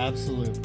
Absolutely.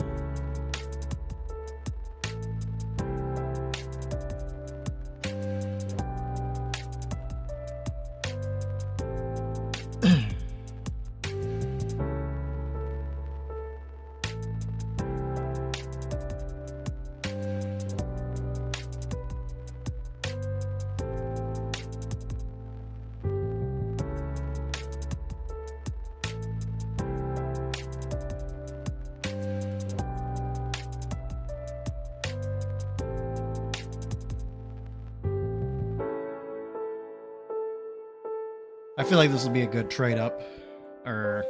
I feel like this will be a good trade up, or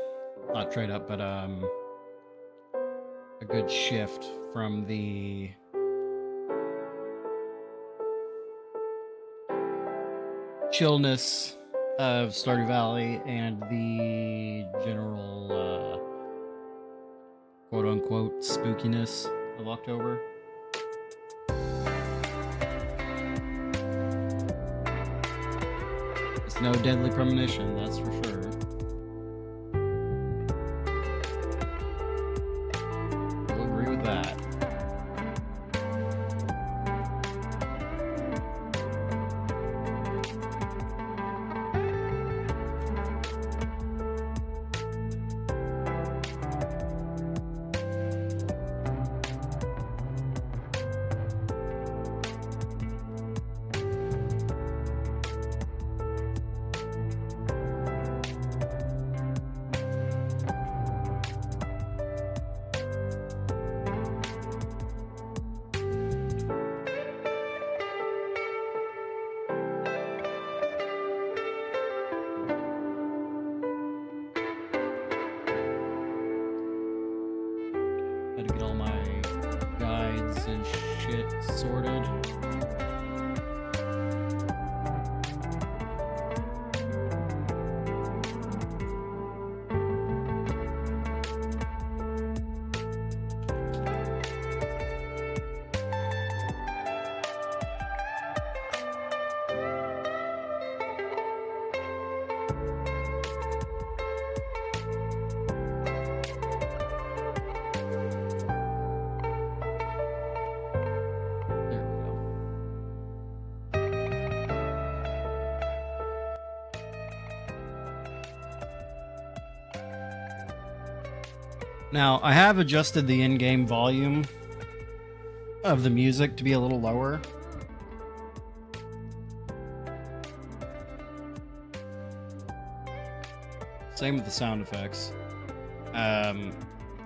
not trade up, but a good shift from the chillness of Stardew Valley and the general quote-unquote spookiness of October. It's no deadly premonition, that's for sure. I'll agree with that. Had to get all my guides and shit sorted. Now, I have adjusted the in-game volume of the music to be a little lower. Same with the sound effects.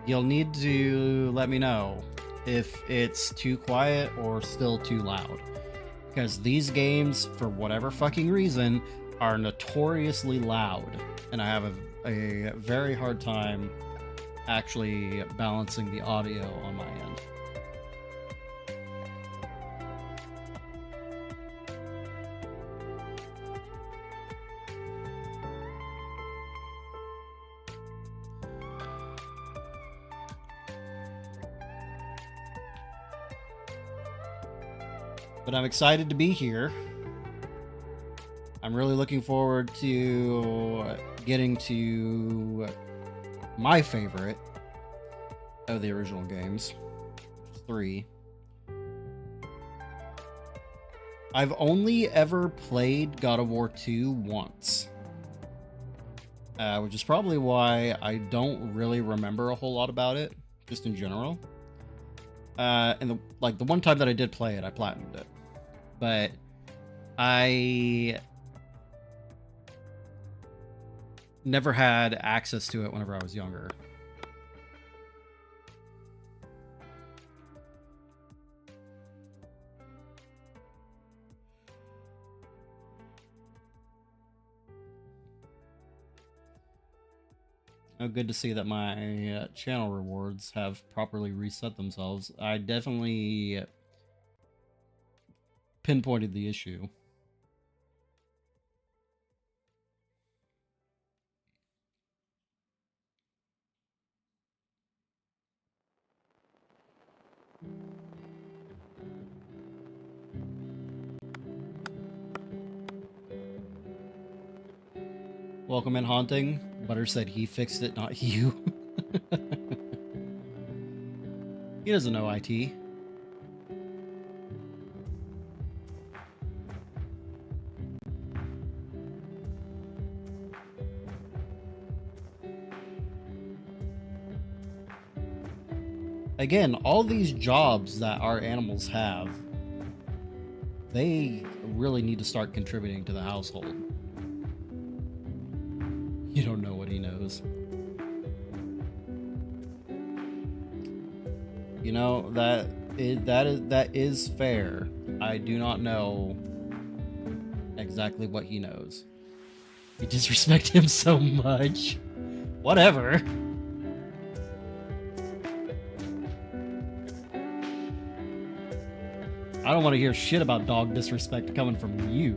You'll need to let me know if it's too quiet or still too loud. Because these games, for whatever fucking reason, are notoriously loud. And I have a very hard time actually balancing the audio on my end. But I'm excited to be here. I'm really looking forward to getting to my favorite of the original games, which is 3. I've only ever played God of War 2 once, which is probably why I don't really remember a whole lot about it, just in general. And the one time that I did play it, I platinumed it, but I never had access to it whenever I was younger. Oh, good to see that my channel rewards have properly reset themselves. I definitely pinpointed the issue. Welcome in, Haunting. Butter said he fixed it, not you. He doesn't know IT. Again, all these jobs that our animals have, they really need to start contributing to the household. You don't know what he knows. You know, that is fair. I do not know exactly what he knows. You disrespect him so much. Whatever. I don't want to hear shit about dog disrespect coming from you.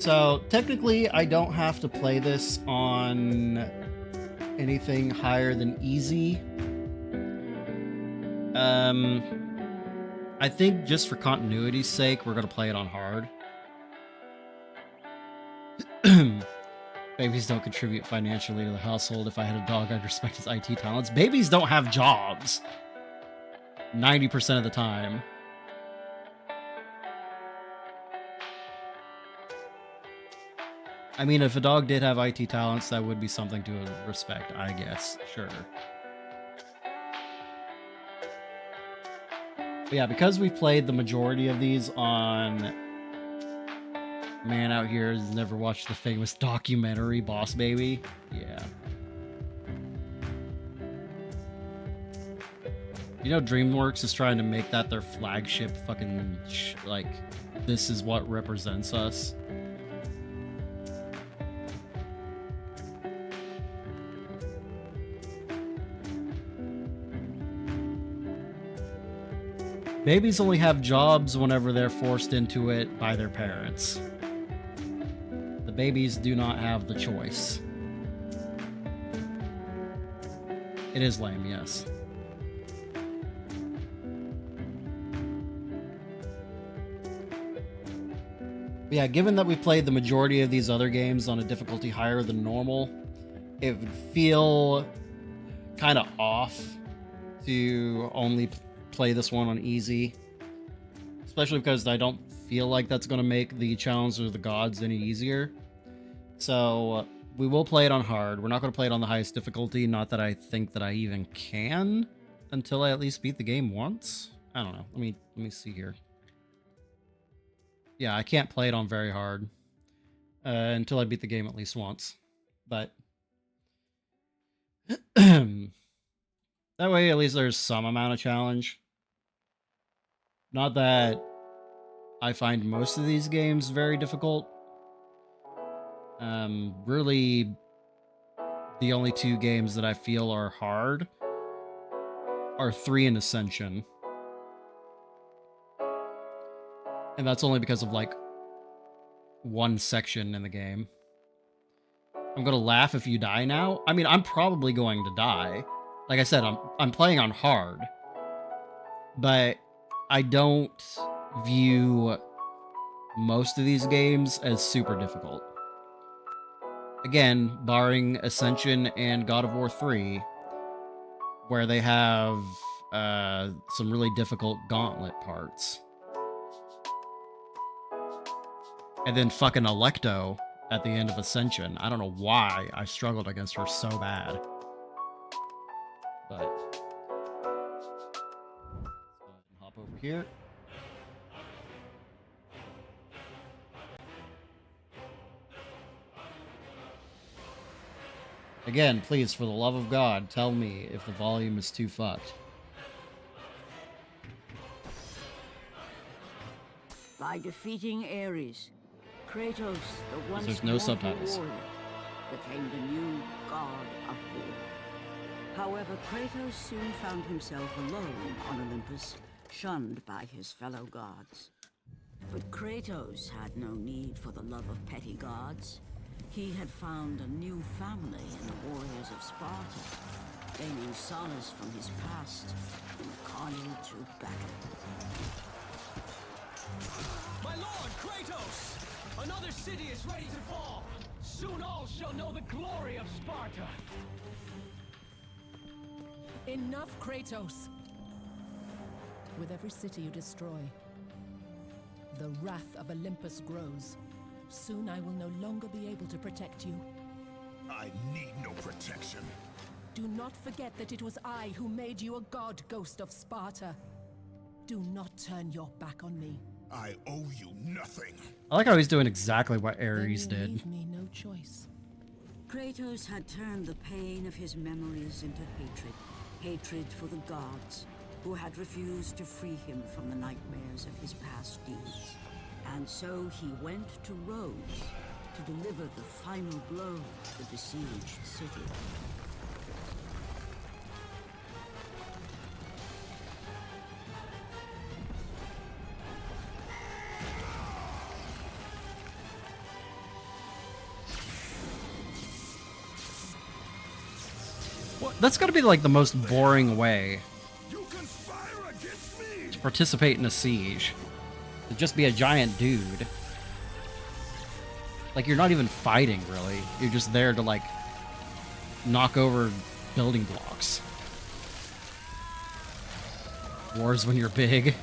So, technically, I don't have to play this on anything higher than easy. I think just for continuity's sake, we're going to play it on hard. Babies don't contribute financially to the household. If I had a dog, I'd respect his IT talents. Babies don't have jobs 90% of the time. I mean, if a dog did have IT talents, that would be something to respect, I guess. Sure. But yeah, because we've played the majority of these on... Man out here has never watched the famous documentary, Boss Baby. Yeah. You know, DreamWorks is trying to make that their flagship fucking... like, this is what represents us. Babies only have jobs whenever they're forced into it by their parents. The babies do not have the choice. It is lame, yes. But yeah, given that we played the majority of these other games on a difficulty higher than normal, it would feel kind of off to only play this one on easy, especially because I don't feel like that's going to make the challenge of the gods any easier. So we will play it on hard. We're not going to play it on the highest difficulty. Not that I think that I even can until I at least beat the game once. I don't know. Let me see here. Yeah, I can't play it on very hard until I beat the game at least once. But that way, at least there's some amount of challenge. Not that I find most of these games very difficult. Really, the only two games that I feel are hard are 3 and Ascension. And that's only because of, like, one section in the game. I'm gonna laugh if you die now. I mean, I'm probably going to die. Like I said, I'm playing on hard. But I don't view most of these games as super difficult. Again, barring Ascension and God of War 3, where they have some really difficult gauntlet parts. And then fucking Electo at the end of Ascension. I don't know why I struggled against her so bad. But let's go ahead and hop over here. Again, please, for the love of God, tell me if the volume is too fucked. By defeating Ares, Kratos, the once There's no subtitles. warrior, became the new god of war. However, Kratos soon found himself alone on Olympus, shunned by his fellow gods. But Kratos had no need for the love of petty gods. He had found a new family in the warriors of Sparta, gaining solace from his past in the carnage of battle. My lord, Kratos! Another city is ready to fall! Soon all shall know the glory of Sparta! Enough, Kratos! With every city you destroy, the wrath of Olympus grows. Soon I will no longer be able to protect you. I need no protection. Do not forget that it was I who made you a god, Ghost of Sparta. Do not turn your back on me. I owe you nothing. I like how he's doing exactly what Ares Then you did. leave me no choice. Kratos had turned the pain of his memories into hatred. Hatred for the gods, who had refused to free him from the nightmares of his past deeds. And so he went to Rhodes to deliver the final blow to the besieged city. That's gotta be like the most boring way You conspire against me. to participate in a siege. To just be a giant dude. Like, you're not even fighting, really. You're just there to, like, knock over building blocks. Wars when you're big.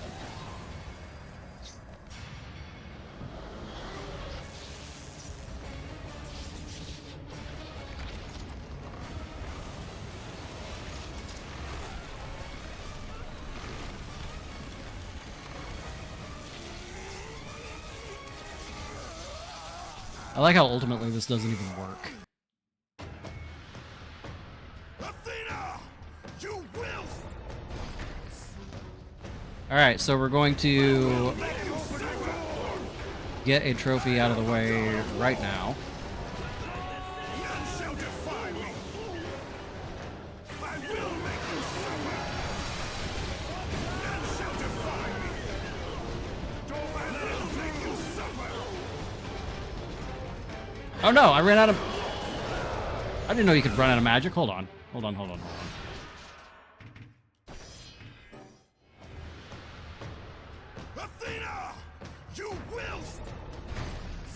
I like how ultimately this doesn't even work. Athena, you will. Alright, so we're going to get a trophy out of the way right now. None shall defy me. I will make you suffer. None shall defy me. I will make you suffer. Oh no, I ran out of... I didn't know you could run out of magic. Hold on. Hold on. Athena, you will.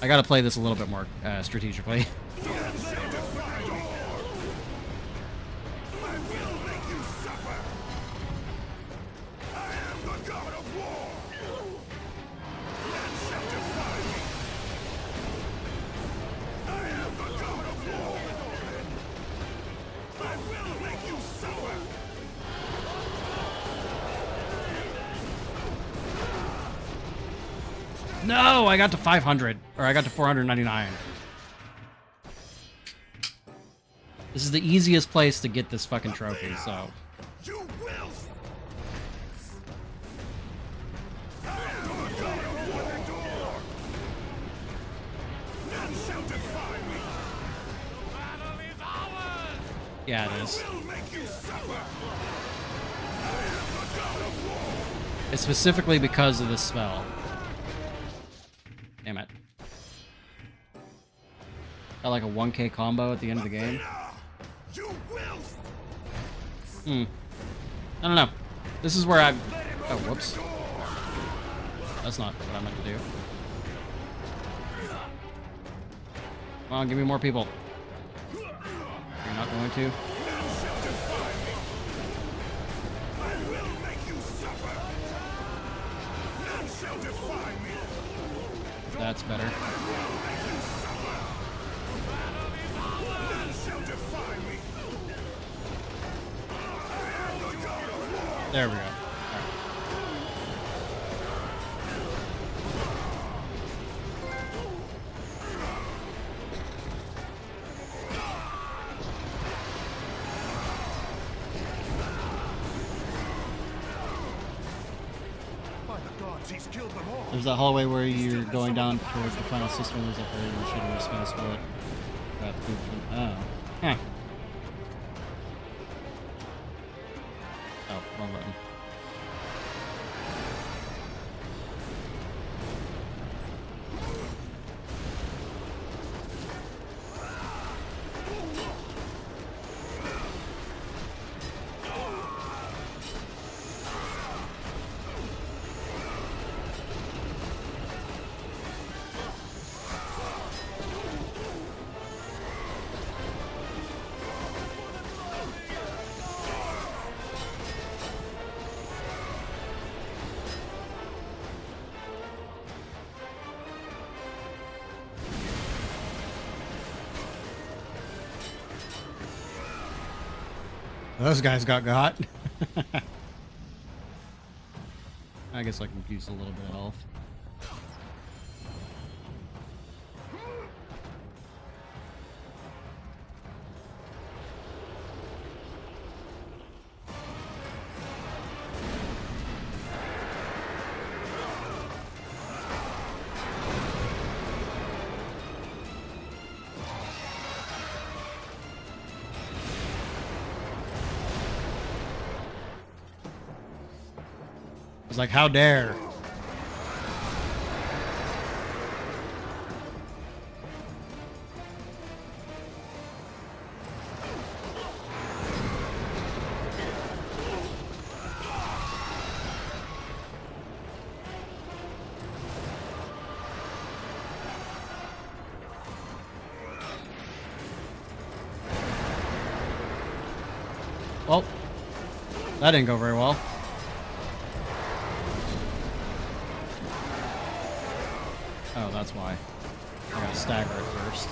I gotta play this a little bit more strategically. None shall defy me. I will make you suffer. I am the god of war. None shall defy me. I am the god of war. I will make you suffer. No, I got to 500. Or I got to 499. This is the easiest place to get this fucking trophy, so... You will. I am the god of war. None shall defy me. Yeah, it is. I will make you suffer. I am the god of war. It's specifically because of this spell. Damn it. Got like a 1k combo at the end of the game. Athena, you will. I don't know. This is where I... Oh, whoops. That's not what I meant to do. Come on, give me more people. You're not going to? None shall defy me. I will make you suffer. None shall defy me. That's better. None shall defy me. I am the god of war. There we go. By the gods, he's killed them all. There's that hallway where you're going down towards the final system. There's a very shitty spell split. Oh. Huh. Oh, wrong button. Those guys got. I guess I can use a little bit of health. It's like, how dare? Well, that didn't go very well. Oh, that's why. I gotta stagger it first.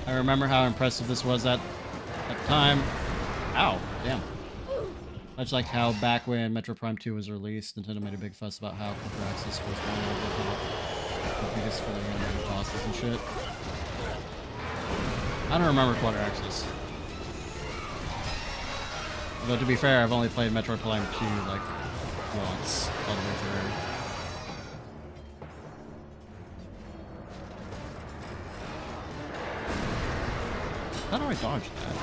I remember how impressive this was at the time. Ow, damn. Much like how back when Metro Prime 2 was released, Nintendo made a big fuss about how Quarter Axis was one of the biggest for the animated bosses and shit. I don't remember Quarter Axis. Though to be fair, I've only played Metro Prime 2 like once all the way through. How do I dodge that?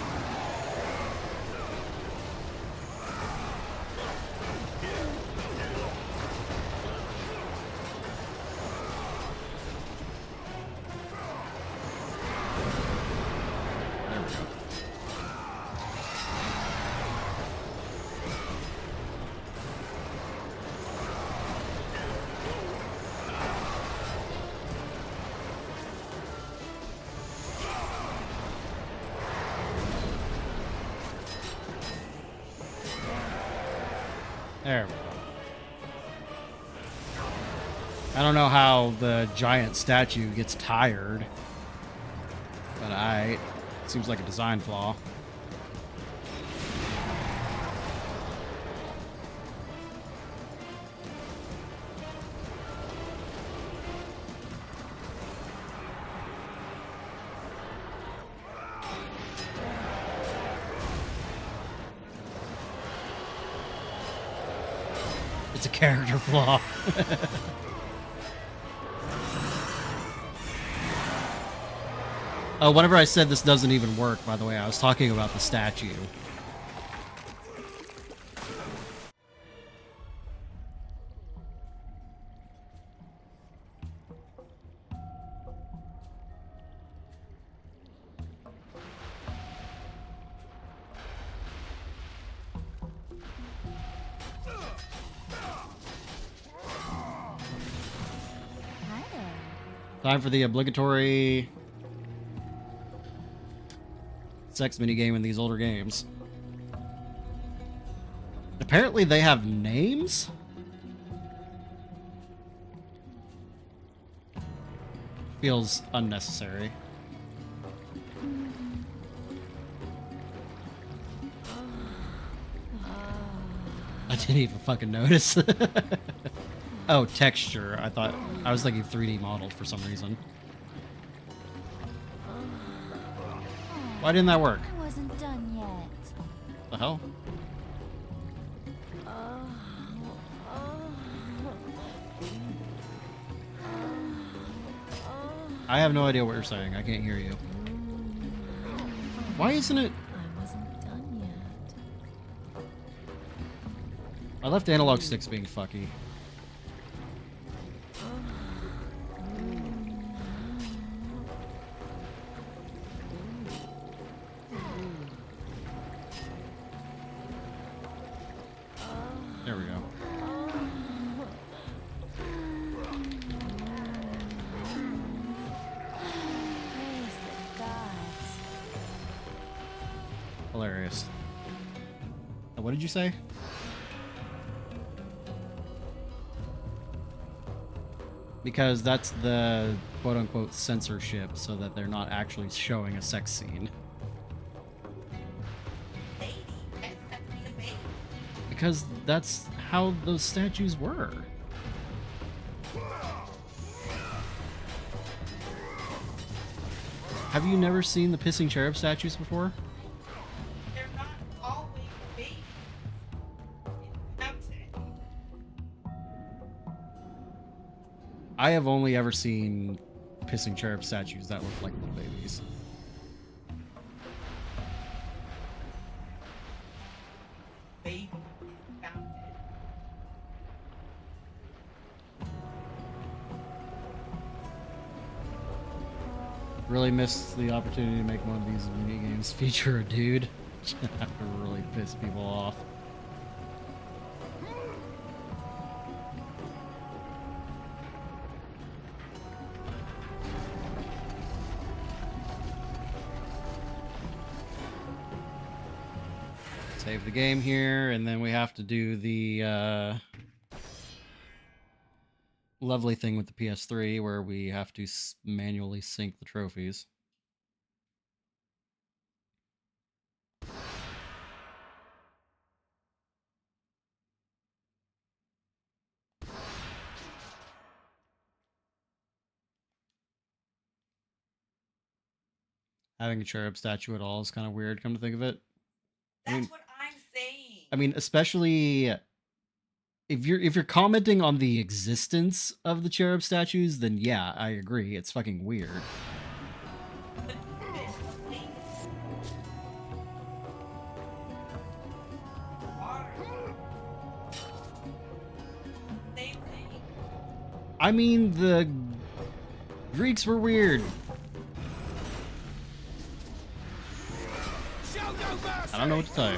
There we go. There we go. I don't know how the giant statue gets tired, but it seems like a design flaw. It's a character flaw. Oh, whenever I said this doesn't even work, by the way, I was talking about the statue. Time for the obligatory sex minigame in these older games. Apparently they have names? Feels unnecessary. I didn't even fucking notice. Oh, texture. I was thinking 3D modeled for some reason. Why didn't that work? I wasn't done yet. The hell? I have no idea what you're saying. I can't hear you. Why isn't it? I wasn't done yet. I left analog sticks being fucky. There we go. hilarious. What did you say? Because that's the quote-unquote censorship, so that they're not actually showing a sex scene. Because that's how those statues were. Have you never seen the pissing cherub statues before? They're not always babies. I have only ever seen pissing cherub statues that look like little babies. Baby fountain. Really missed the opportunity to make one of these mini games feature a dude. That would really piss people off. Save the game here, and then we have to do the lovely thing with the PS3 where we have to manually sync the trophies. Having a cherub statue at all is kind of weird, come to think of it. That's what I'm saying. I mean, especially if you're commenting on the existence of the cherub statues, then yeah, I agree. It's fucking weird. But this thing. Water. Same thing. I mean, the Greeks were weird. Show no mercy! I don't know what to tell you.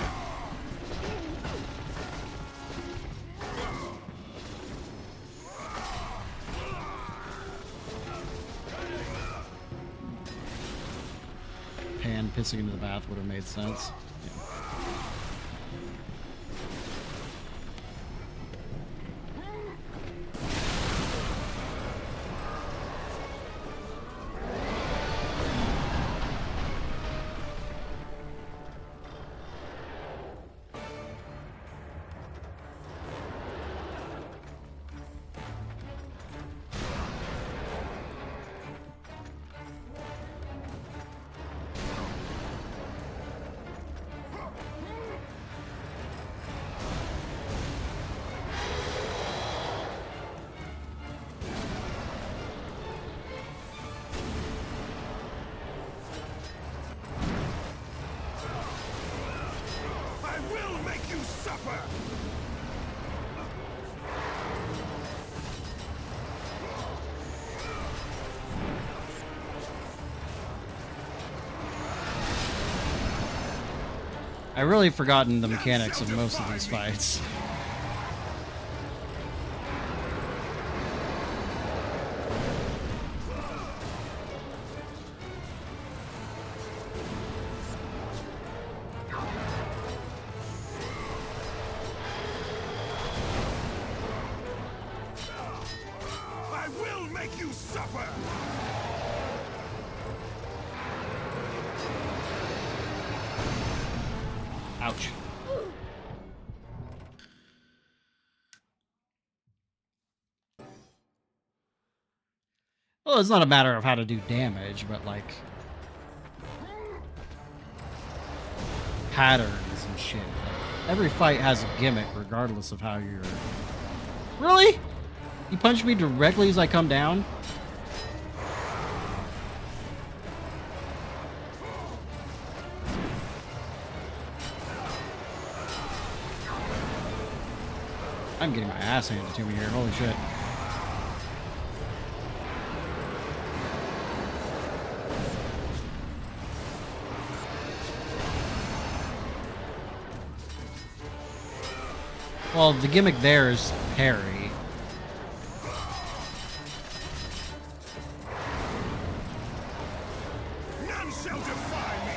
Pan pissing into the bath would have made sense. I will make you suffer! I've really forgotten the mechanics of most of these fights. I will make you suffer! Ouch. Well, it's not a matter of how to do damage, but like patterns and shit. Like, every fight has a gimmick regardless of how you're... Really? You punch me directly as I come down? I'm getting my ass handed to me here. Holy shit. Well, the gimmick there is parry. None shall defy me!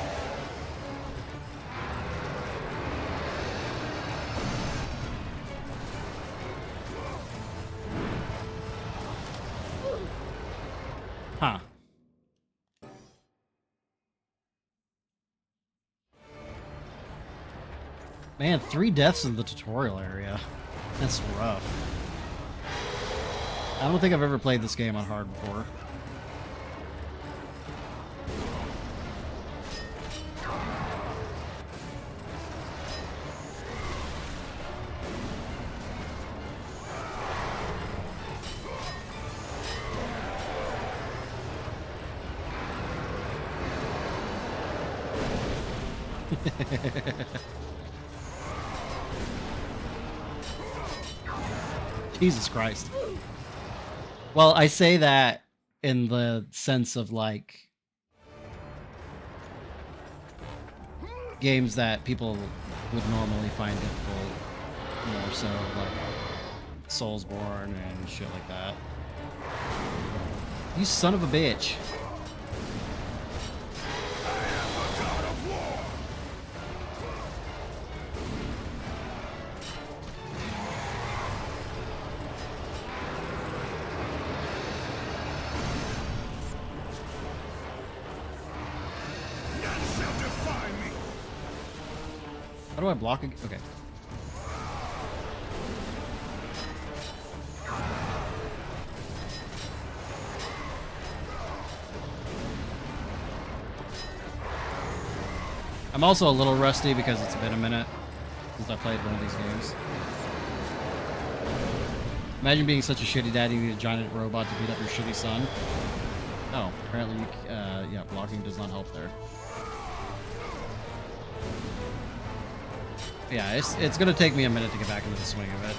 Huh. Man, 3 deaths in the tutorial area. That's rough. I don't think I've ever played this game on hard before. Jesus Christ. Well, I say that in the sense of like games that people would normally find difficult, more so like Soulsborne and shit like that. You son of a bitch. How do I block it? Okay. I'm also a little rusty because it's been a minute since I played one of these games. Imagine being such a shitty dad you need a giant robot to beat up your shitty son. Oh, apparently, yeah, blocking does not help there. Yeah, it's gonna take me a minute to get back into the swing of it.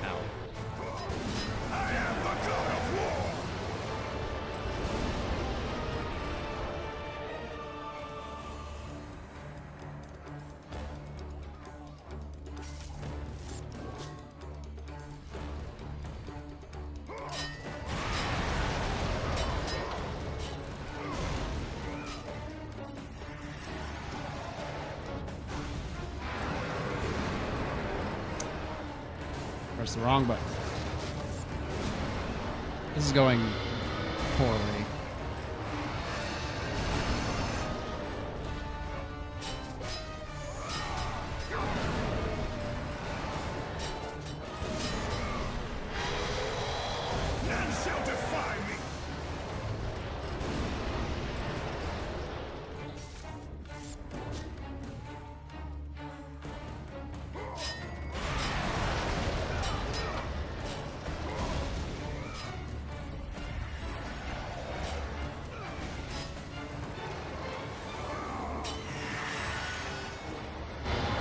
Ow. I am the god of war. Press the wrong button. This is going poorly. None shall defy me.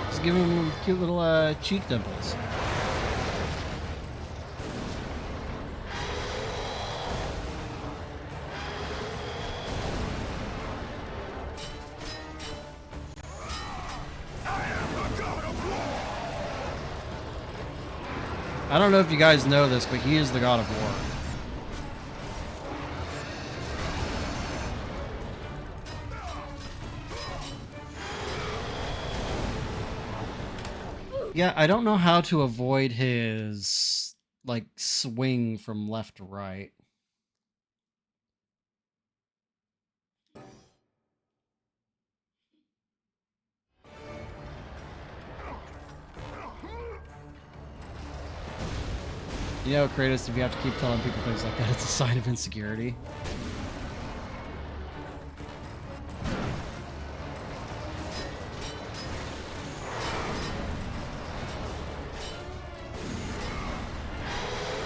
Just give him cute little cheek dimples. I don't know if you guys know this, but he is the god of war. Yeah, I don't know how to avoid his, like, swing from left to right. You know, Kratos, if you have to keep telling people things like that, it's a sign of insecurity.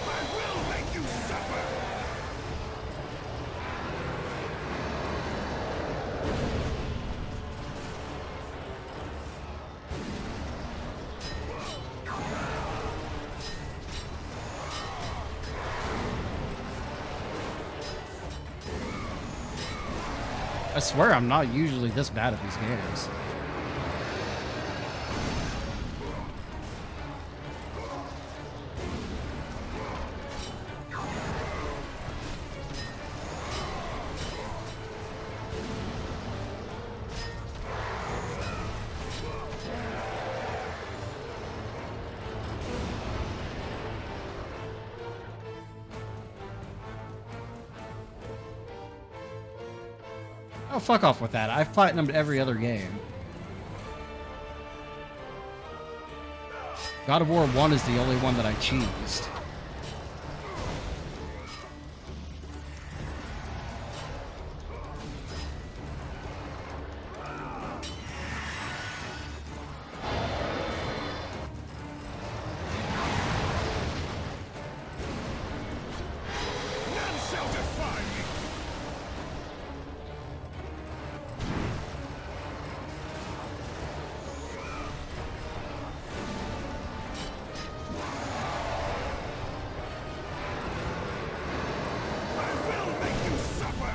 I will make you suffer. I swear I'm not usually this bad at these games. Oh, fuck off with that. I've platinumed every other game. God of War 1 is the only one that I cheesed. None shall defy me! I will make you suffer!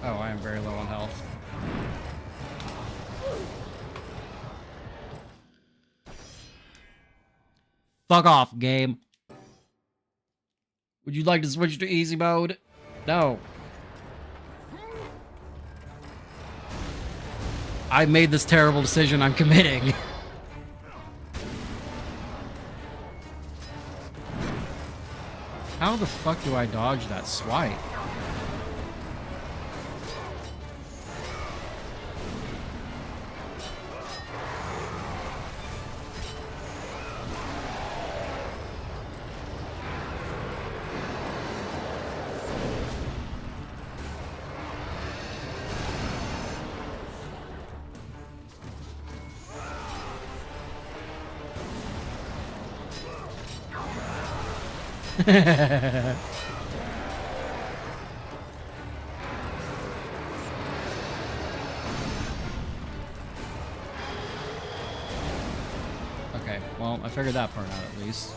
Oh, I am very low on health. Fuck off, game. Would you like to switch to easy mode? No. I made this terrible decision. I'm committing. How the fuck do I dodge that swipe? Okay, well, I figured that part out at least.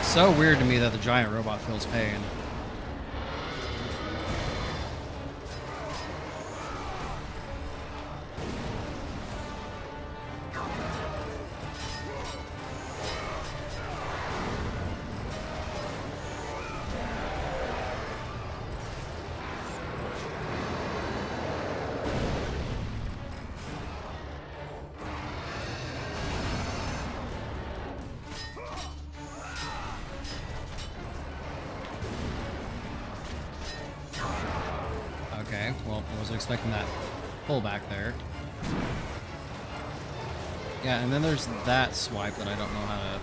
So weird to me that the giant robot feels pain. Okay, well, I wasn't expecting that pullback there. Yeah, and then there's that swipe that I don't know how to...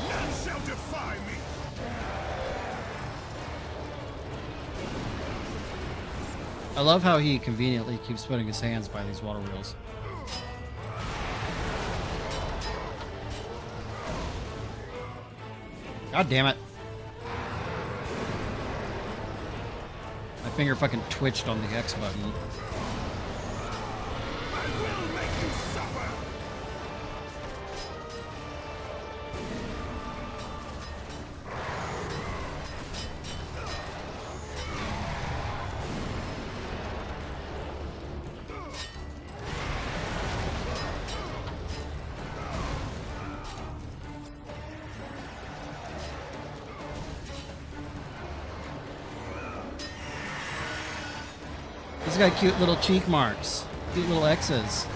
None shall defy me! I love how he conveniently keeps putting his hands by these water wheels. God damn it. My finger fucking twitched on the X button. I will make you suffer! He's got cute little cheek marks. Cute little X's.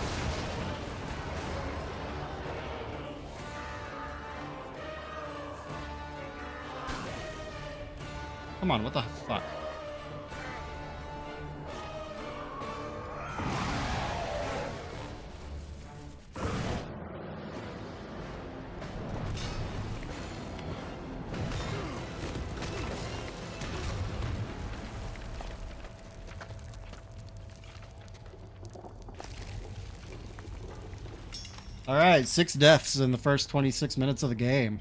Come on, what the fuck? All right, 6 deaths in the first 26 minutes of the game.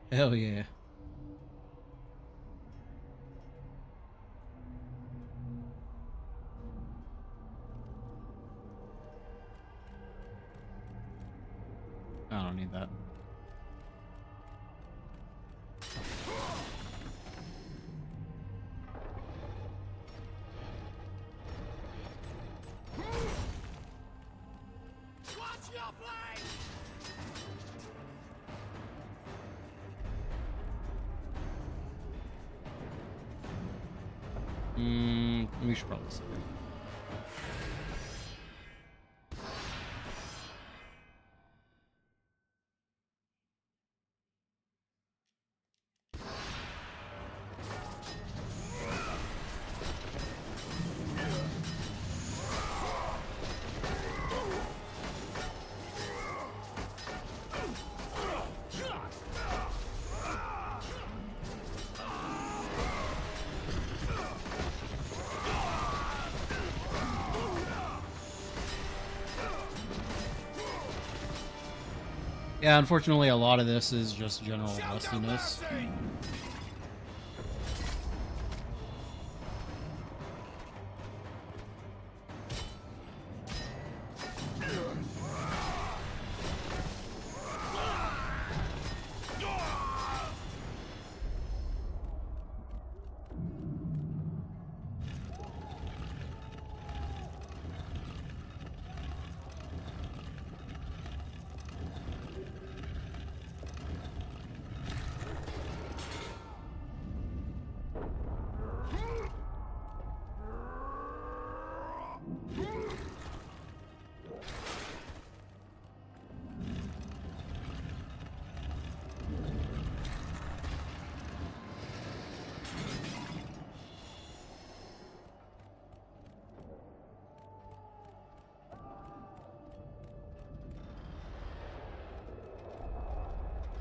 Hell yeah. I don't need that. Watch your blade! We should probably save. Yeah, unfortunately, a lot of this is just general rustiness.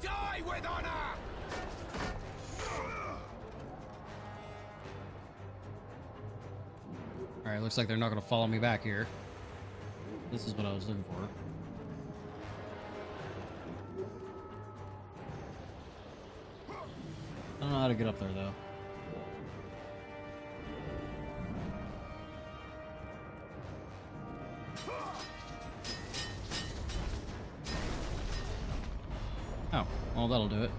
Die with honor! Alright, looks like they're not going to follow me back here. This is what I was looking for. I don't know how to get up there, though. Oh, well, that'll do it.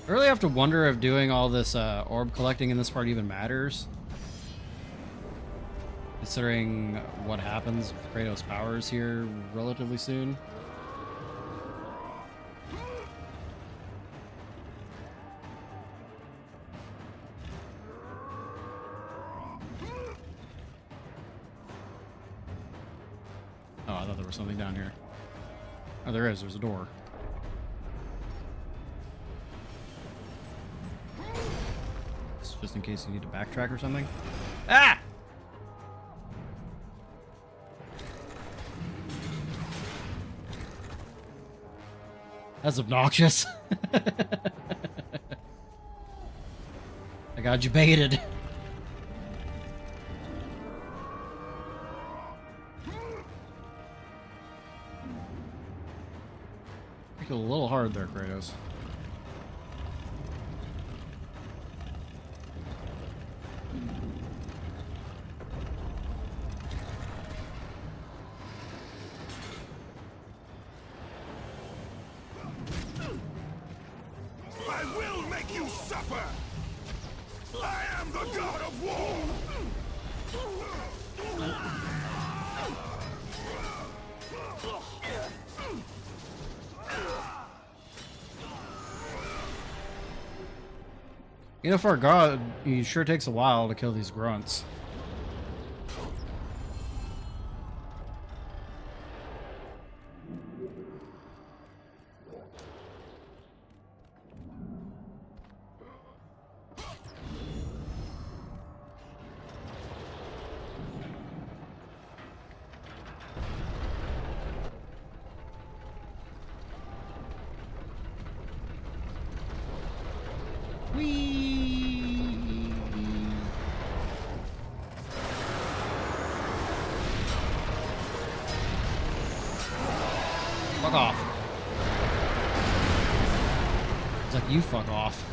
I really have to wonder if doing all this orb collecting in this part even matters. Considering what happens if Kratos' powers here relatively soon. Oh, I thought there was something down here. Oh, there is. There's a door. Just in case you need to backtrack or something. Ah! That's obnoxious. I got you baited. Make it a little hard there, Kratos. I will make you suffer! I am the god of war! You know, for a god, he sure takes a while to kill these grunts. Whee! Fuck off. It's like, you fuck off.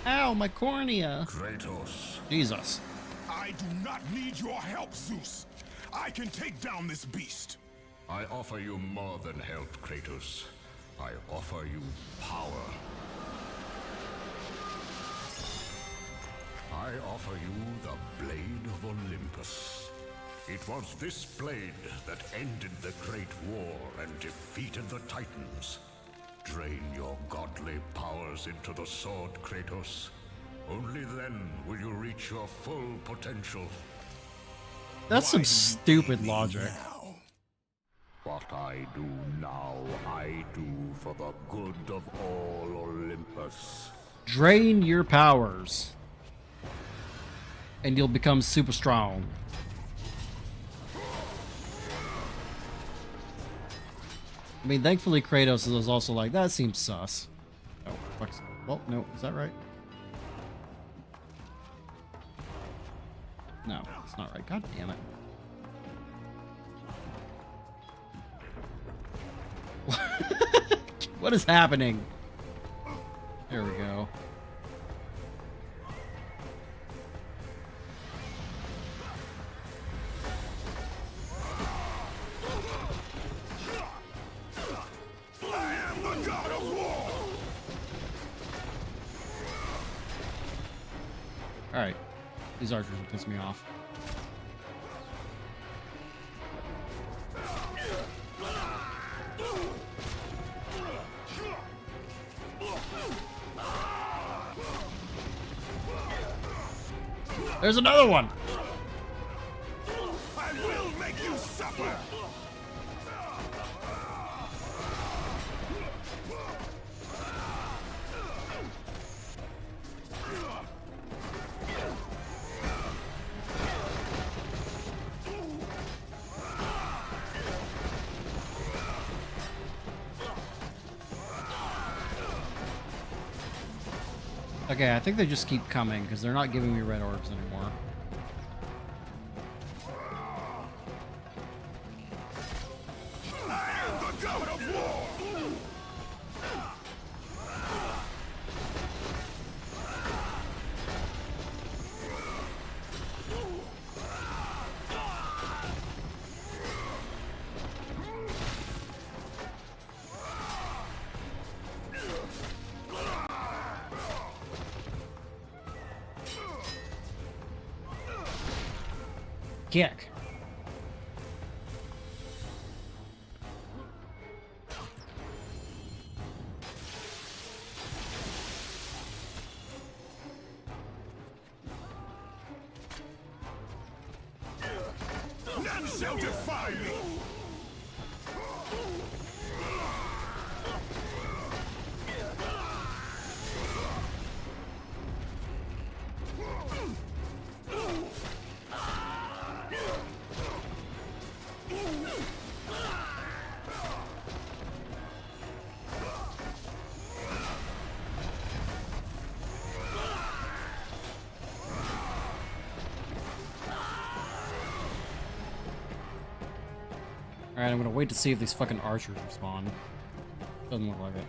Ow, my cornea. Kratos, Jesus. I do not need your help, Zeus. I can take down this beast. I offer you more than help, Kratos. I offer you power. I offer you the Blade of Olympus. It was this blade that ended the Great War and defeated the Titans. Drain your godly powers into the sword, Kratos. Only then will you reach your full potential. That's some stupid logic. Now, What I do now, I do for the good of all Olympus. Drain your powers. And you'll become super strong. I mean, thankfully Kratos is also like, that seems sus. Oh, fuck. Well, no, is that right? No, it's not right. God damn it. What is happening? There we go. I am the god of war. Alright. These archers will piss me off. There's another one! I will make you suffer. Okay, I think they just keep coming because they're not giving me red orbs anymore. I am the god of war. Kick. None shall defy me. Alright, I'm gonna wait to see if these fucking archers respawn. Doesn't look like it.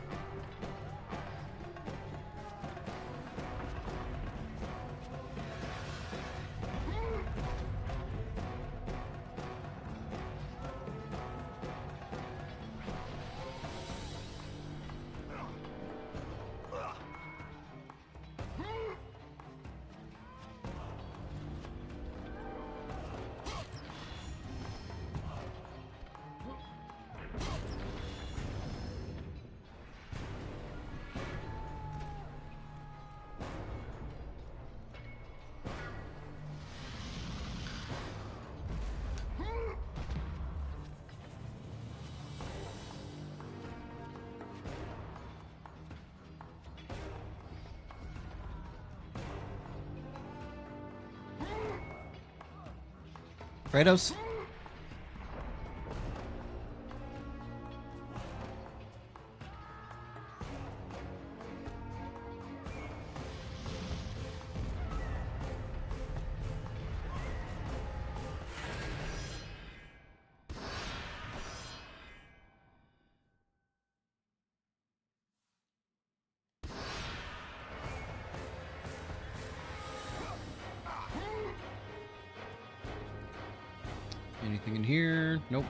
Kratos? Anything in here? Nope.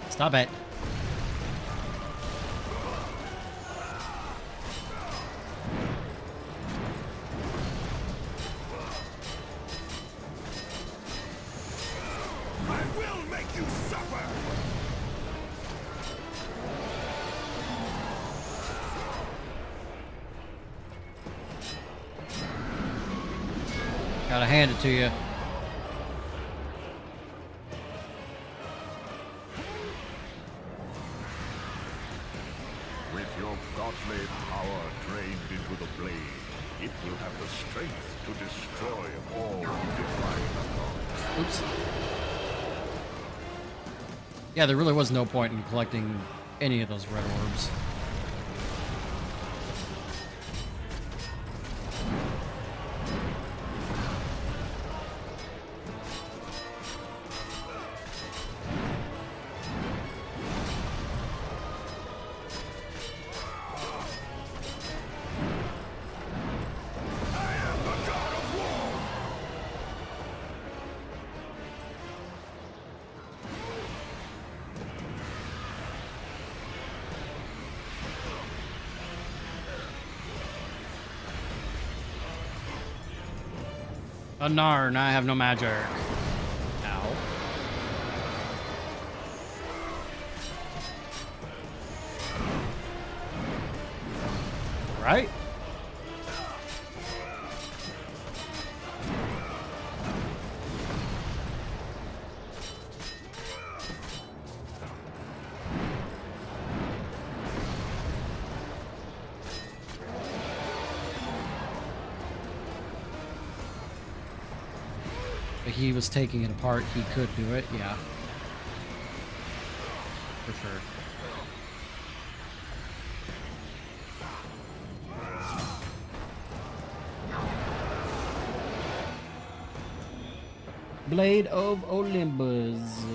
Stop it. I will make you suffer! Gotta hand it to you. With your godly power drained into the blade, it will have the strength to destroy all who defy the gods. Oops. Yeah, there really was no point in collecting any of those red orbs. Oh, no, now I have no magic. Ow. Right? If he was taking it apart, he could do it, yeah. For sure. Blade of Olympus.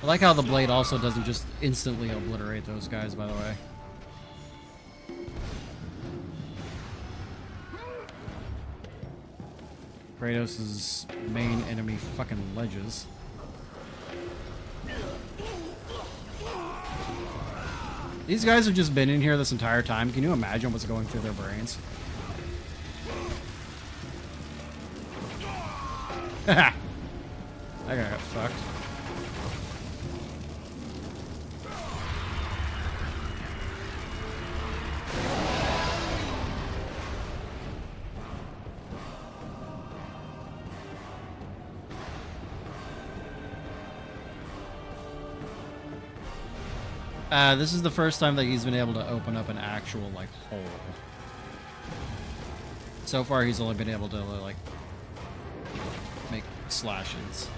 I like how the blade also doesn't just instantly obliterate those guys, by the way. Kratos' main enemy fucking ledges. These guys have just been in here this entire time. Can you imagine what's going through their brains? Haha! That guy got fucked. This is the first time that he's been able to open up an actual, like, hole. so far he's only been able to like make slashes.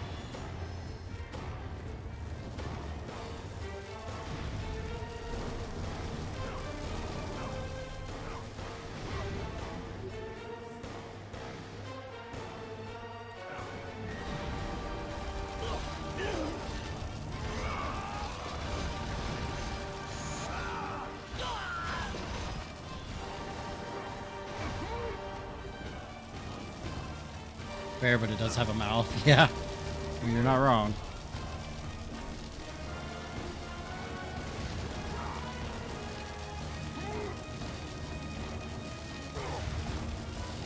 Fair, but it does have a mouth. Yeah, I mean, you're not wrong.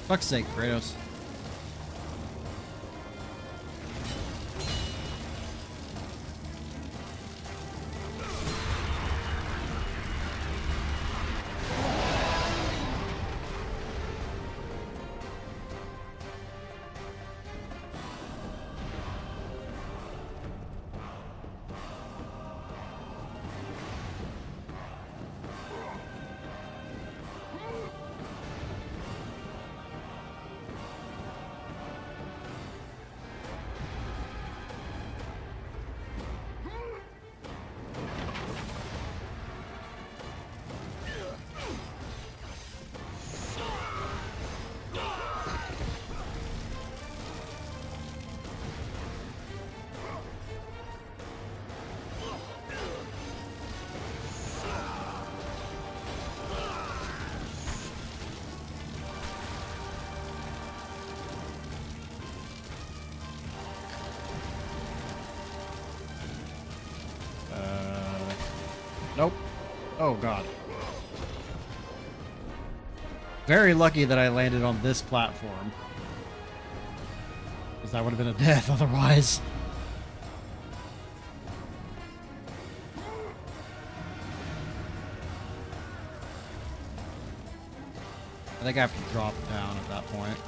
Fuck's sake, Kratos. Nope. Oh, God. Very lucky that I landed on this platform. Because that would have been a death otherwise. I think I have to drop down at that point.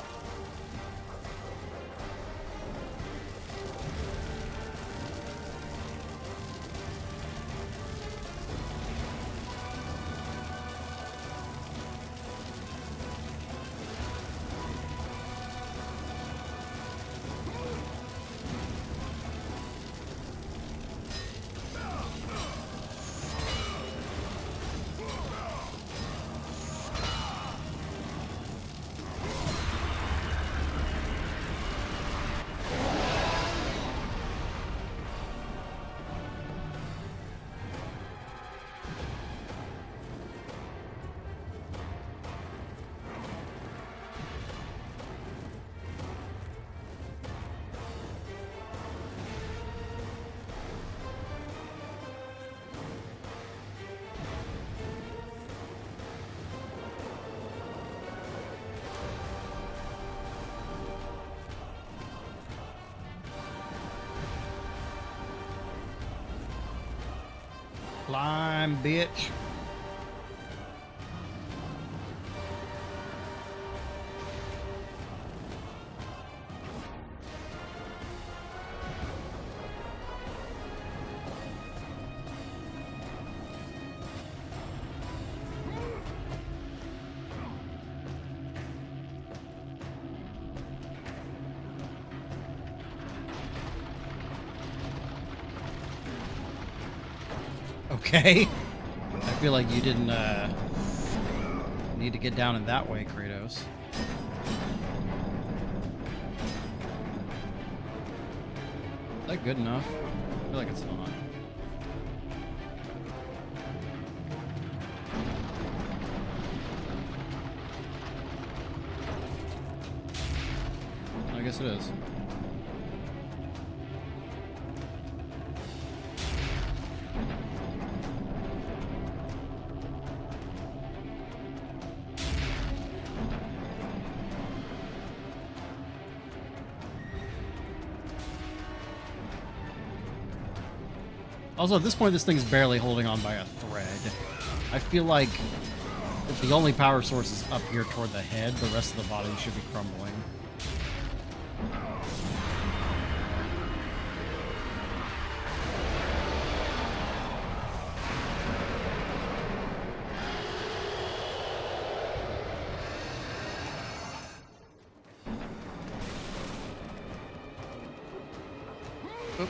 Climb, bitch. Okay. I feel like you didn't need to get down in that way, Kratos. Is that good enough? I feel like it's not. I guess it is. Also, at this point, this thing's barely holding on by a thread. I feel like if the only power source is up here toward the head, the rest of the body should be crumbling. Oop.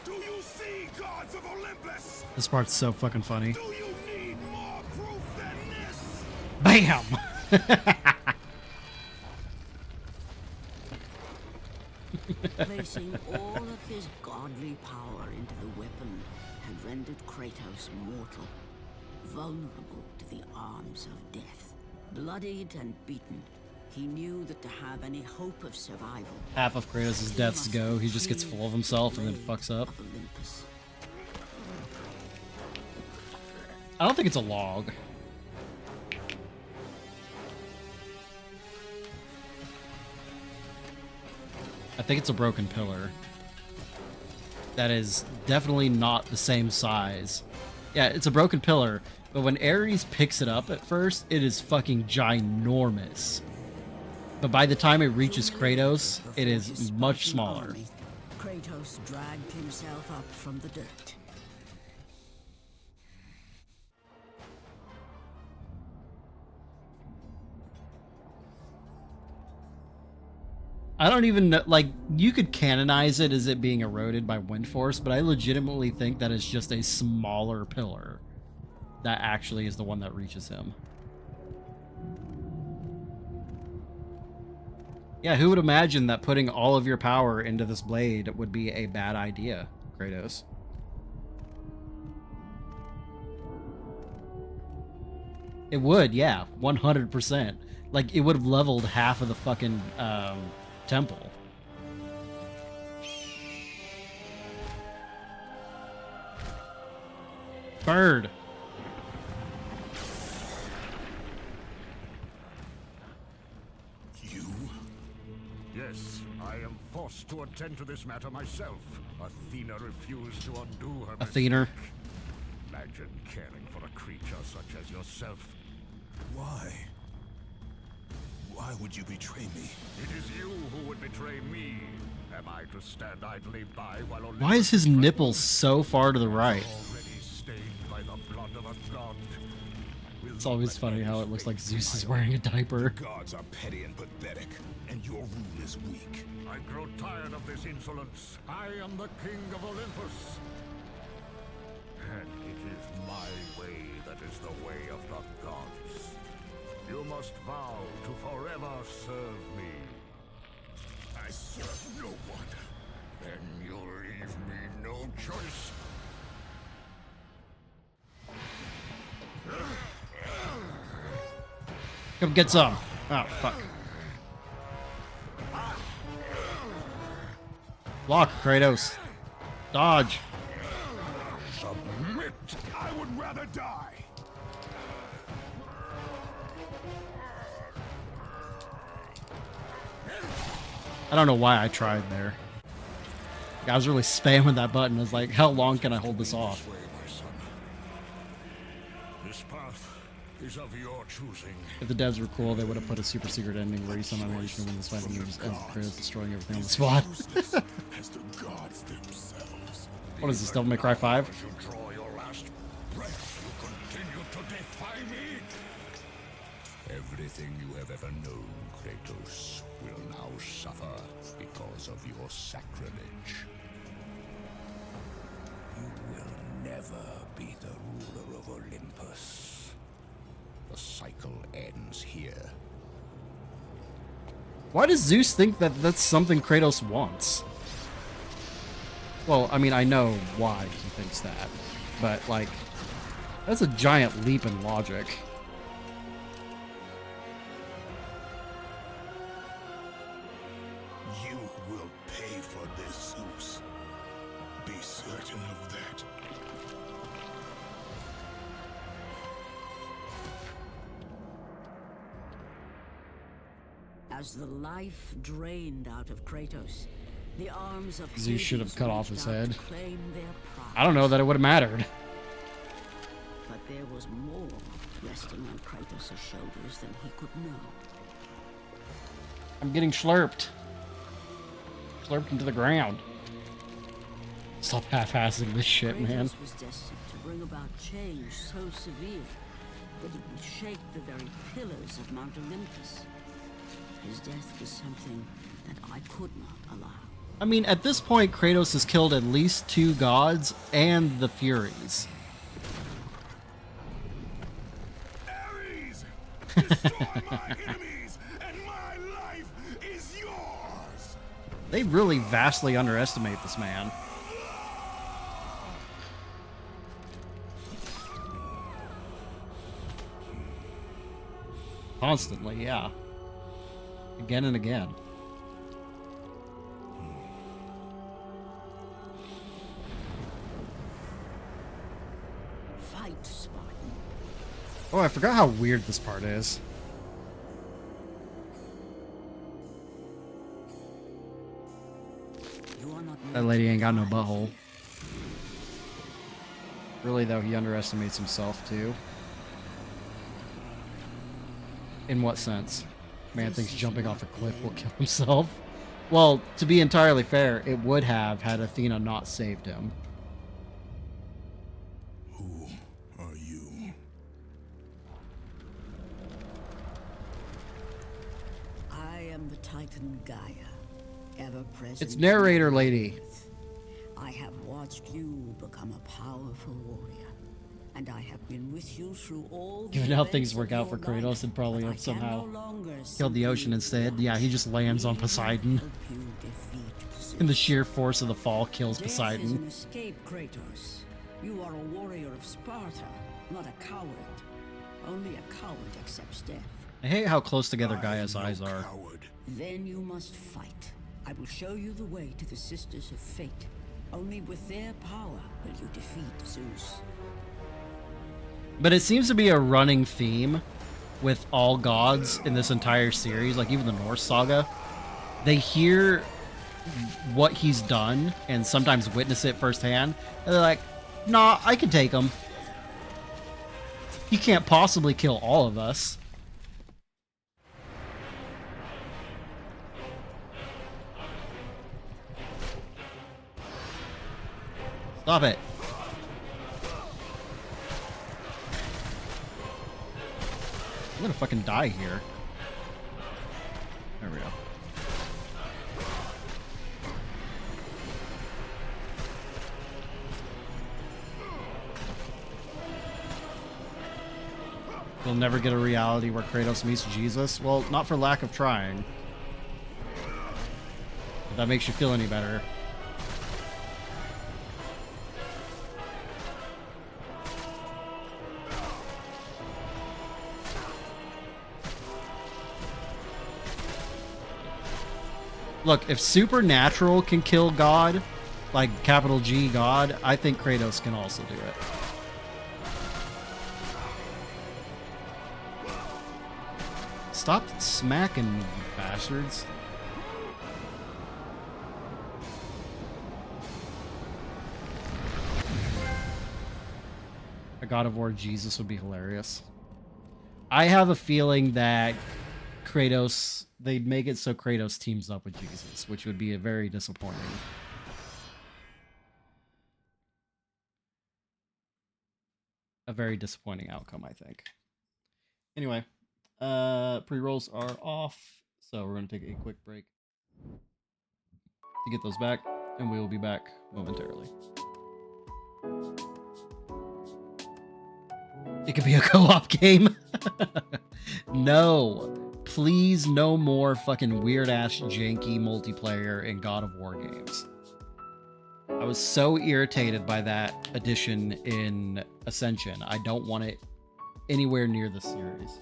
Do you see, gods of Olympus? This part's so fucking funny. Do you need more proof than this? Bam! Placing all of his godly power into the weapon had rendered Kratos mortal, vulnerable to the arms of death. Bloodied and beaten, he knew that to have any hope of survival, Half of Kratos' deaths go, he just gets full of himself and then fucks up. of Olympus. I don't think it's a log. I think it's a broken pillar. That is definitely not the same size. Yeah, it's a broken pillar, but when Ares picks it up at first, it is fucking ginormous. But by the time it reaches Kratos, it is much smaller. Kratos dragged himself up from the dirt. I don't even know, like, you could canonize it as it being eroded by wind force, but I legitimately think that it's just a smaller pillar that actually is the one that reaches him. Yeah, who would imagine that putting all of your power into this blade would be a bad idea, Kratos? It would, yeah, 100%. Like, it would have leveled half of the fucking, temple. Bird. You? Yes, I am forced to attend to this matter myself. Athena refused to undo her Athena. mistake. Imagine caring for a creature such as yourself. Why? Why would you betray me? It is you who would betray me. Am I to stand idly by while Why is his nipples so far to the right? already stained by the blood of a god? It's always funny how it looks like Zeus is wearing a diaper. Gods are petty and pathetic, and your rule is weak. I grow tired of this insolence. I am the king of Olympus. And it is my way that is the way of the gods. You must vow to forever serve me. I serve no one. Then you'll leave me no choice. Come get some. Oh, fuck. Block, Kratos. Dodge. Submit! I would rather die. I don't know why I tried there. I was really spamming that button. I was like, how long can I hold this off? This way, my son. This path is of your choosing. If the devs were cool, they would have put a super secret ending where you somehow managed to win this fight and you just end Kratos destroying everything on the spot. As the gods themselves. What is this, Devil May Cry 5? As you draw your last breath, you continue to defy me. Everything you have ever known, Kratos, will now suffer because of your sacrilege. You will never be the ruler of Olympus. The cycle ends here. Why does Zeus think that that's something Kratos wants? Well, I mean, I know why he thinks that, but, like, that's a giant leap in logic. You will pay for this, Zeus. Be certain of that. As the life drained out of Kratos, the arms of Zeus should have Hades cut off reached his out head. to claim their prize. I don't know that it would have mattered. But there was more resting on Kratos' shoulders than he could know. I'm getting slurped. Slurped into the ground. Stop half-assing this shit, man. Kratos was destined to bring about change so severe that it would shake the very pillars of Mount Olympus. His death was something that I could not allow. I mean, at this point, Kratos has killed at least 2 gods and the Furies. Ares! Destroy my enemies, and my life is yours! They really vastly underestimate this man. Constantly, yeah. Again and again. Fight, Spartan. Oh, I forgot how weird this part is. You are not That lady ain't got no butthole. Really, though, he underestimates himself, too. In what sense? Man thinks jumping off a cliff will kill himself. Well, to be entirely fair, it would have had Athena not saved him. Who are you? I am the Titan Gaia, ever present. It's narrator lady. I have watched you become a powerful warrior, and I have been with you through all. Given how things work out for Kratos, and probably have somehow killed the ocean instead. Yeah, he just lands on Poseidon. And the sheer force of the fall kills Death is Poseidon. an escape, Kratos. You are a warrior of Sparta, not a coward. Only a coward accepts death. I hate how close together Gaia's I am eyes no are. coward. Then you must fight. I will show you the way to the Sisters of Fate. Only with their power will you defeat Zeus. But it seems to be a running theme with all gods in this entire series, like even the Norse saga. They hear what he's done and sometimes witness it firsthand, and they're like, nah, I can take him. He can't possibly kill all of us. Stop it. I'm gonna fucking die here. There we go. You'll never get a reality where Kratos meets Jesus? Well, not for lack of trying. If that makes you feel any better. Look, if Supernatural can kill God, like capital G God, I think Kratos can also do it. Stop smacking, you bastards. A God of War Jesus would be hilarious. I have a feeling that Kratos, they'd make it so Kratos teams up with Jesus, which would be a very disappointing. A very disappointing outcome, I think. Anyway, pre-rolls are off, so we're going to take a quick break to get those back, and we will be back momentarily. It could be a co-op game. No. Please, no more fucking weird-ass janky multiplayer in God of War games. I was so irritated by that addition in Ascension. I don't want it anywhere near the series.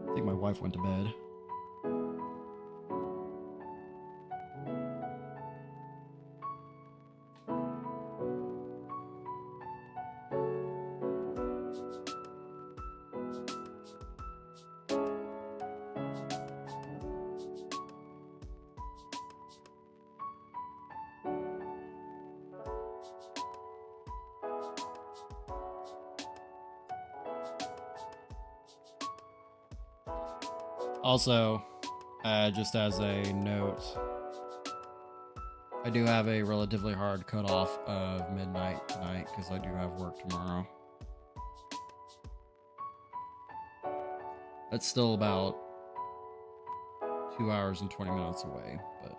I think my wife went to bed. Also, just as a note, I do have a relatively hard cutoff of midnight tonight because I do have work tomorrow. That's still about 2 hours and 20 minutes away, but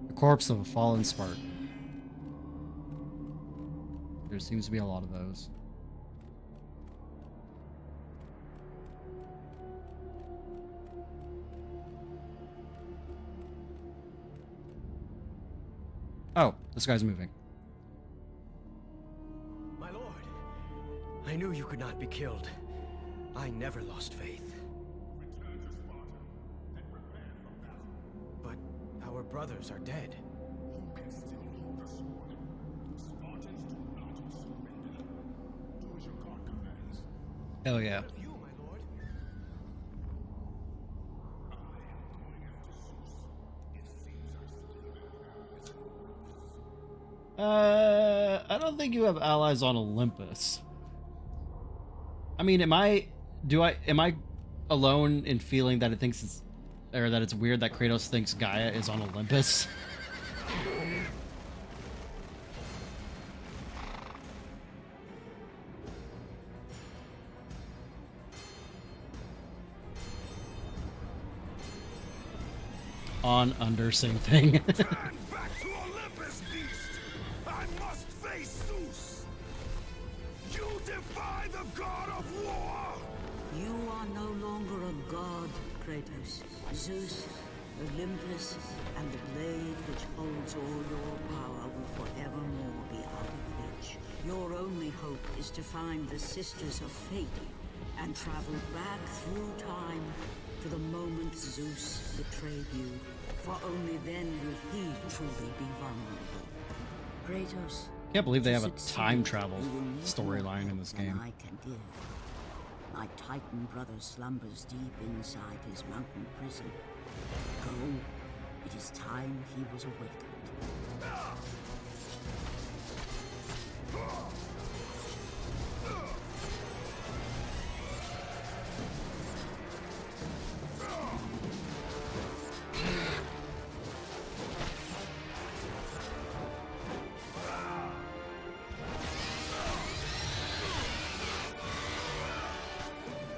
the corpse of a fallen Spartan. There seems to be a lot of those. Oh, this guy's moving. My lord, I knew you could not be killed. I never lost faith. Return to Sparta and prepare for battle. But our brothers are dead. You can still hold the sword. Spartans do not surrender. Do as your god commands. Hell yeah. What of you, my lord? I am going after Zeus. It seems I still have allies. I don't think you have allies on Olympus. I mean, am I alone in feeling that that it's weird that Kratos thinks Gaia is on Olympus? On under, same thing. Turn back to Olympus, beast! I must face Zeus! You defy the god of war! You are no longer a god, Kratos. Zeus, Olympus, and the blade which holds all your power will forevermore be out of reach. Your only hope is to find the Sisters of Fate and travel back through time to the moment Zeus betrayed you, for only then will he truly be vulnerable. Kratos, Can't believe they to have a succeed, time travel you will need storyline more in this than game. I can give. My Titan brother slumbers deep inside his mountain prison. Go. It is time he was awakened.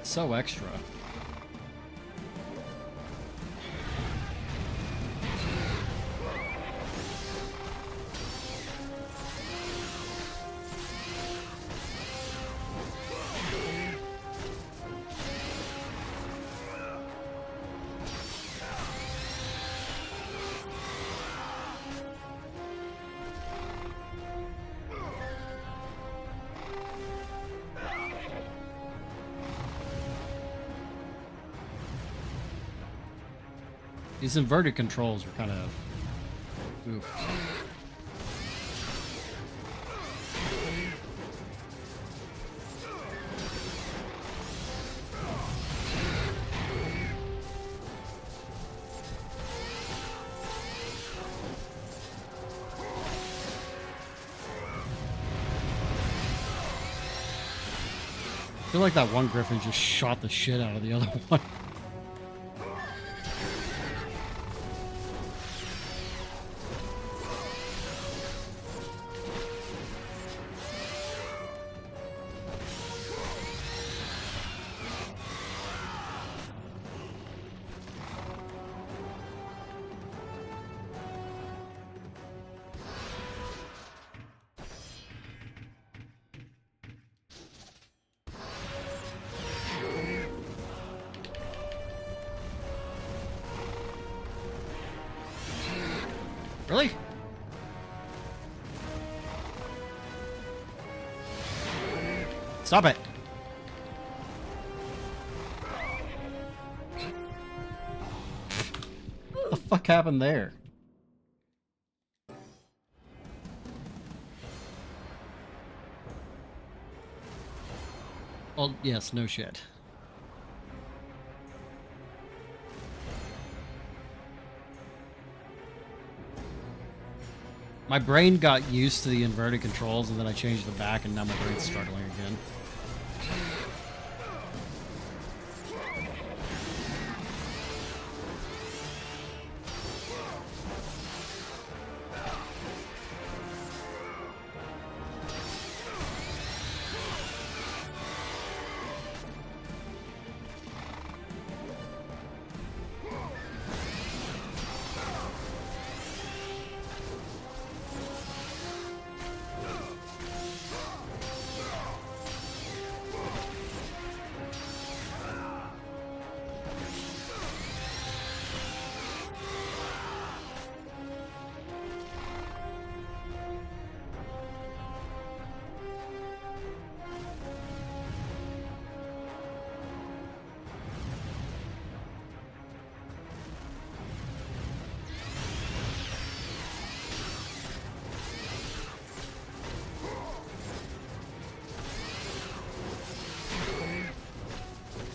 So extra. These inverted controls are kind of... Oof. I feel like that one griffin just shot the shit out of the other one. Really? Stop it. What the fuck happened there? Well, yes, no shit. My brain got used to the inverted controls, and then I changed the back, and now my brain's struggling again.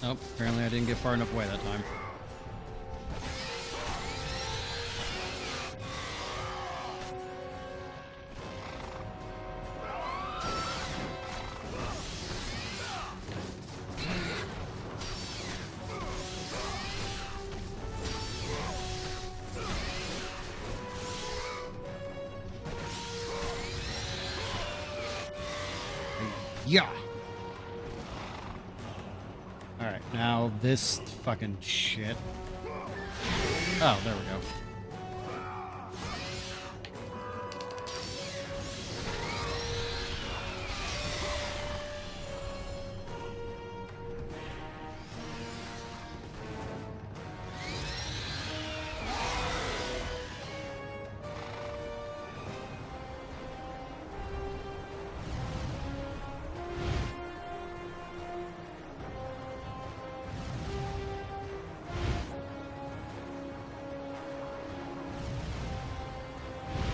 Nope, apparently I didn't get far enough away that time. Yeah. Alright, now this fucking shit. Oh, there we go.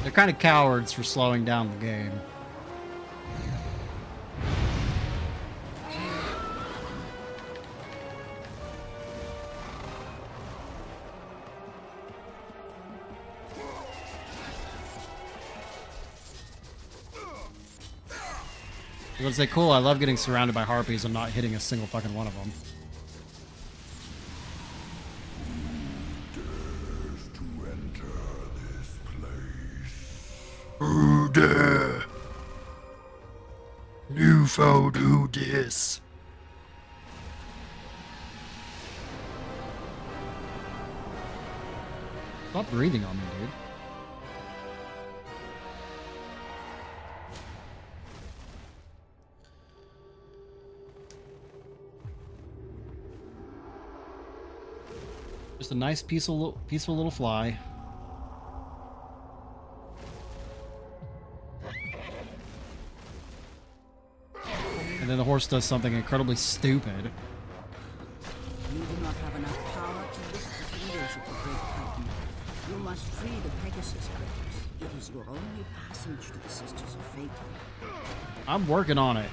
They're kind of cowards for slowing down the game. I was gonna say, cool, I love getting surrounded by harpies and not hitting a single fucking one of them. Who dare? You found who this? Stop breathing on me, dude. Just a nice, peaceful little fly. And then the horse does something incredibly stupid. You do not have enough power to lift the leadership of Great Titan. free the Pegasus, Kratos. It is your only passage to the Sisters of Fate. I'm working on it.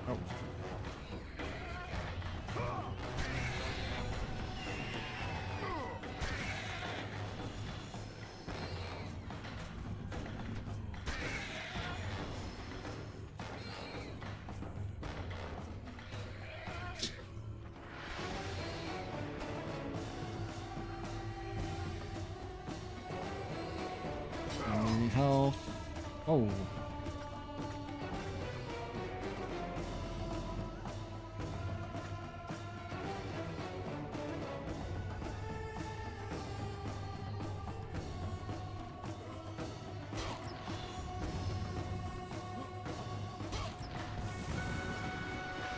Oh. Health. Oh.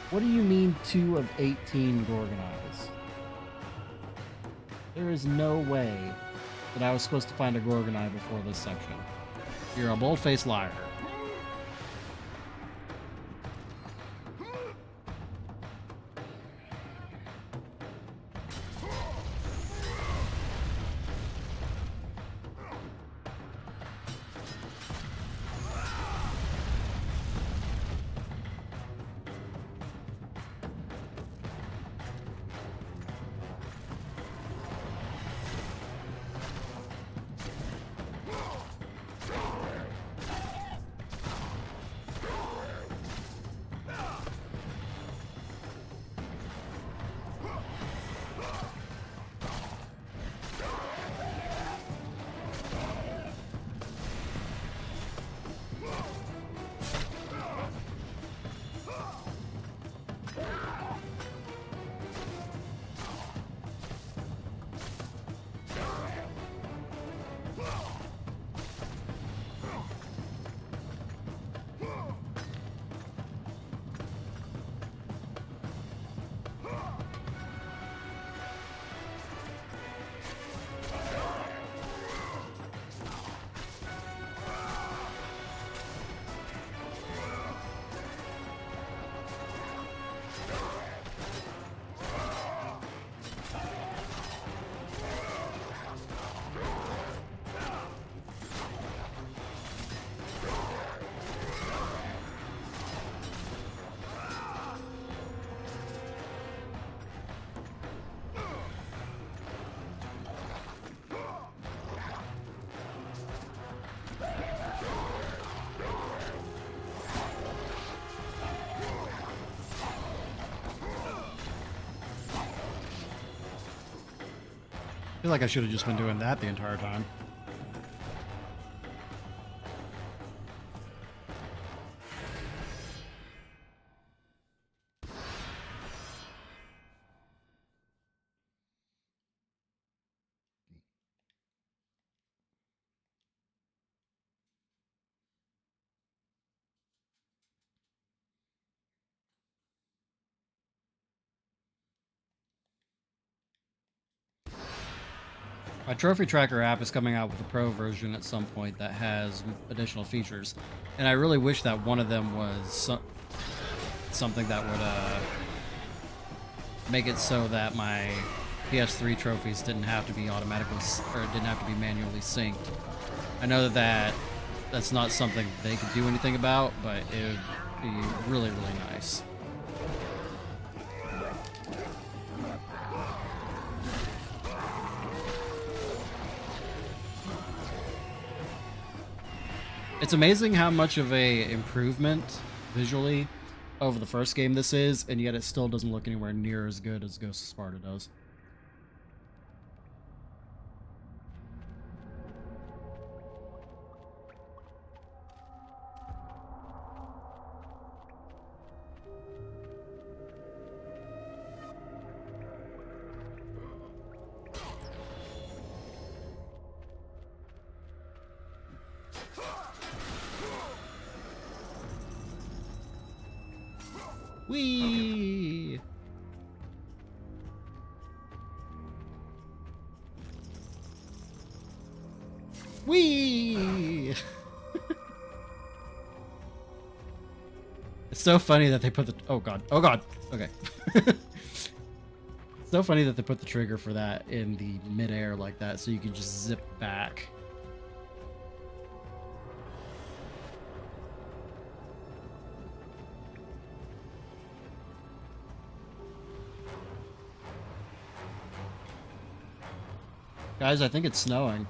What do you mean 2 of 18 Gorgon eyes? There is no way that I was supposed to find a Gorgon eye before this section. You're a bold-faced liar. I feel like I should have just been doing that the entire time. My trophy tracker app is coming out with a pro version at some point that has additional features, and I really wish that one of them was something that would make it so that my PS3 trophies didn't have to be automatically or didn't have to be manually synced. I know that that's not something they could do anything about, but it would be really, really nice. It's amazing how much of a improvement visually over the first game this is, and yet it still doesn't look anywhere near as good as Ghost of Sparta does. Whee! Whee! It's so funny that they put the... Oh god. Oh god. Okay. So funny that they put the trigger for that in the midair like that, so you can just zip back. Guys, I think it's snowing.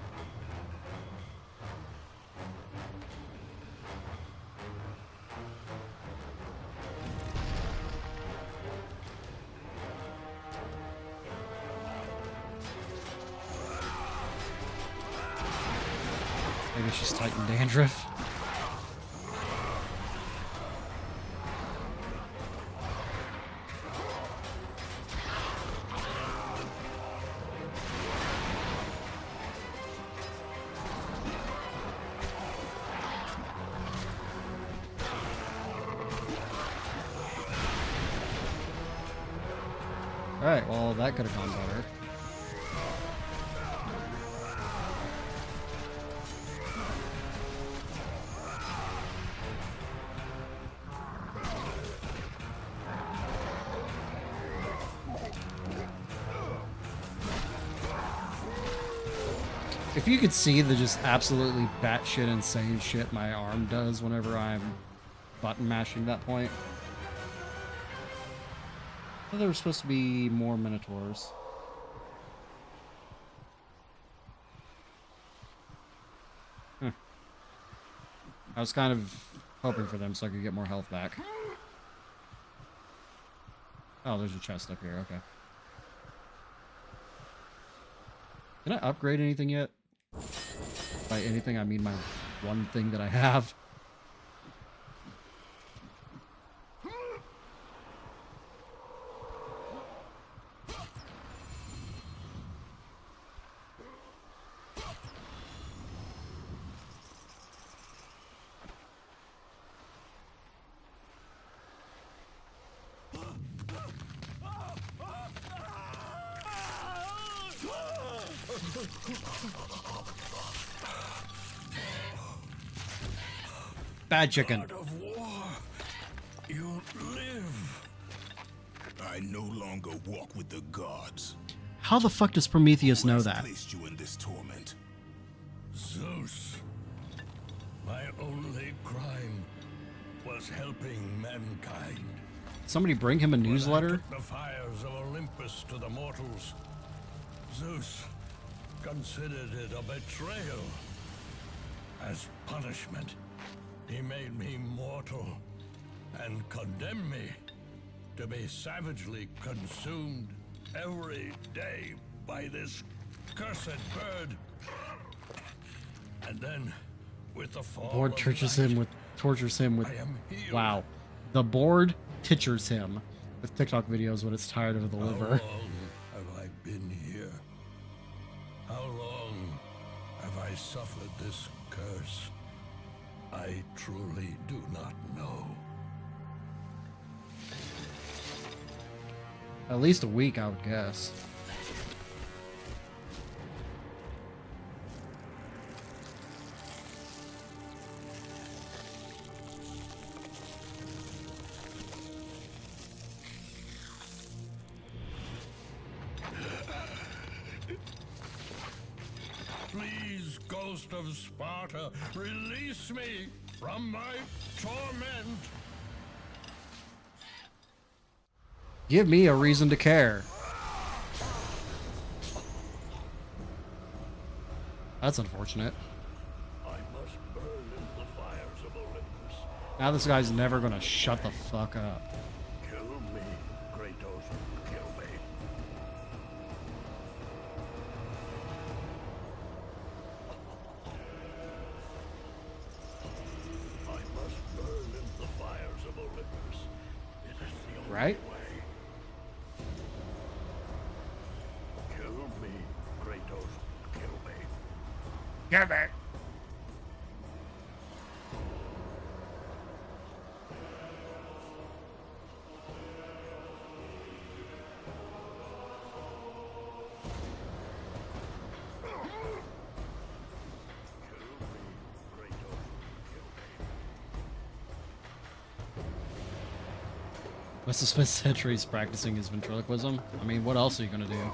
Maybe she's Titan dandruff. Alright, well, that could have gone better. If you could see the just absolutely batshit insane shit my arm does whenever I'm button mashing that point. I thought there were supposed to be more Minotaurs. Huh. I was kind of hoping for them so I could get more health back. Oh, there's a chest up here, okay. Can I upgrade anything yet? By anything, I mean my one thing that I have. Bad chicken. God of war, you live. I no longer walk with the gods. How the fuck does Prometheus know Who has that? placed you in this torment? Zeus, my only crime was helping mankind. Somebody bring him a When I newsletter? took the fires of Olympus to the mortals, Zeus considered it a betrayal. As punishment, he made me mortal and condemned me to be savagely consumed every day by this cursed bird. And then, with the fall Board of tortures night, him with I am healed. wow. The board teachers him with TikTok videos when it's tired of the How liver. long have I been here? How long have I suffered this curse? I truly do not know. At least a week, I would guess. Please, Ghost of Sparta, release me from my torment. Give me a reason to care. That's unfortunate. I must burn in the fires of Olympus. Now this guy's never gonna shut the fuck up. Kill me, Kratos, kill me. I must burn in the fires of Olympus. It is the only Right? way. Kill me, Kratos, kill me. Give it. Must have spent centuries practicing his ventriloquism. I mean, what else are you gonna do?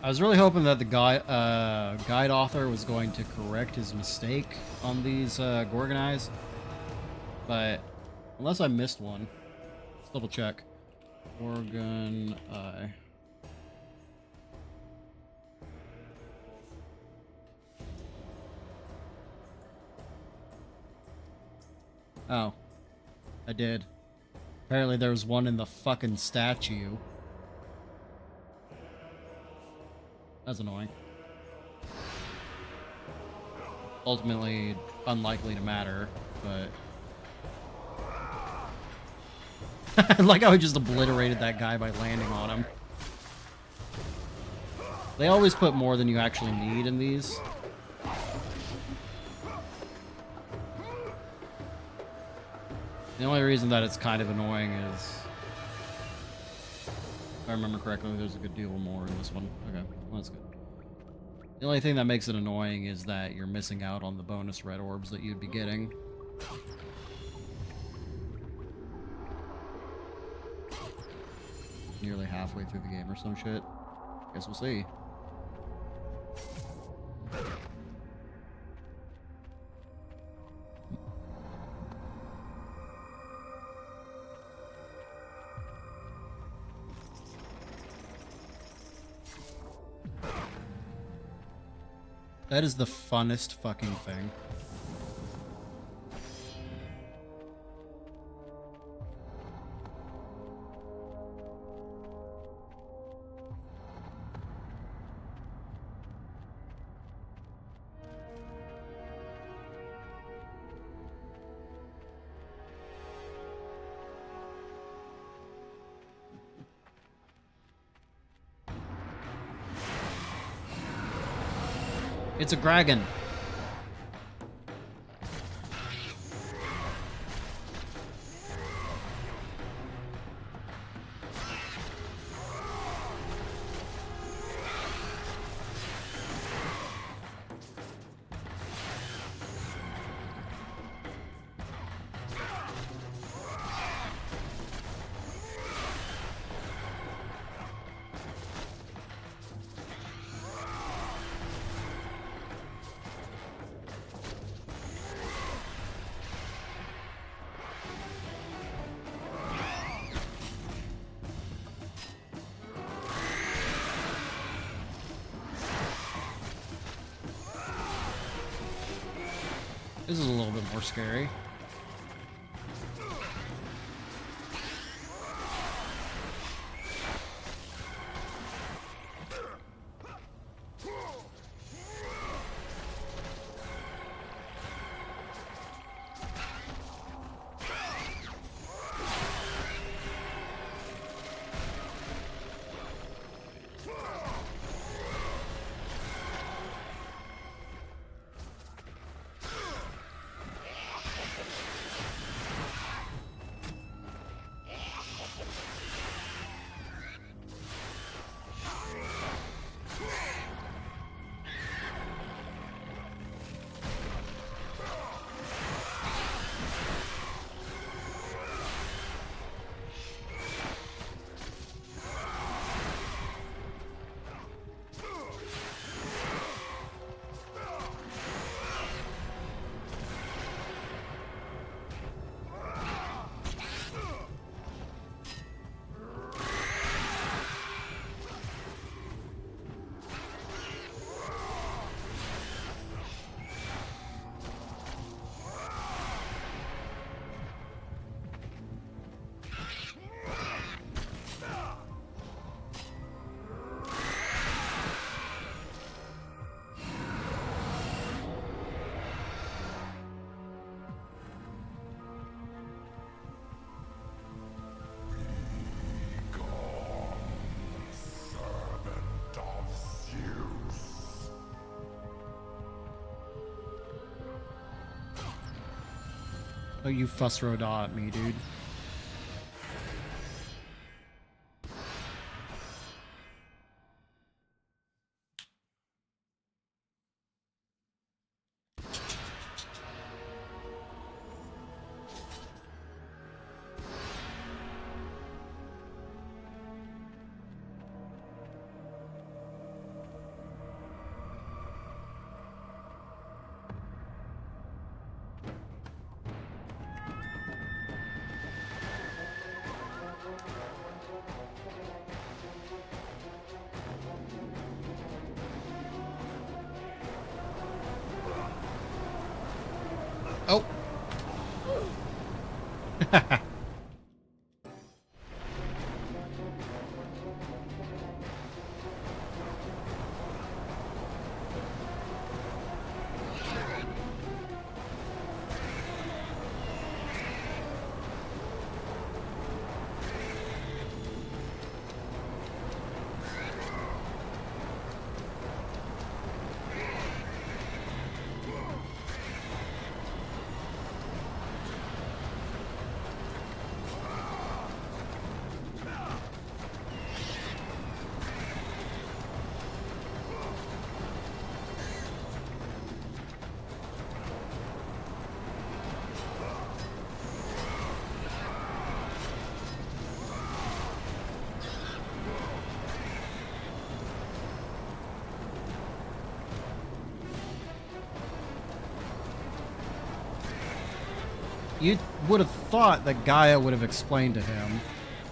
I was really hoping that the guide author was going to correct his mistake on these Gorgon eyes, but unless I missed one, let's double check. Gorgon eye. Oh, I did. Apparently there was one in the fucking statue. That's annoying. Ultimately, unlikely to matter, but... like how I just obliterated that guy by landing on him. They always put more than you actually need in these. The only reason that it's kind of annoying is... if I remember correctly, there's a good deal more in this one. Okay, well, that's good. The only thing that makes it annoying is that you're missing out on the bonus red orbs that you'd be getting. Nearly halfway through the game or some shit. Guess we'll see. That is the funnest fucking thing. It's a dragon. This is a little bit more scary. Oh, you fuss Rodot at me, dude. Oh. You would have thought that Gaia would have explained to him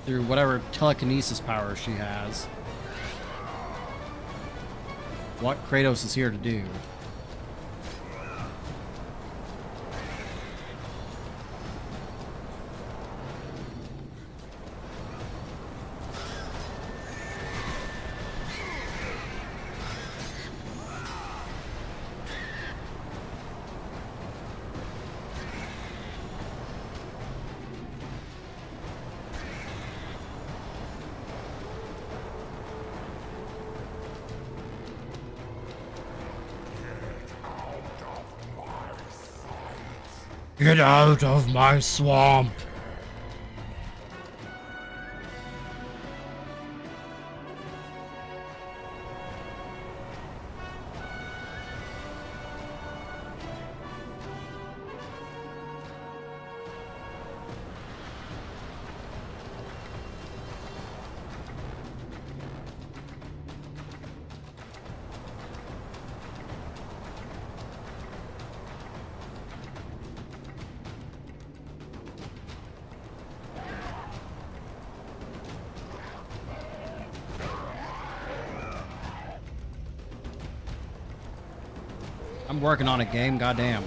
through whatever telekinesis power she has what Kratos is here to do. Get out of my swamp! I'm working on a game, goddamn.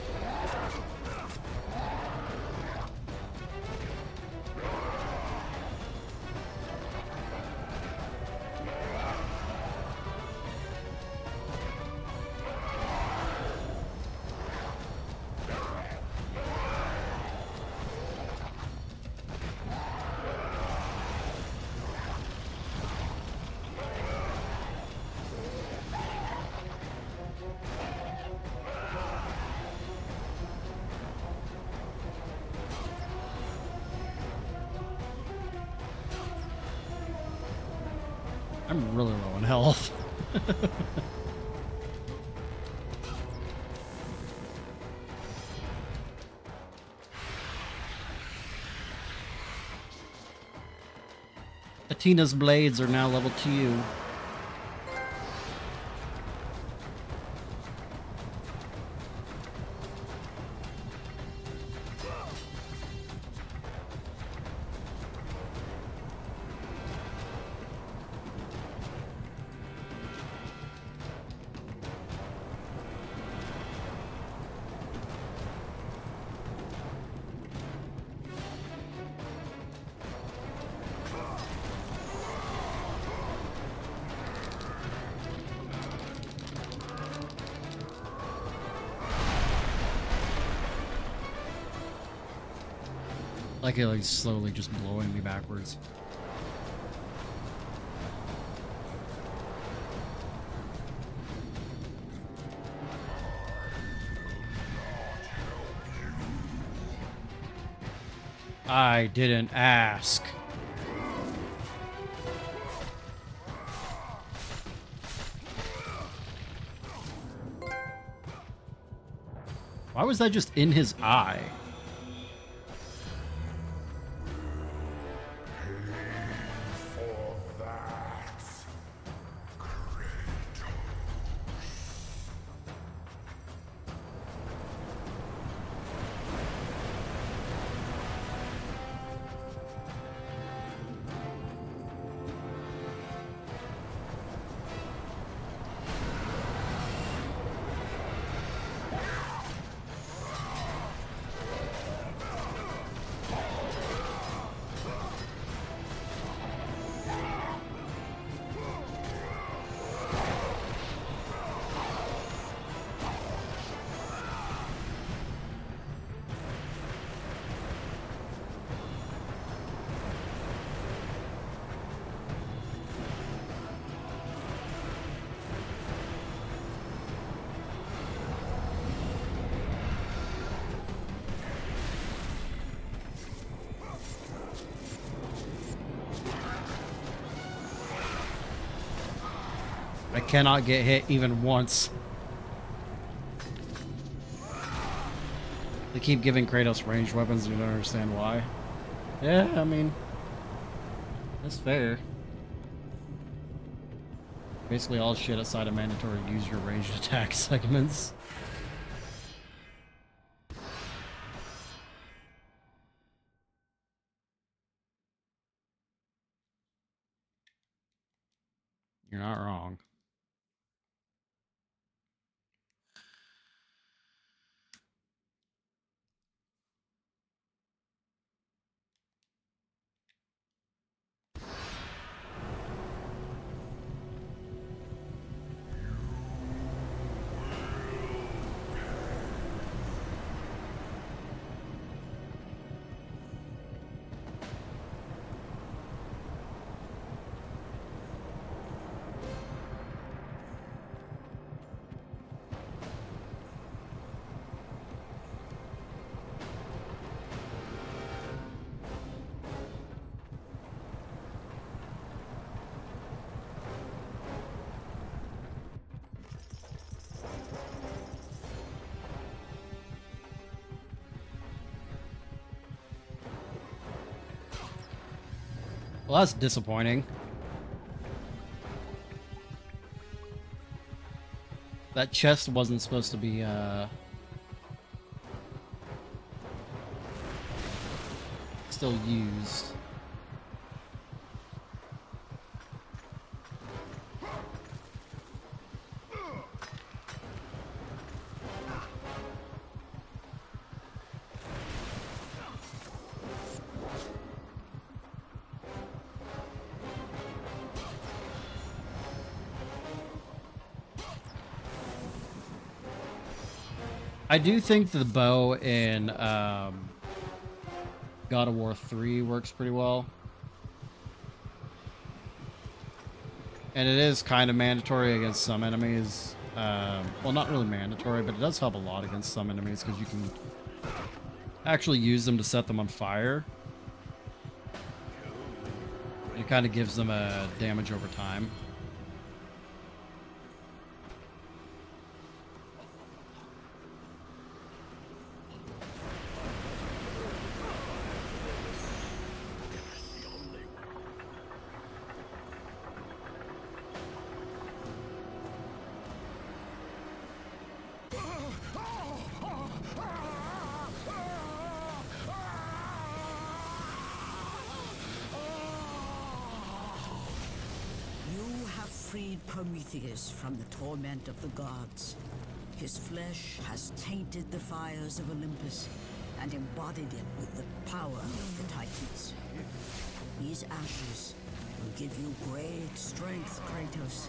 I'm really low on health. Atina's blades are now level 2. Like it, like slowly just blowing me backwards. I didn't ask. Why was that just in his eye? I cannot get hit even once. They keep giving Kratos ranged weapons and you don't understand why. Yeah, I mean, that's fair. Basically all shit outside of mandatory use your ranged attack segments. You're not wrong. Well, that's disappointing. That chest wasn't supposed to be, still used. I do think the bow in God of War 3 works pretty well. And it is kind of mandatory against some enemies. Well, not really mandatory, but it does help a lot against some enemies because you can actually use them to set them on fire. It kind of gives them a damage over time. Freed Prometheus from the torment of the gods. His flesh has tainted the fires of Olympus and embodied it with the power of the Titans. These ashes will give you great strength, Kratos.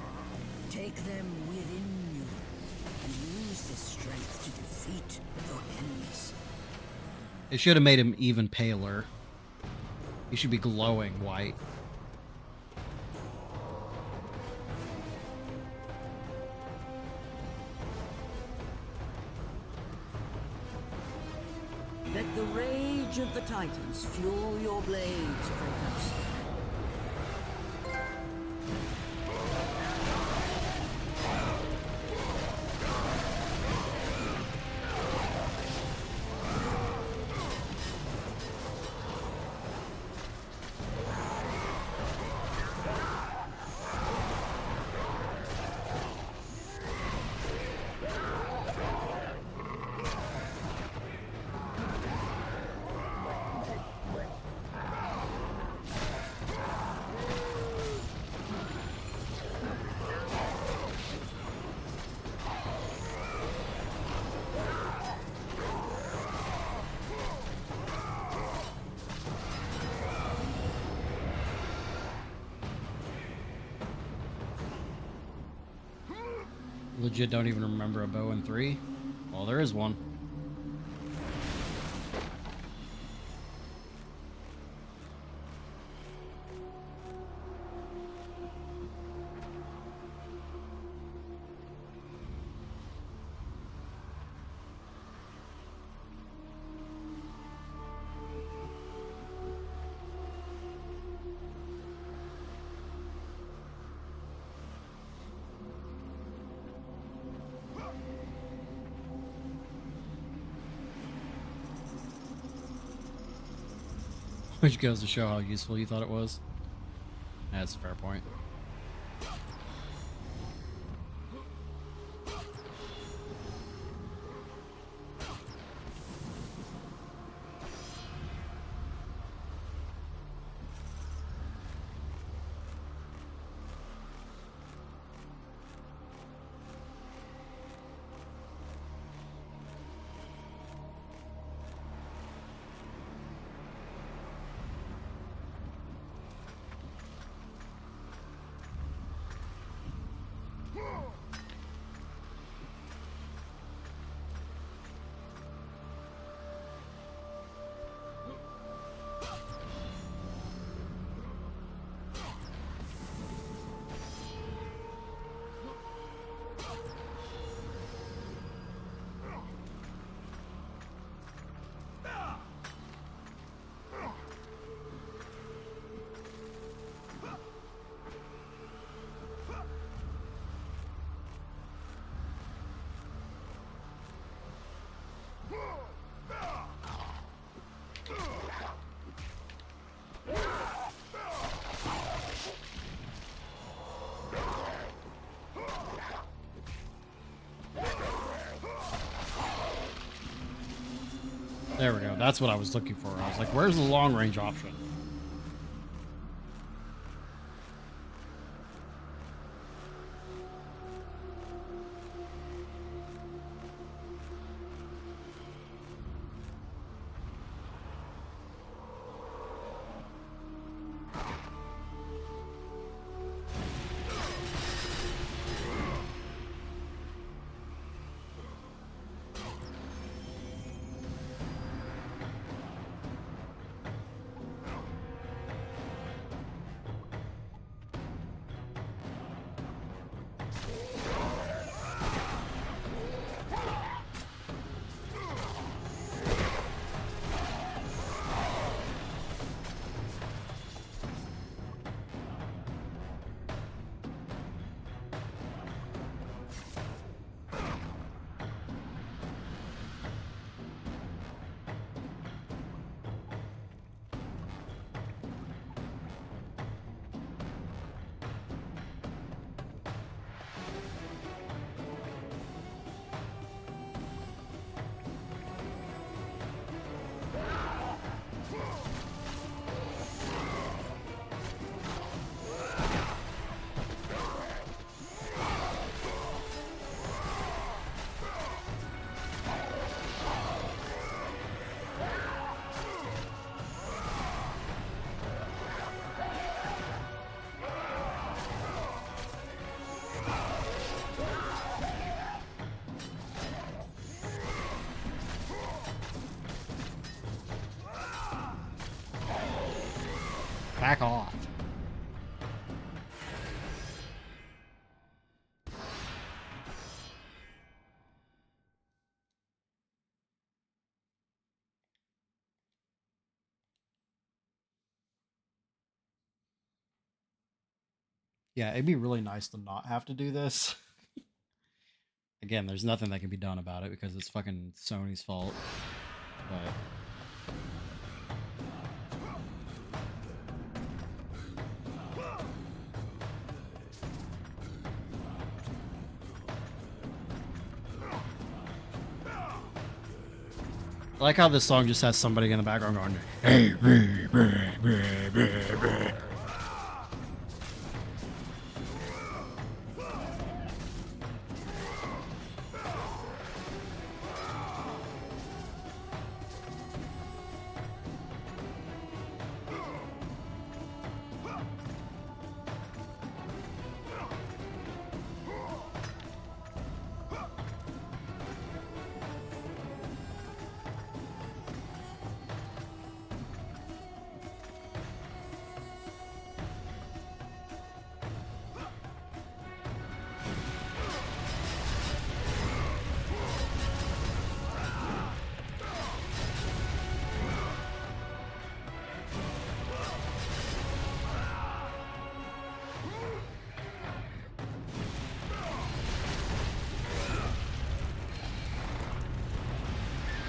Take them within you and use this strength to defeat your enemies. It should have made him even paler. He should be glowing white. Let the rage Rage of the Titans, fuel your blades, Kratos. Legit don't even remember a bow in 3. Well, there is one. Which goes to show how useful you thought it was. That's a fair point. There we go. That's what I was looking for. I was like, where's the long range option? Back off. Yeah, it'd be really nice to not have to do this. Again, there's nothing that can be done about it because it's fucking Sony's fault. But I like how this song just has somebody in the background going, "Hey, brr, brr, brr, brr, brr."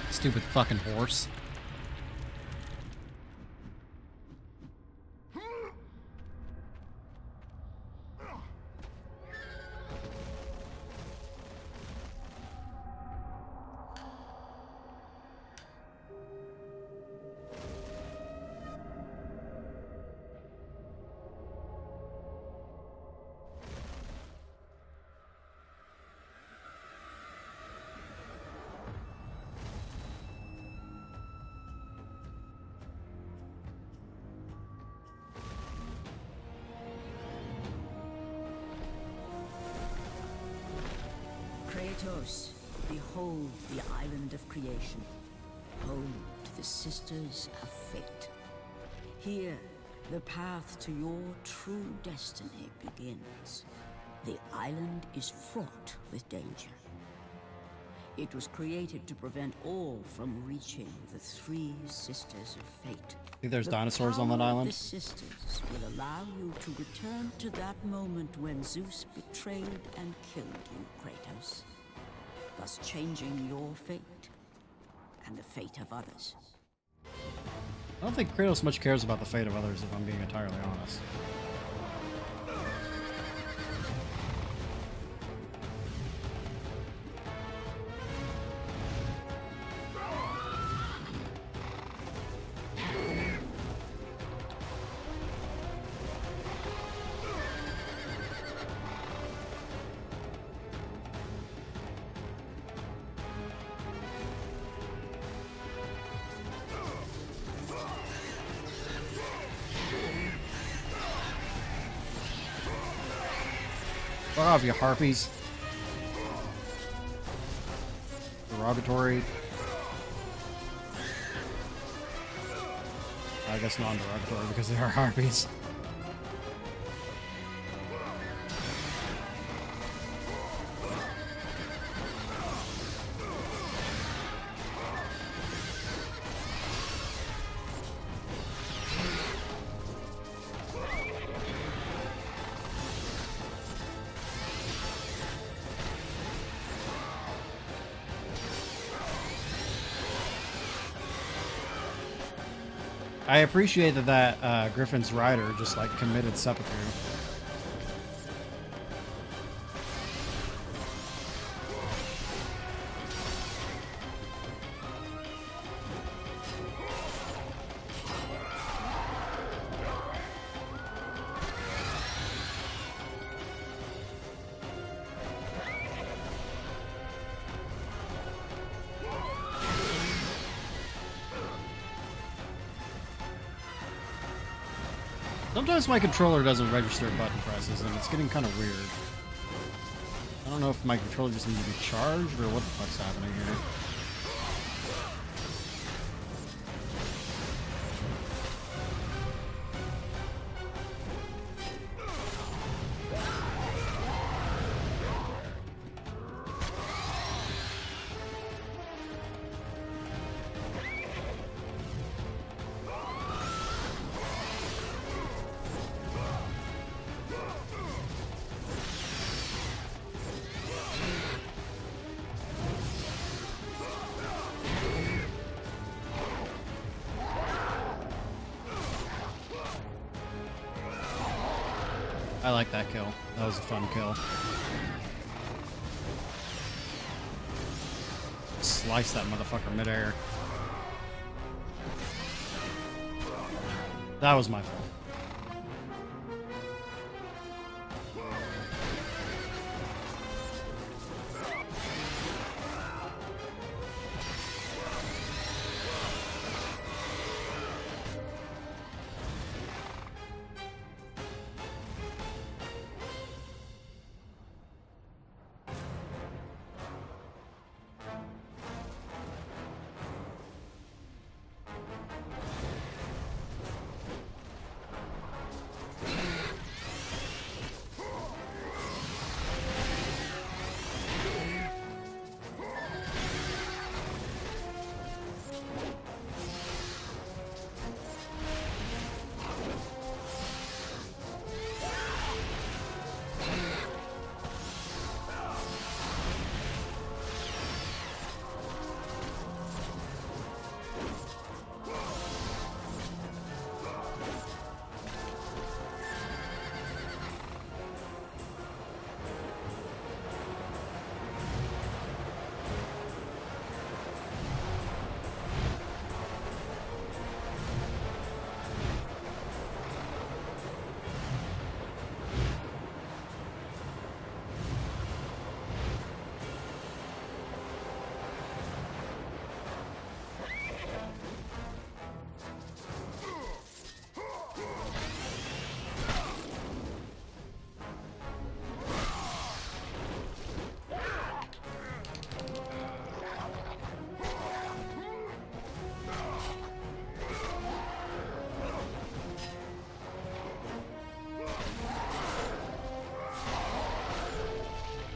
Stupid fucking horse. Kratos, behold the island of creation, home to the Sisters of Fate. Here, the path to your true destiny begins. The island is fraught with danger. It was created to prevent all from reaching the three Sisters of Fate. Think there's The dinosaurs on that power of island? The Sisters will allow you to return to that moment when Zeus betrayed and killed you, Kratos, thus changing your fate and the fate of others. I don't think Kratos much cares about the fate of others, if I'm being entirely honest. Fuck off, you harpies. Derogatory. I guess non-derogatory because they are harpies. I appreciate that Griffin's rider just like committed seppuku. Sometimes my controller doesn't register button presses, and it's getting kind of weird. I don't know if my controller just needs to be charged, or what the fuck's happening here. I like that kill. That was a fun kill. Slice that motherfucker midair. That was my fault.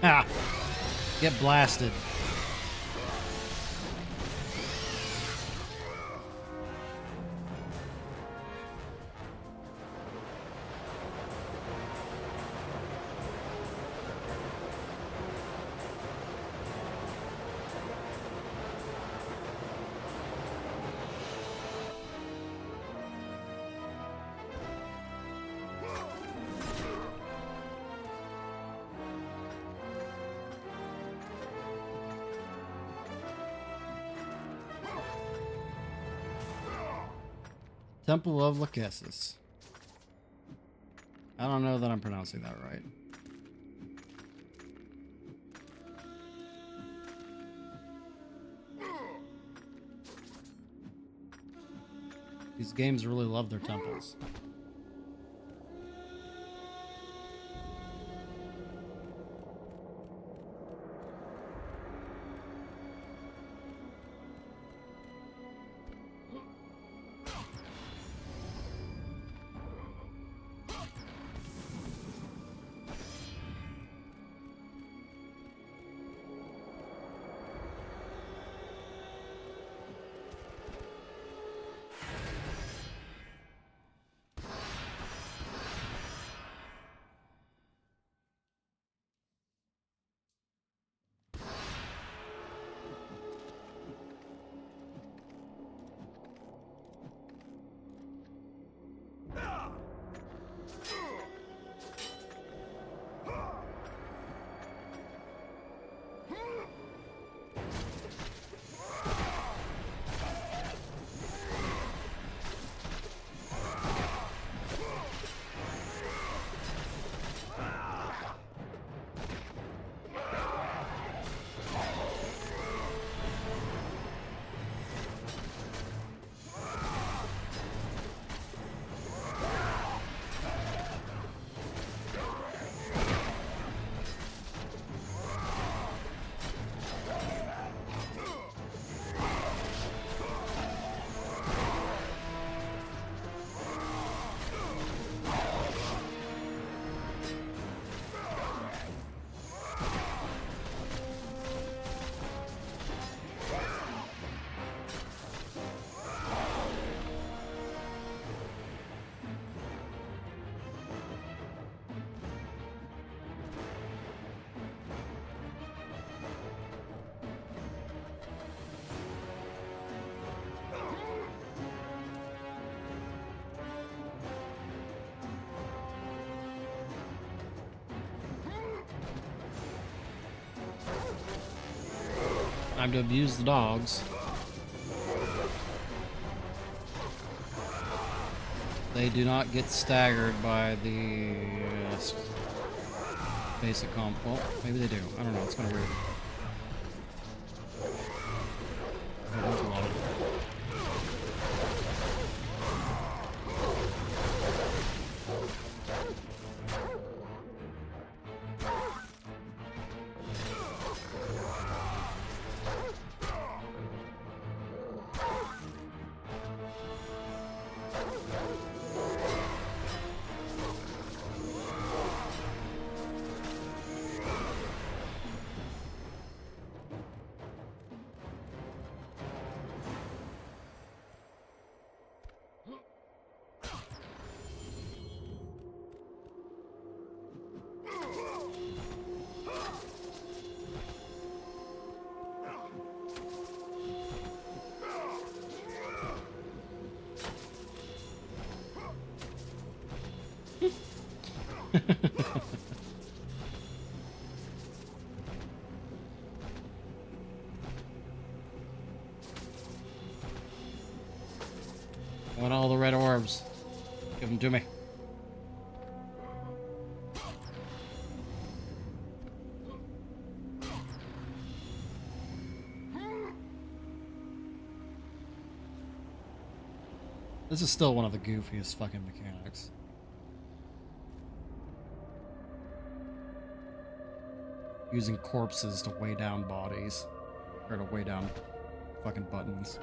Ah! Get blasted. Temple of Lachesis. I don't know that I'm pronouncing that right. These games really love their temples. Time to abuse the dogs. They do not get staggered by the basic comp. Well, maybe they do. I don't know. It's kind of weird. Oh, there's a lot of them. I want all the red orbs. Give them to me. This is still one of the goofiest fucking mechanics. Using corpses to weigh down bodies. Or to weigh down fucking buttons.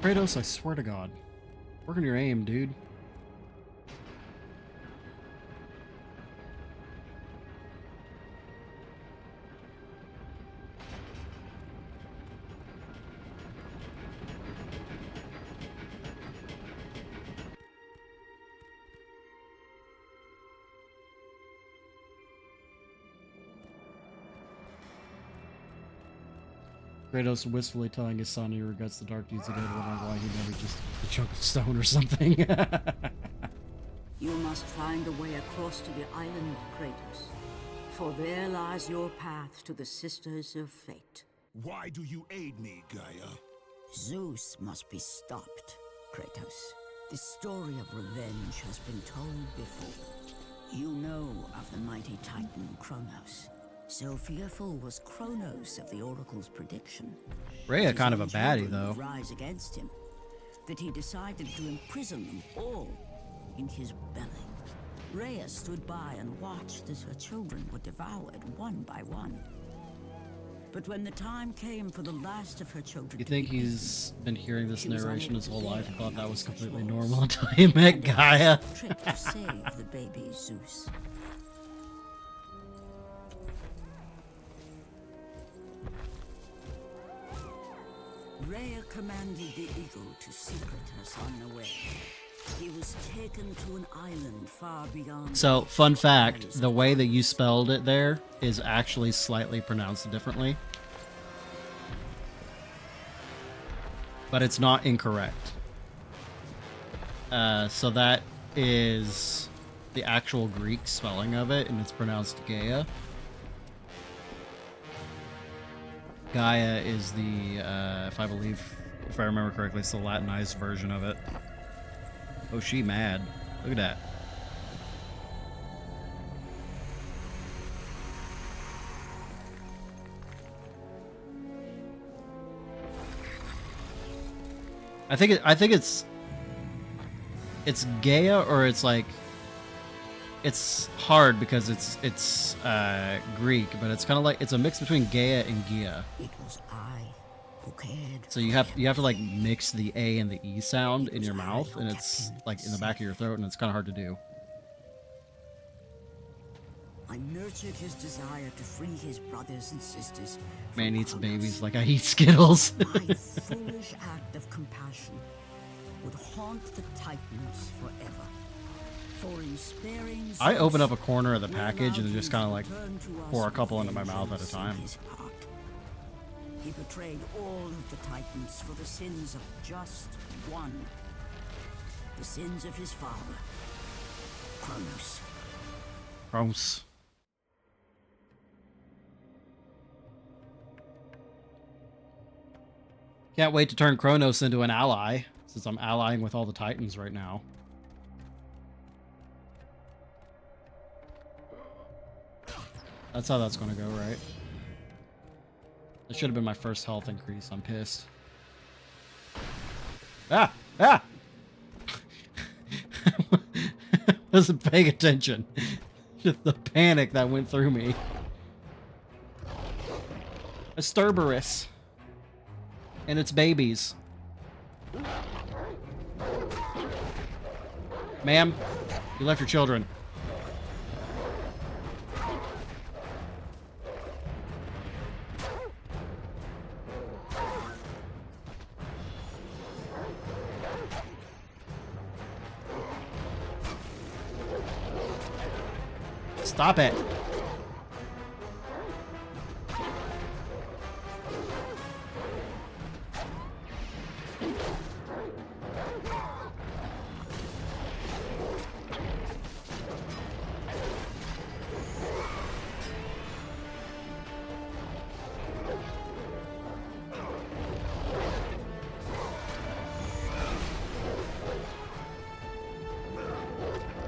Kratos, I swear to God. Work on your aim, dude. Kratos wistfully telling his son he regrets the dark deeds he did, wondering why he never just a chunk of stone or something. You must find a way across to the island, Kratos. For there lies your path to the Sisters of Fate. Why do you aid me, Gaia? Zeus must be stopped, Kratos. The story of revenge has been told before. You know of the mighty Titan Kronos. So fearful was Kronos of the Oracle's prediction. Rhea kind of a His baddie, children though. would rise against him, that he decided to imprison them all in his belly. Rhea stood by and watched as her children were devoured one by one. But when the time came for the last of her children You to think be he's been hearing this She was narration unable his whole to life bear and thought that any was such completely loss. normal until he met Gaia? trick to save the baby Zeus. Rhea commanded the eagle to secret her son away. He was taken to an island far beyond. So, fun fact, the way that you spelled it there is actually slightly pronounced differently. But it's not incorrect. So that is the actual Greek spelling of it, and it's pronounced Gaia. Gaia is the, if I remember correctly, it's the Latinized version of it. Oh, she mad. Look at that. I think it's Gaia, or it's like, it's hard because it's Greek, but it's kind of like, it's a mix between Gaia and Gia. It was I who cared. So you have to like mix the A and the E sound in your mouth, and it's like in the back of your throat, and it's kind of hard to do. I nurtured his desire to free his brothers and sisters. Man from eats Kronos. babies like I eat Skittles. My foolish act of compassion would haunt the Titans forever. For in sparing I open Zeus, up a corner of the we package and allowed then just him kind of to like return to us pour a couple with into my mouth at a vengeance in time. his heart. He betrayed all of the Titans for the sins of just one. The sins of his father, Kronos. Gross. Can't wait to turn Kronos into an ally, since I'm allying with all the Titans right now. That's how that's gonna go, right? That should have been my first health increase. I'm pissed. Ah! Ah! Wasn't paying attention. Just the panic that went through me. A Cerberus. And its babies. Ma'am, you left your children. Stop it.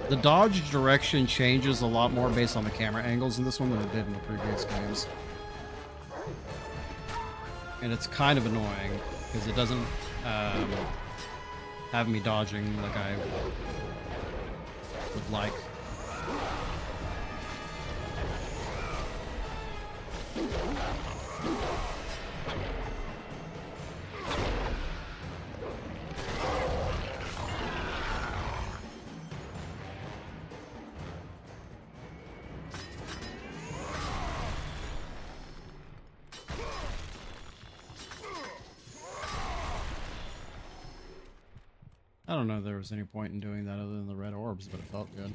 The dodge direction changes a lot more based on the camera angles in this one than it did in the previous games. And it's kind of annoying, because it doesn't have me dodging like I would like. I don't know if there was any point in doing that other than the red orbs, but it felt good.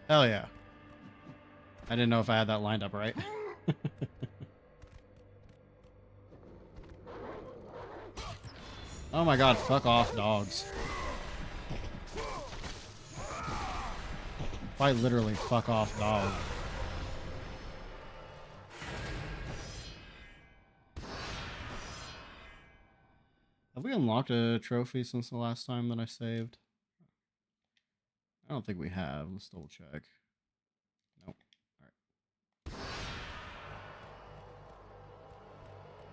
Hell yeah. I didn't know if I had that lined up right. Oh my god, fuck off, dogs. Quite literally, fuck off, dog. Have we unlocked a trophy since the last time that I saved? I don't think we have. Let's double check. Nope.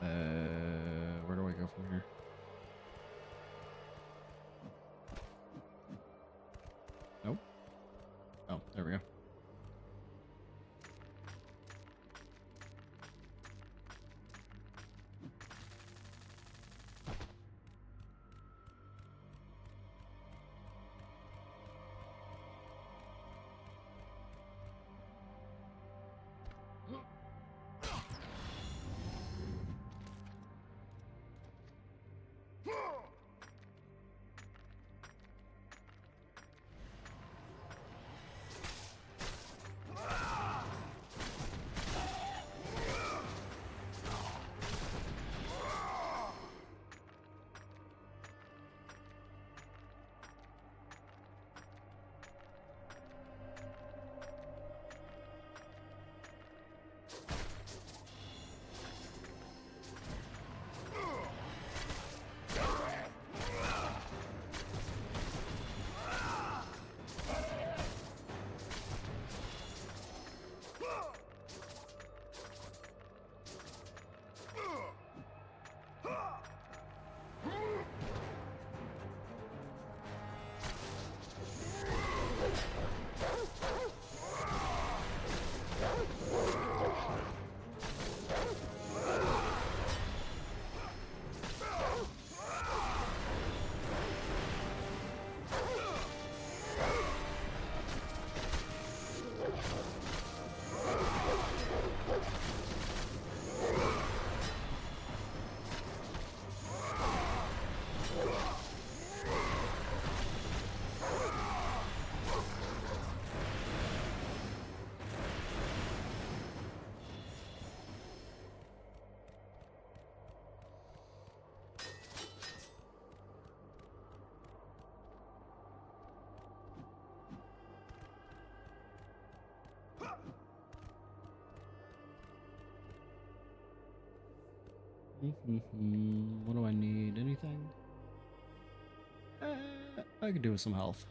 Alright. Where do I go from here? Nope. Oh, there we go. What do I need? Anything? I could do with some health.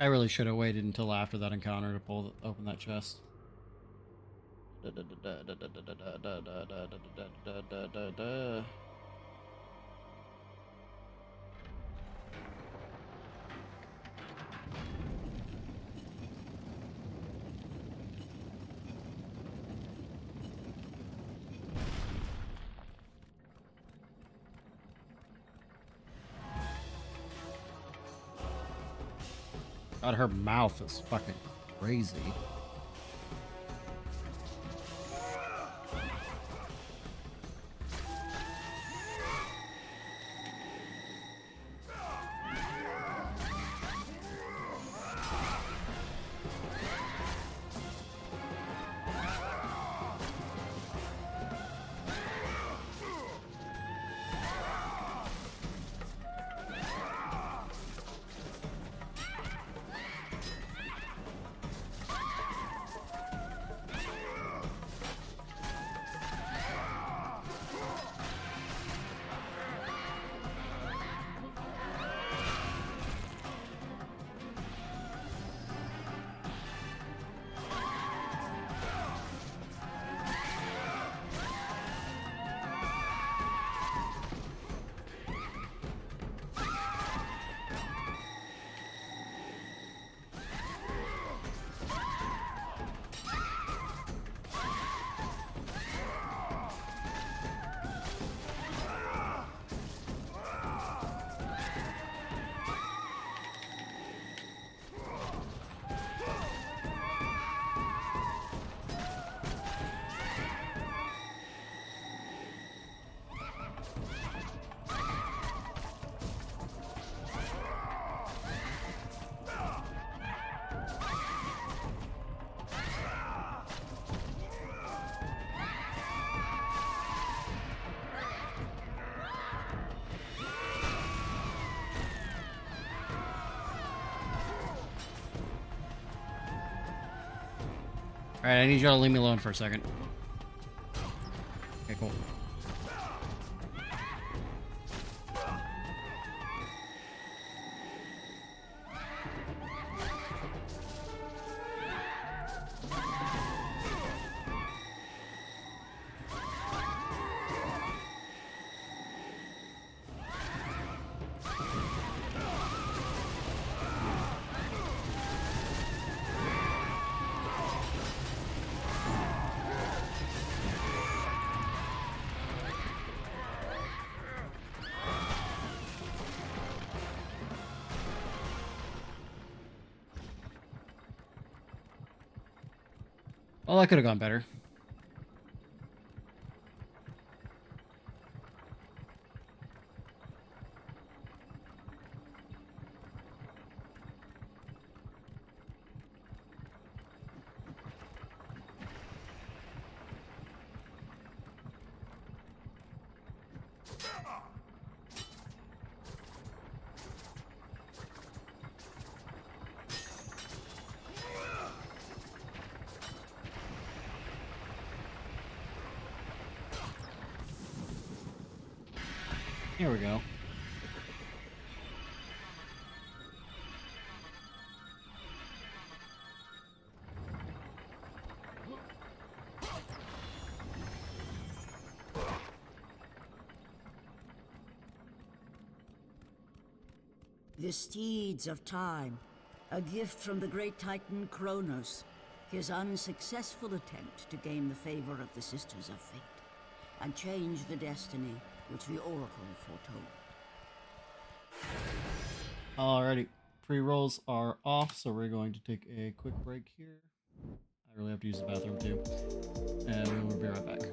I really should have waited until after that encounter to open that chest. God, her mouth is fucking crazy. Alright, I need y'all to leave me alone for a second. Okay, cool. Well, that could have gone better. Here we go. The steeds of time, a gift from the great titan Kronos, his unsuccessful attempt to gain the favor of the Sisters of Fate, and change the destiny which the Oracle foretold. Alrighty. pre-rolls are off, so we're going to take a quick break here. I really have to use the bathroom too. And we will be right back.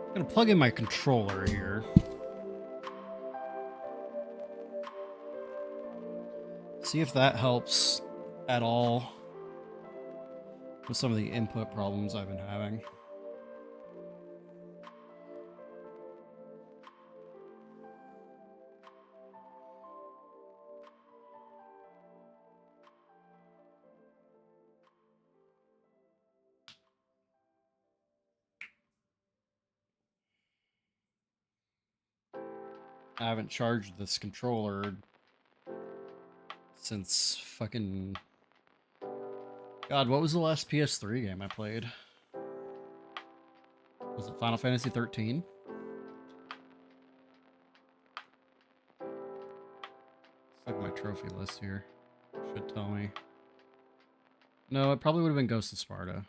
I'm gonna plug in my controller here. See if that helps at all with some of the input problems I've been having. I haven't charged this controller since fucking... God, what was the last PS3 game I played? Was it Final Fantasy 13? It's like my trophy list here. Should tell me. No, it probably would have been Ghost of Sparta.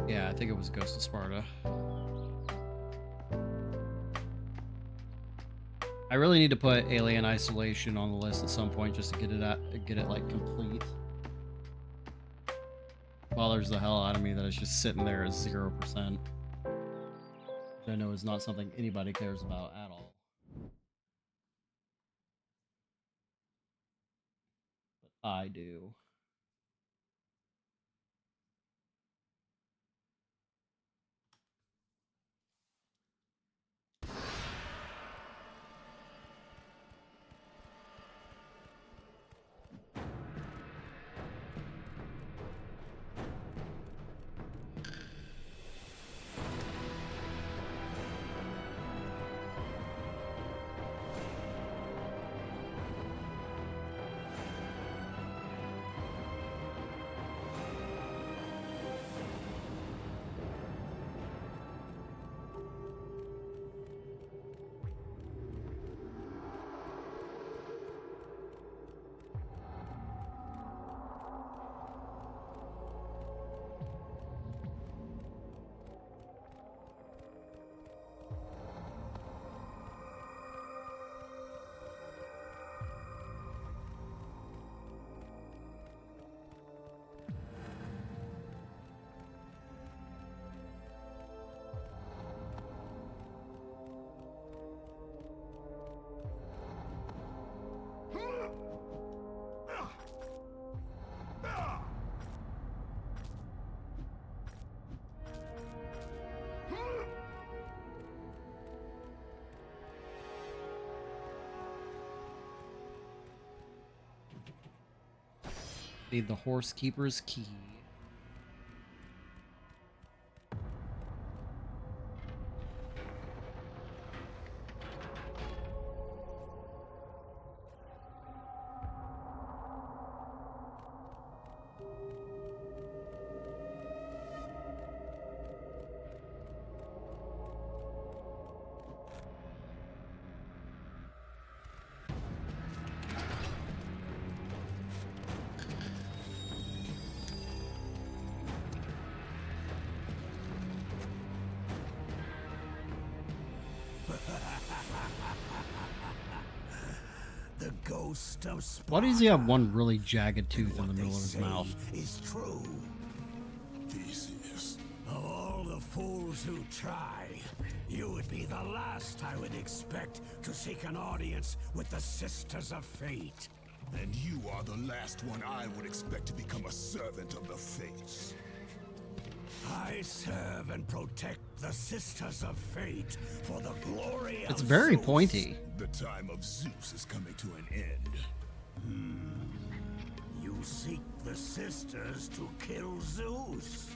Yeah, I think it was Ghost of Sparta. I really need to put Alien Isolation on the list at some point just to get it like complete. Bothers the hell out of me that it's just sitting there as 0%. Which I know is not something anybody cares about at all. But I do. Need the Horse Keeper's key. The ghost of Sparta. Why does he have one really jagged tooth in What the they middle of his say mouth? is true. Theseus. Of all the fools who try, you would be the last I would expect to seek an audience with the Sisters of Fate. And you are the last one I would expect to become a servant of the Fates. I serve and protect the Sisters of Fate for the glory of It's very Zeus. pointy. The time of Zeus is coming to an end. You seek the Sisters to kill Zeus.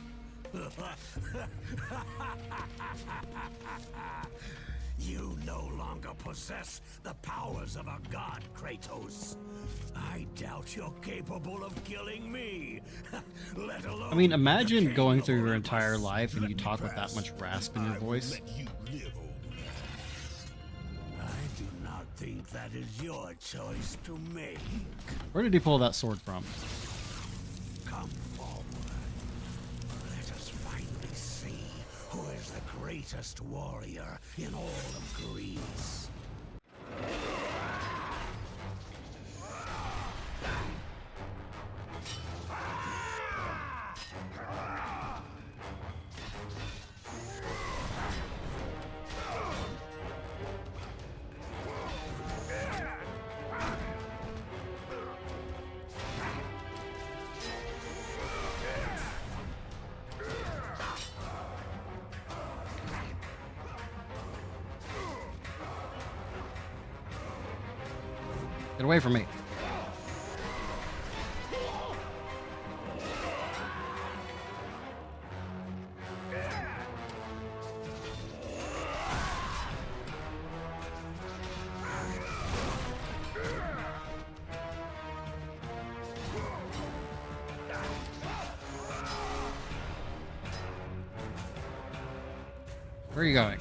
You no longer possess the powers of a god, Kratos. I doubt you're capable of killing me, let alone... I mean, imagine the going king through of your entire Olympus. life and you talk with that much rasp in your I will voice. let you live, old man. I do not think that is your choice to make. Where did he pull that sword from? Come forward. Let us finally see who is the greatest warrior in all of Greece. Get away from me. Where are you going?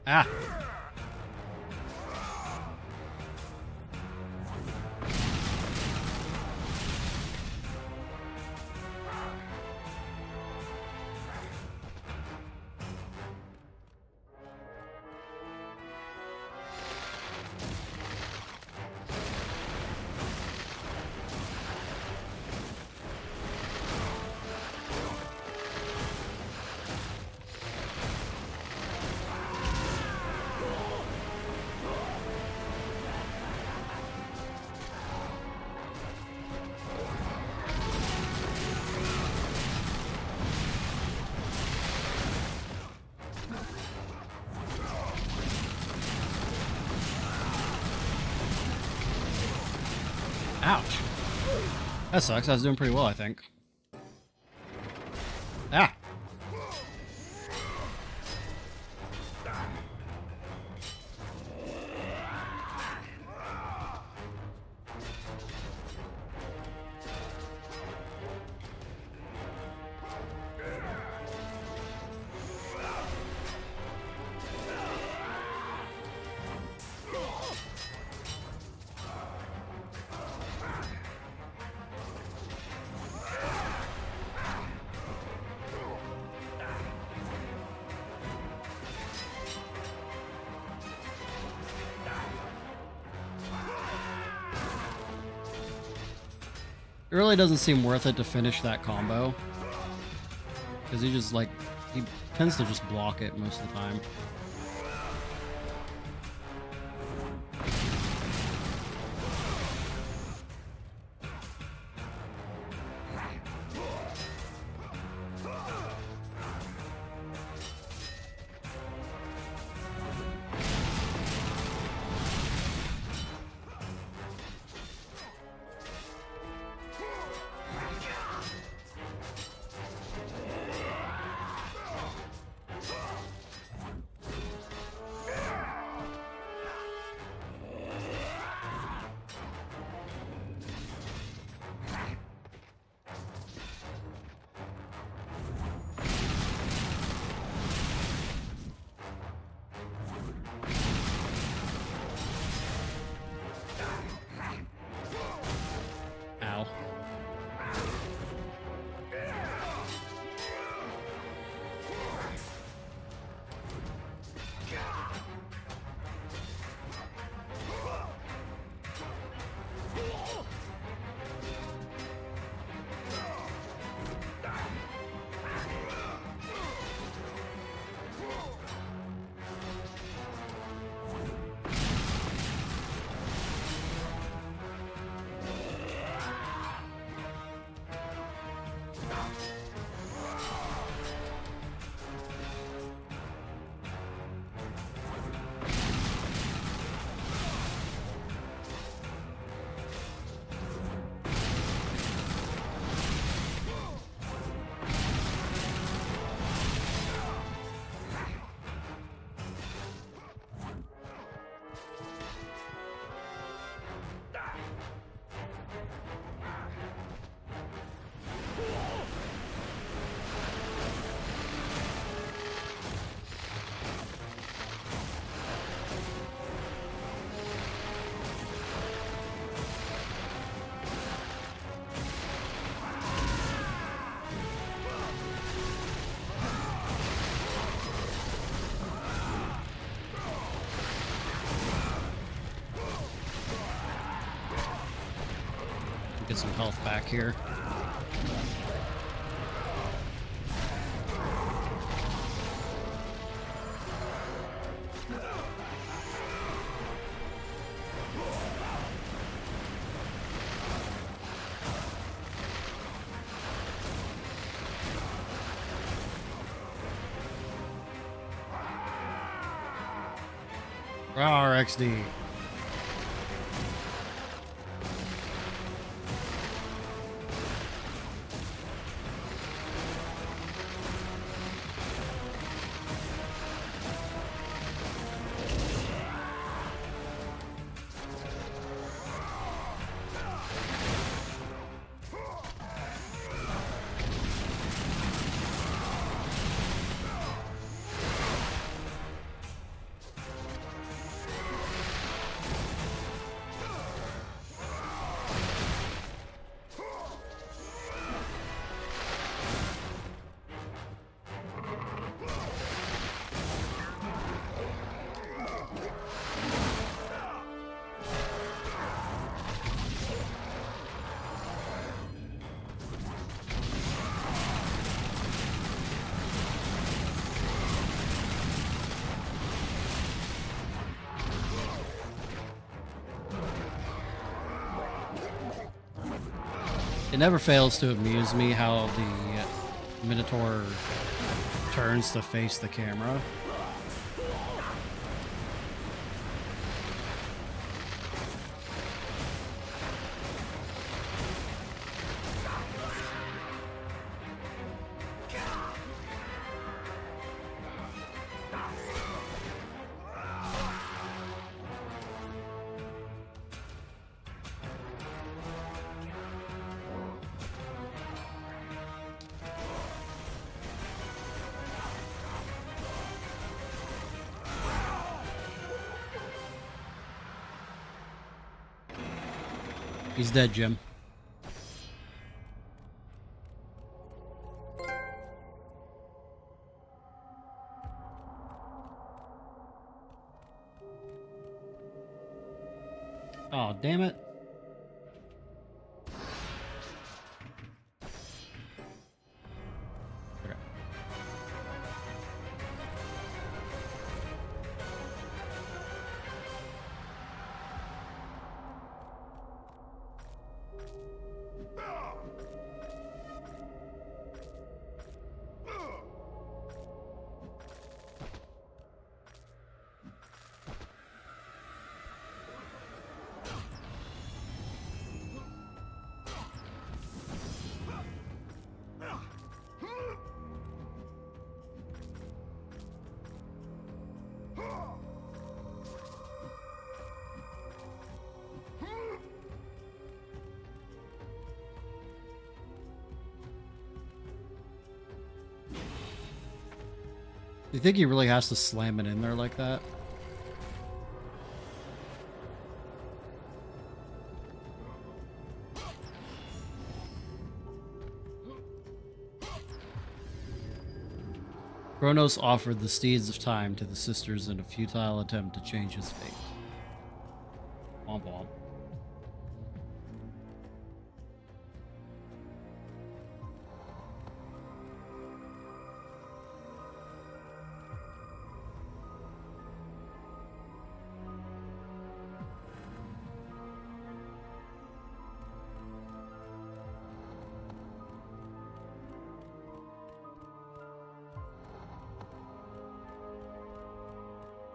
Ah. Ouch. That sucks. I was doing pretty well, I think. Ah. It really doesn't seem worth it to finish that combo. Because he just, like, he tends to just block it most of the time. Ow. Get some health back here. RXD. It never fails to amuse me how the Minotaur turns to face the camera. He's dead, Jim. Oh, damn it. Do you think he really has to slam it in there like that? Kronos offered the steeds of time to the sisters in a futile attempt to change his fate. Womp womp.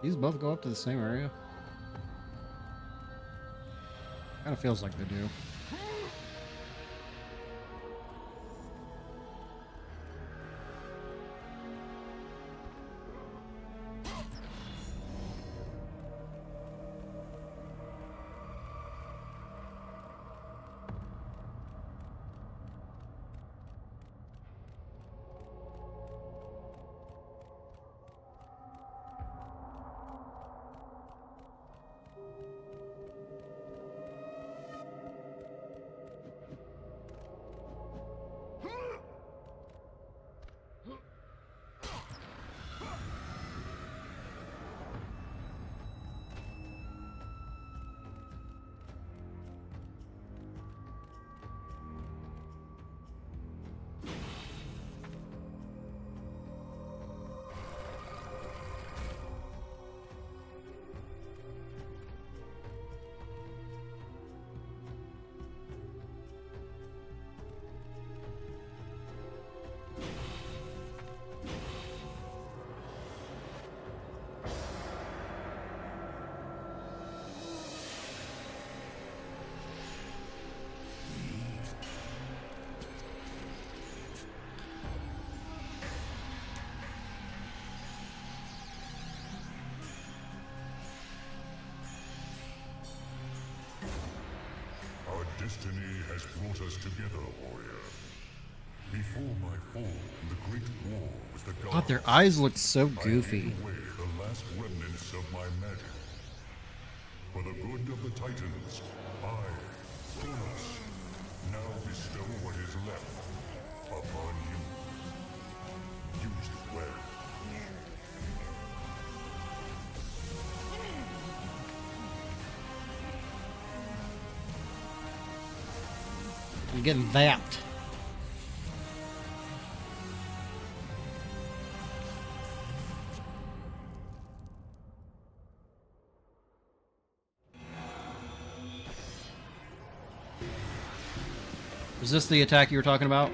These both go up to the same area? Kind of feels like they do. Our destiny has brought us together, warrior. Before my fall in the Great War with the gods, God, their eyes look so I goofy. hid away the last remnants of my magic. For the good of the Titans, I, Kronos, now bestow what is left upon you. Use it well. I'm getting zapped. Is this the attack you were talking about?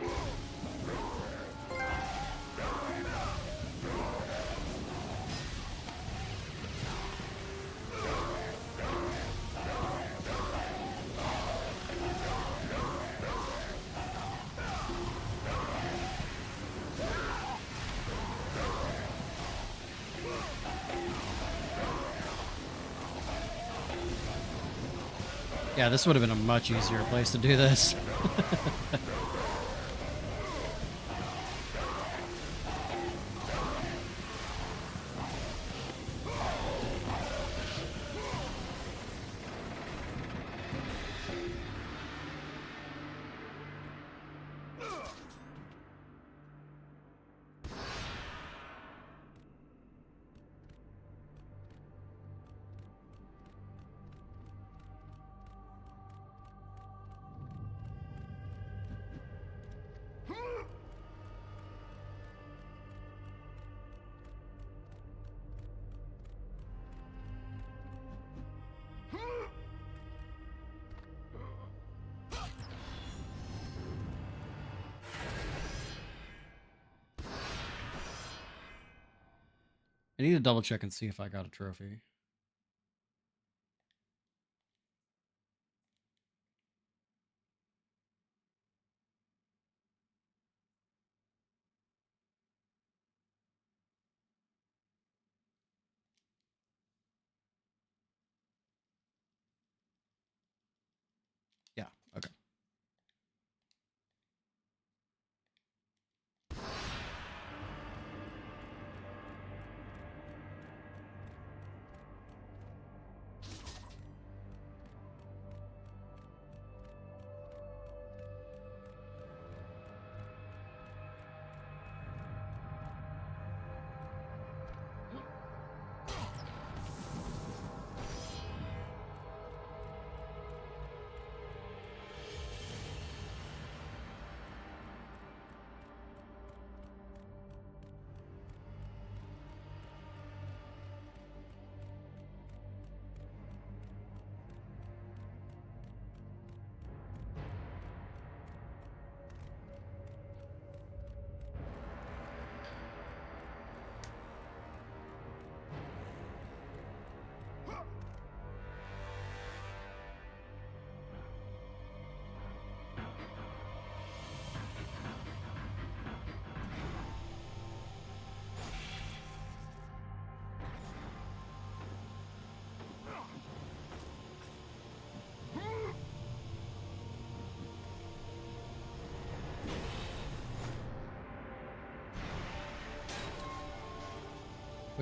Yeah, this would have been a much easier place to do this. I need to double check and see if I got a trophy. Yeah, okay.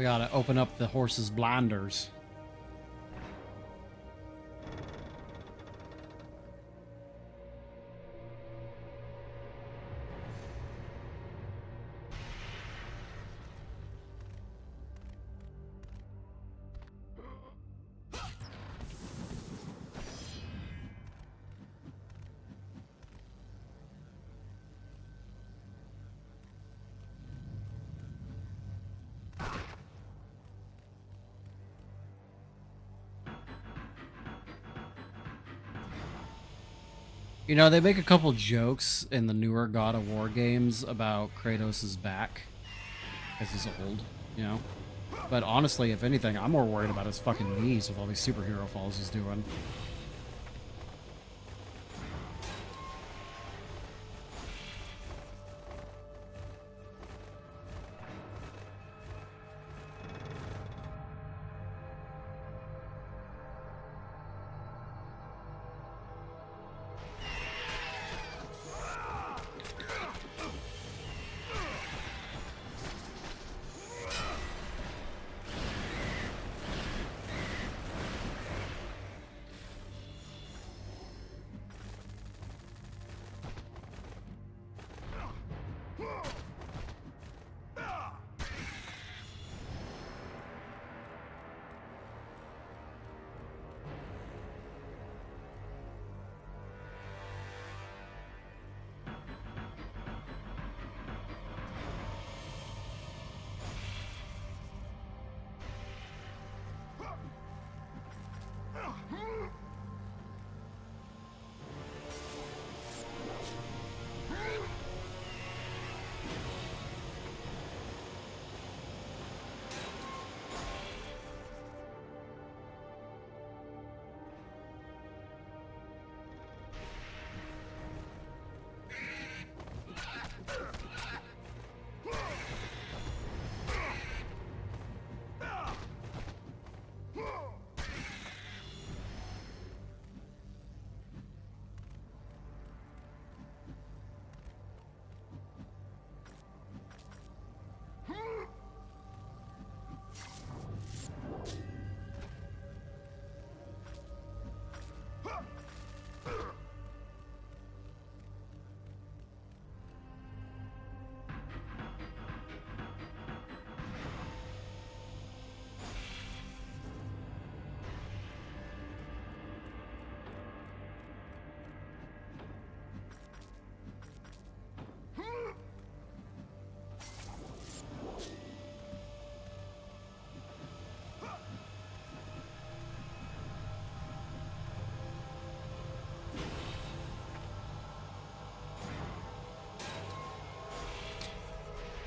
We gotta open up the horse's blinders. You know, they make a couple jokes in the newer God of War games about Kratos' back, because he's old, you know? But honestly, if anything, I'm more worried about his fucking knees with all these superhero falls he's doing.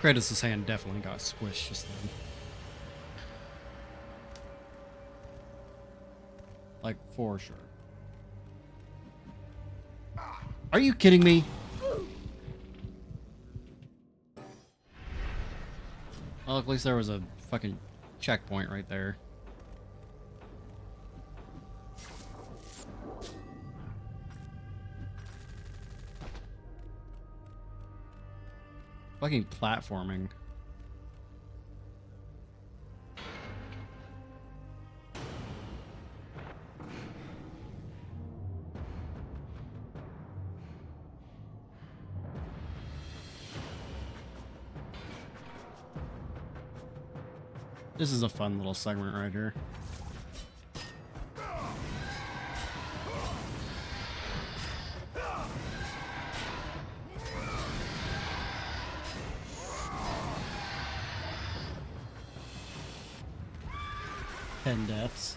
Kratos' hand definitely got squished just then. Like, for sure. Are you kidding me? Well, at least there was a fucking checkpoint right there. Fucking platforming. This is a fun little segment right here. Ten deaths.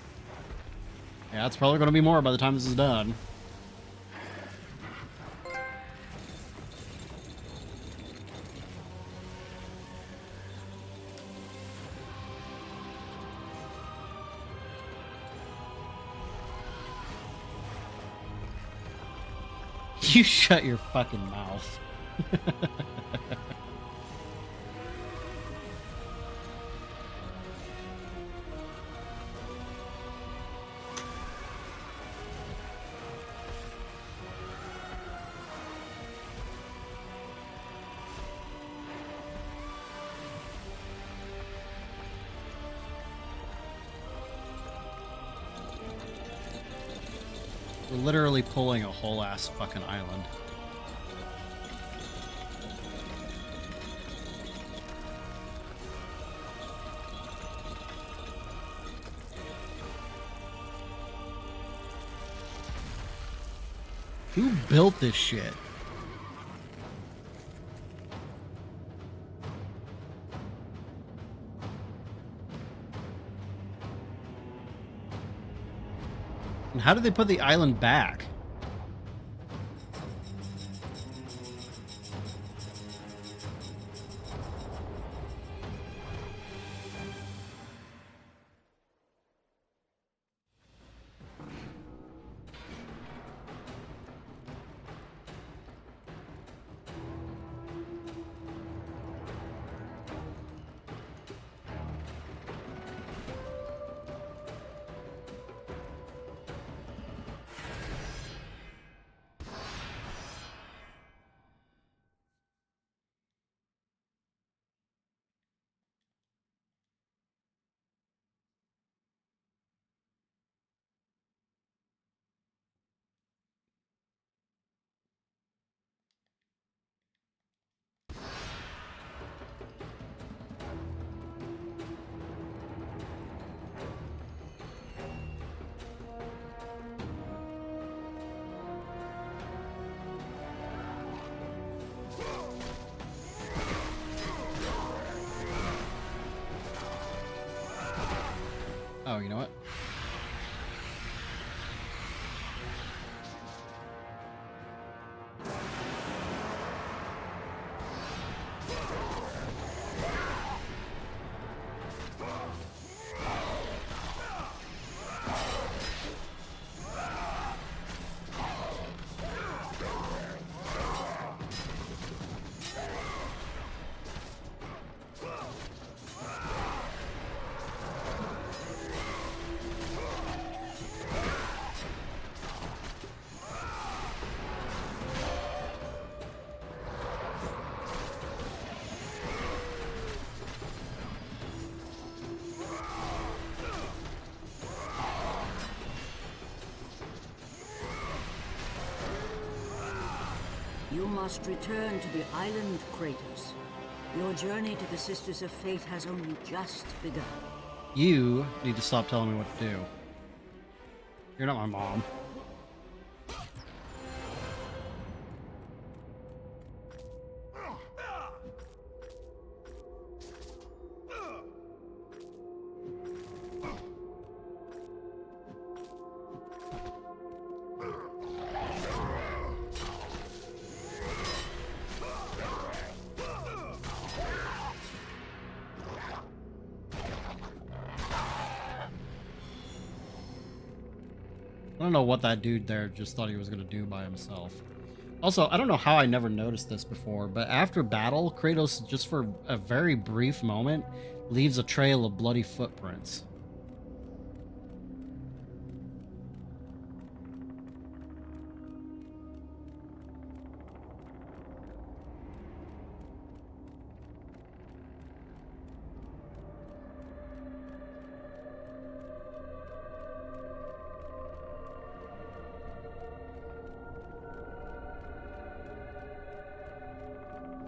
Yeah, it's probably going to be more by the time this is done. You shut your fucking mouth. We're literally pulling a whole ass fucking island. Who built this shit? And how did they put the island back? Oh, you know what? You must return to the island, Kratos. Your journey to the Sisters of Fate has only just begun. You need to stop telling me what to do. You're not my mom. I don't know what that dude there just thought he was going to do by himself. Also, I don't know how I never noticed this before, but after battle, Kratos, just for a very brief moment, leaves a trail of bloody footprints.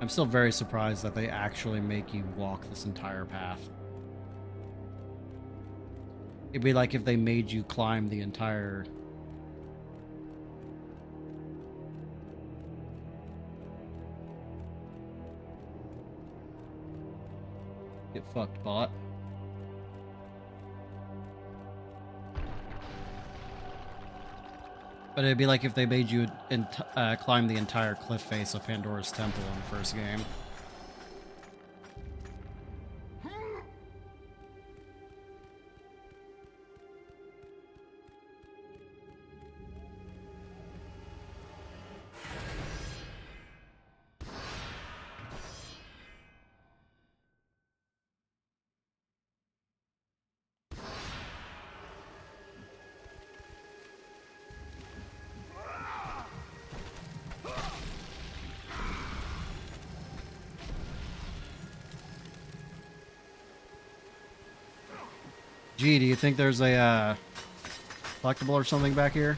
I'm still very surprised that they actually make you walk this entire path. It'd be like if they made you climb the entire... Get fucked, bot. But it'd be like if they made you climb the entire cliff face of Pandora's Temple in the first game. Gee, do you think there's a collectible or something back here?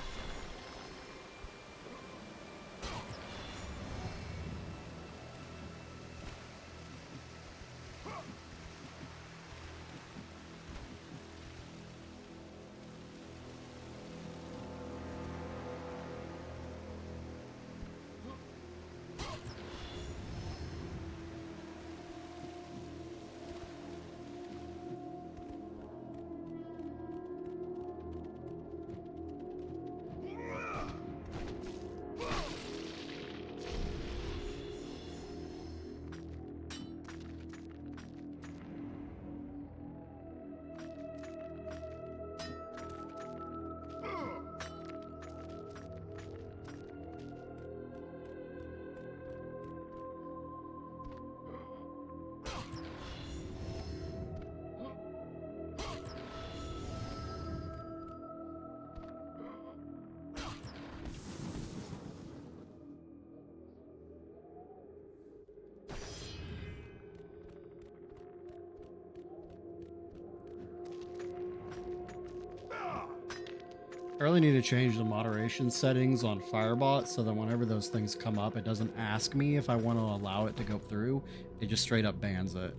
I really need to change the moderation settings on Firebot so that whenever those things come up, it doesn't ask me if I want to allow it to go through. It just straight up bans it.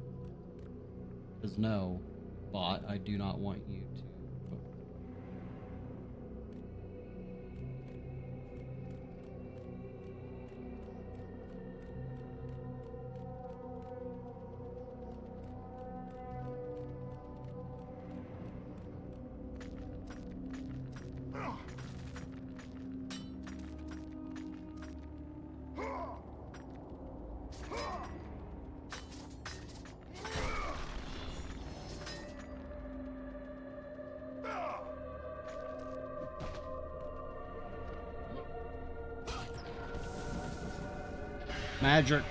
Because no, bot, I do not want you to. Magic.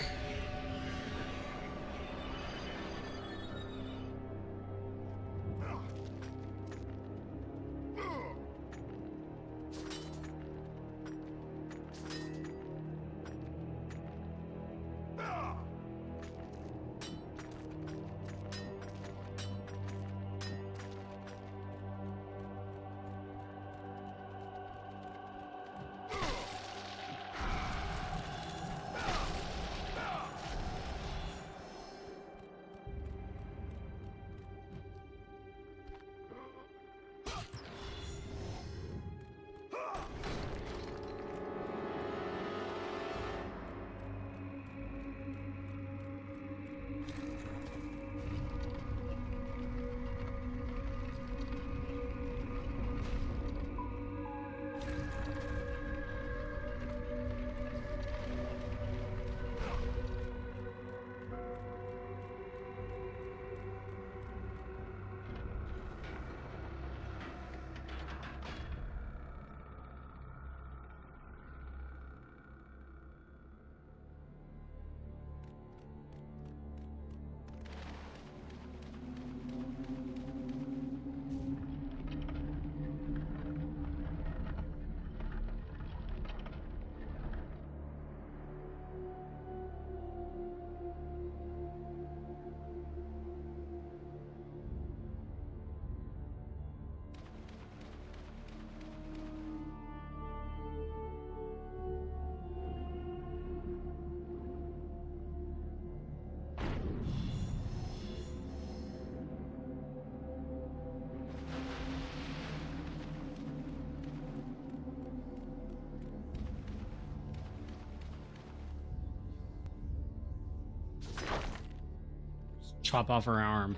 Chop off her arm.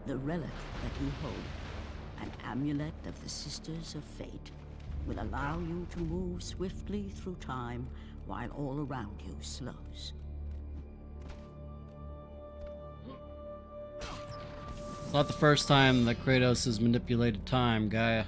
The relic that you hold, an amulet of the Sisters of Fate, will allow you to move swiftly through time while all around you slows. It's not the first time that Kratos has manipulated time, Gaia.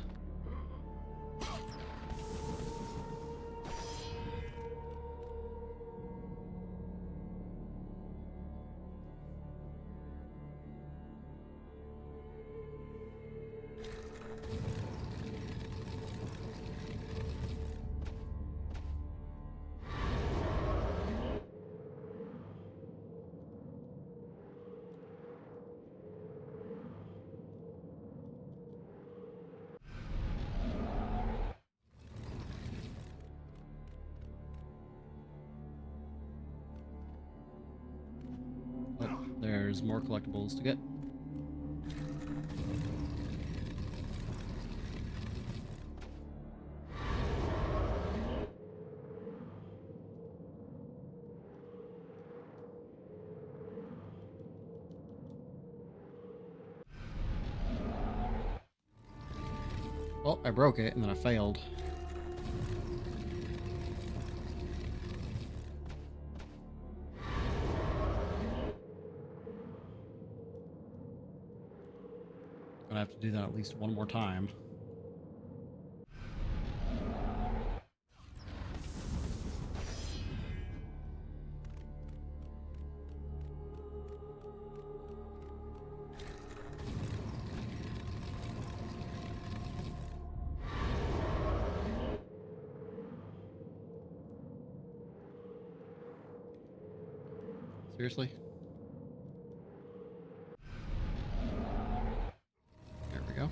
Oh, there's more collectibles to get. Well, I broke it and then I failed. Gonna have to do that at least one more time. Seriously? There we go.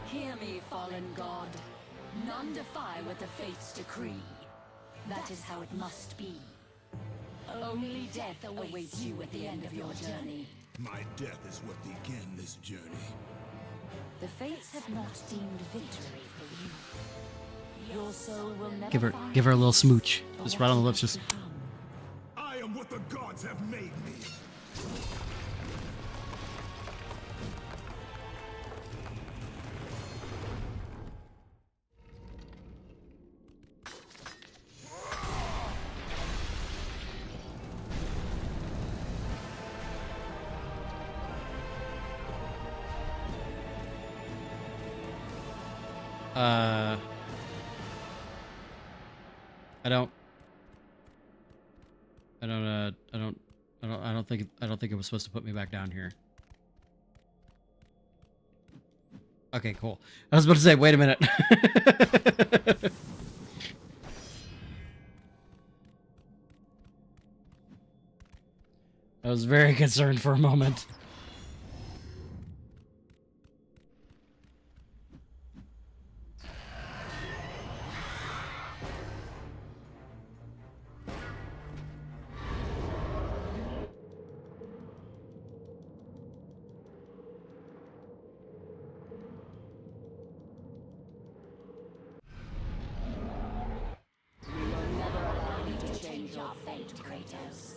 Hear me, fallen god. None defy what the fates decree. That is how it must be. Only death awaits you at the end of your journey. My death is what began this journey. The fates have not deemed victory for you. Your soul will never Give her a little smooch. Just right on the lips, just. I am what the gods have made me. I don't think it was supposed to put me back down here. Okay, cool. I was about to say, wait a minute. I was very concerned for a moment. We will never allow you to change your fate, Kratos.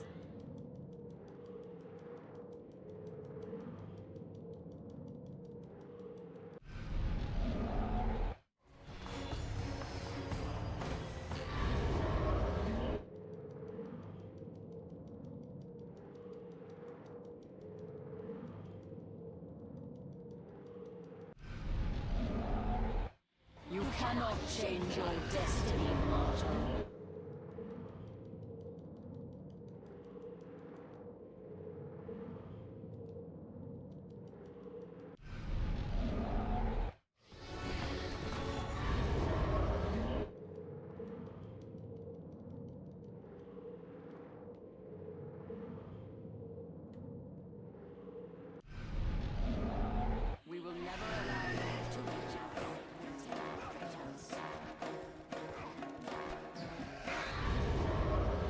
You cannot change your destiny, mortal. We will never allow you to reach our fate, Kratos.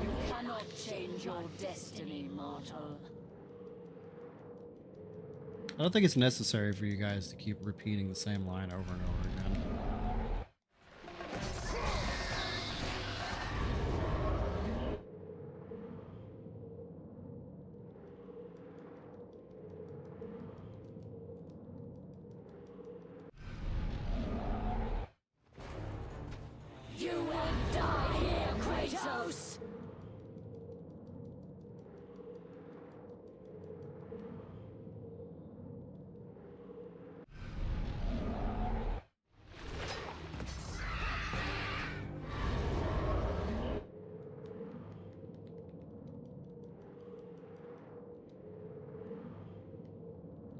You cannot change your destiny, mortal. I don't think it's necessary for you guys to keep repeating the same line over and over again. You will die here, Kratos!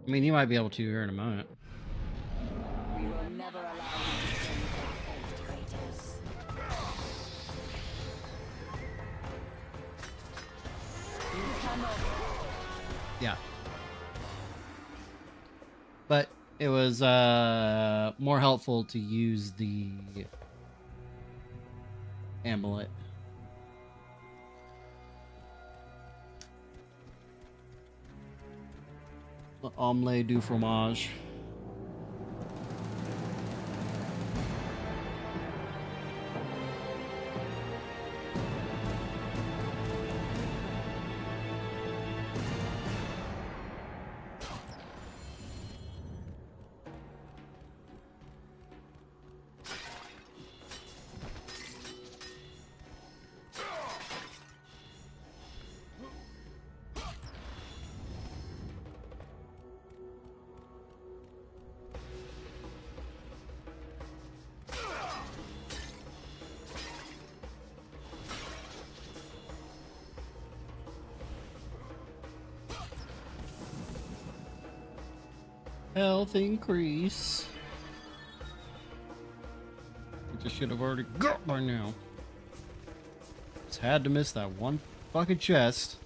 I mean, you might be able to here in a moment. We will never allow you to change your fate, Kratos. You cannot. Yeah. But it was more helpful to use the amulet. The omelette du fromage. Health increase. Which I should have already got by now. Just had to miss that one fucking chest.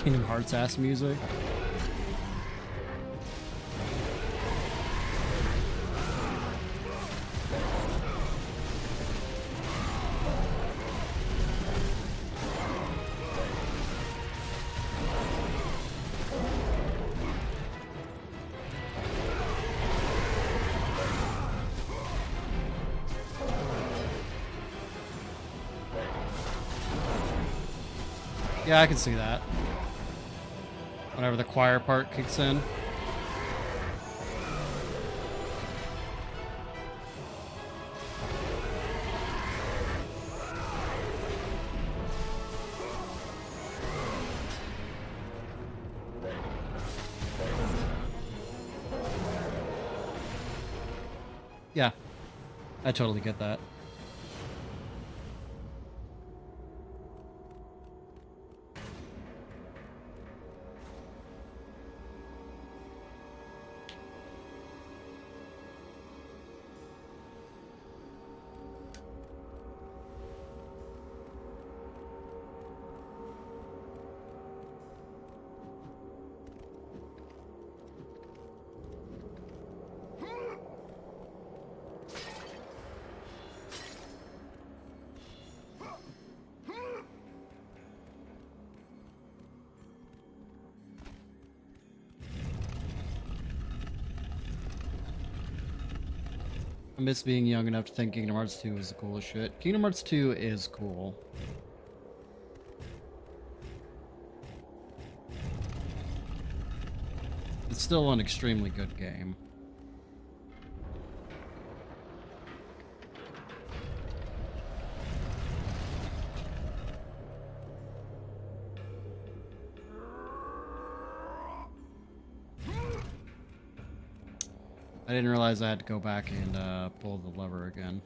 Kingdom Hearts ass music. Yeah, I can see that. Whenever the choir part kicks in. Yeah, I totally get that. I miss being young enough to think Kingdom Hearts 2 is the coolest shit. Kingdom Hearts 2 is cool. It's still an extremely good game. I didn't realize I had to go back and pull the lever again.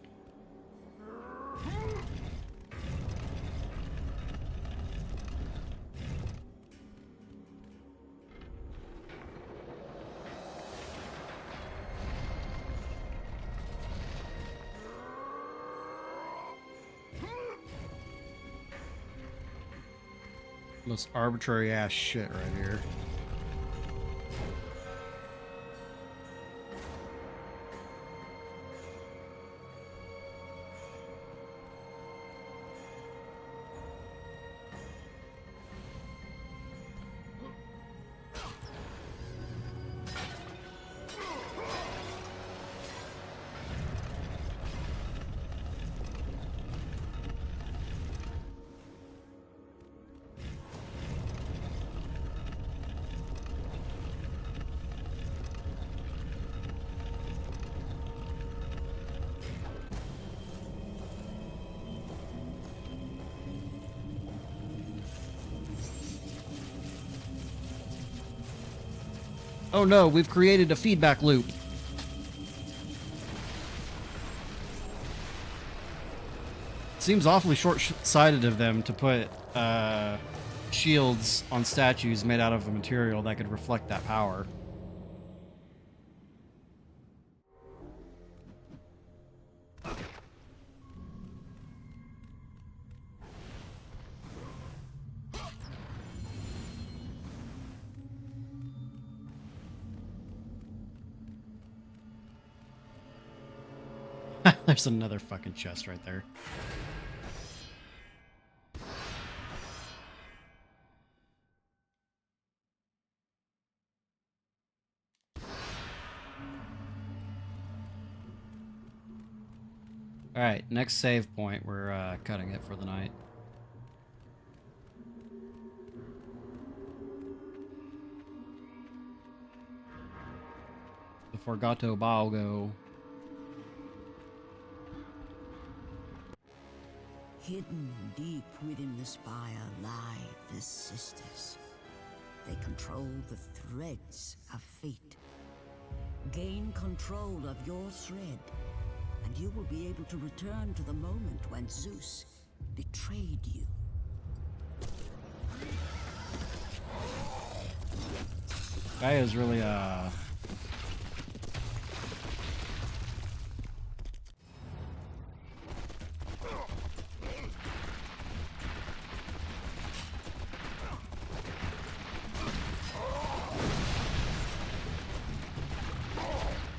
Most arbitrary ass shit right here. Oh no, we've created a feedback loop. Seems awfully short-sighted of them to put shields on statues made out of a material that could reflect that power. There's another fucking chest right there. Alright, next save point. We're cutting it for the night. The Forgato Balgo. Hidden deep within the spire lie the sisters. They control the threads of fate. Gain control of your thread, and you will be able to return to the moment when Zeus betrayed you. Guy is really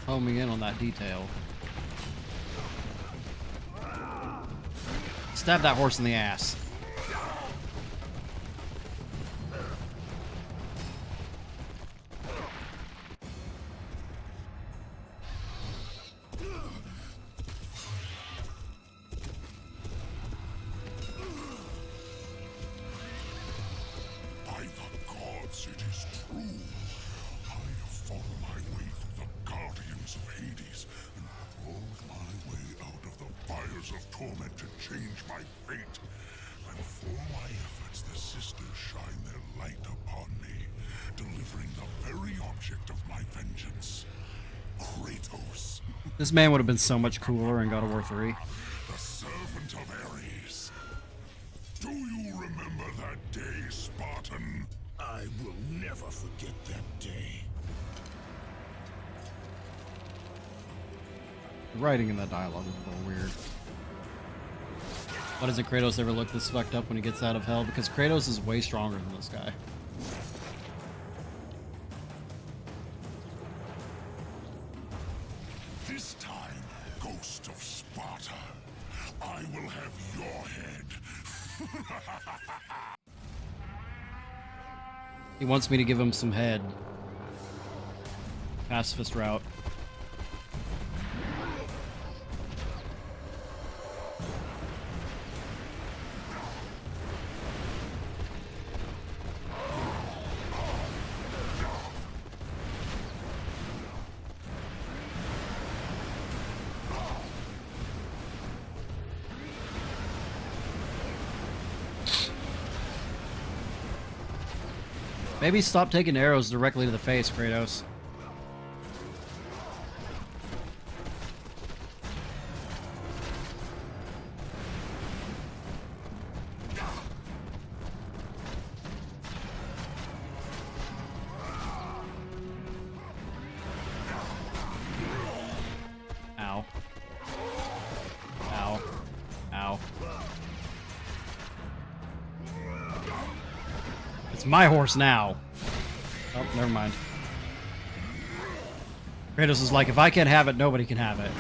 homing in on that detail. Stab that horse in the ass. By the gods, it is true. I have fought my way through the guardians of Hades and crawled my way out of the fires of torment to change my fate. And for my efforts, the sisters shine their light upon me, delivering the very object of my vengeance, Kratos, This man would have been so much cooler in God of War 3. the servant of Ares. Do you remember that day, Spartan? I will never forget that day. The writing in that dialogue is a little weird. Why doesn't Kratos ever look this fucked up when he gets out of hell? Because Kratos is way stronger than this guy. This time, Ghost of Sparta, I will have your head. He wants me to give him some head. Pacifist route. Maybe stop taking arrows directly to the face, Kratos. Ow. Ow. Ow. It's my horse now. Oh, never mind. Kratos is like, if I can't have it, nobody can have it.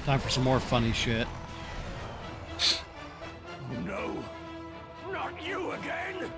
Time for some more funny shit. No, not you again!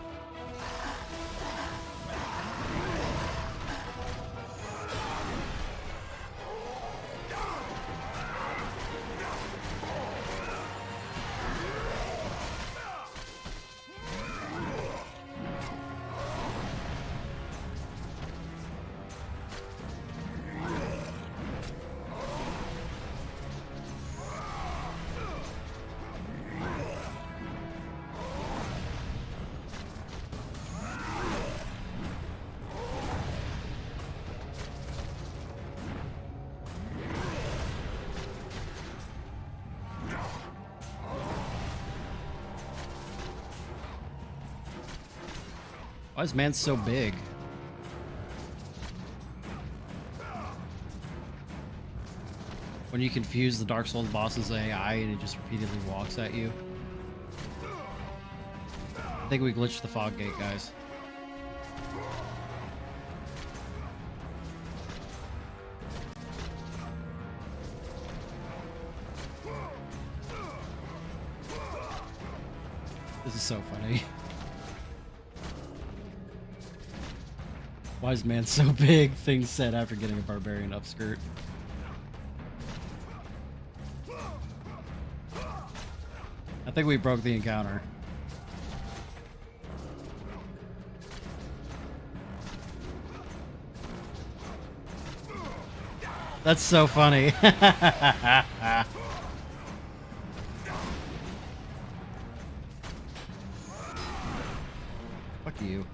Why is man so big? When you confuse the Dark Souls boss's AI and it just repeatedly walks at you. I think we glitched the fog gate, guys. This is so funny. Why is man so big? Things said after getting a barbarian upskirt. I think we broke the encounter. That's so funny. Fuck you.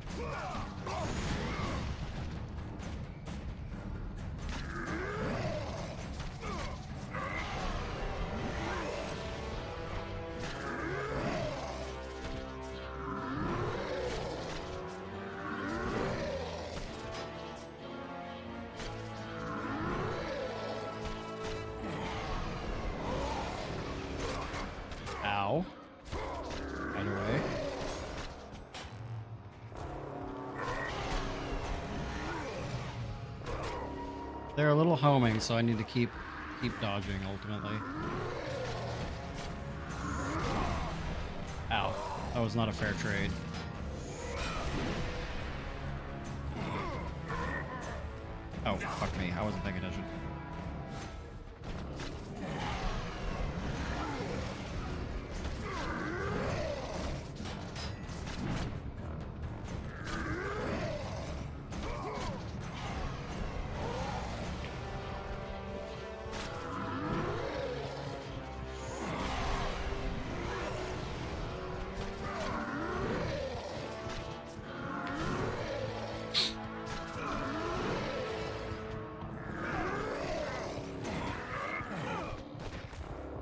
Ow. Right away. They're a little homing, so I need to keep dodging ultimately. Ow. That was not a fair trade. Oh, fuck me. I wasn't paying attention.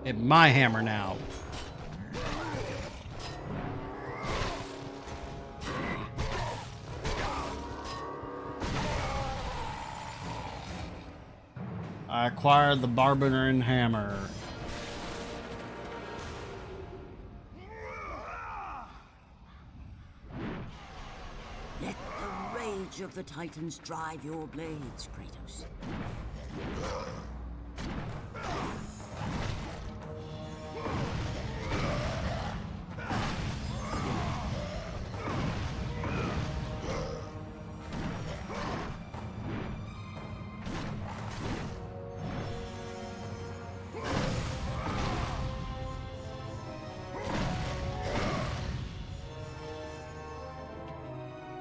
Hit my hammer now. I acquired the Barbarian Hammer. Let the rage of the Titans drive your blades, Kratos.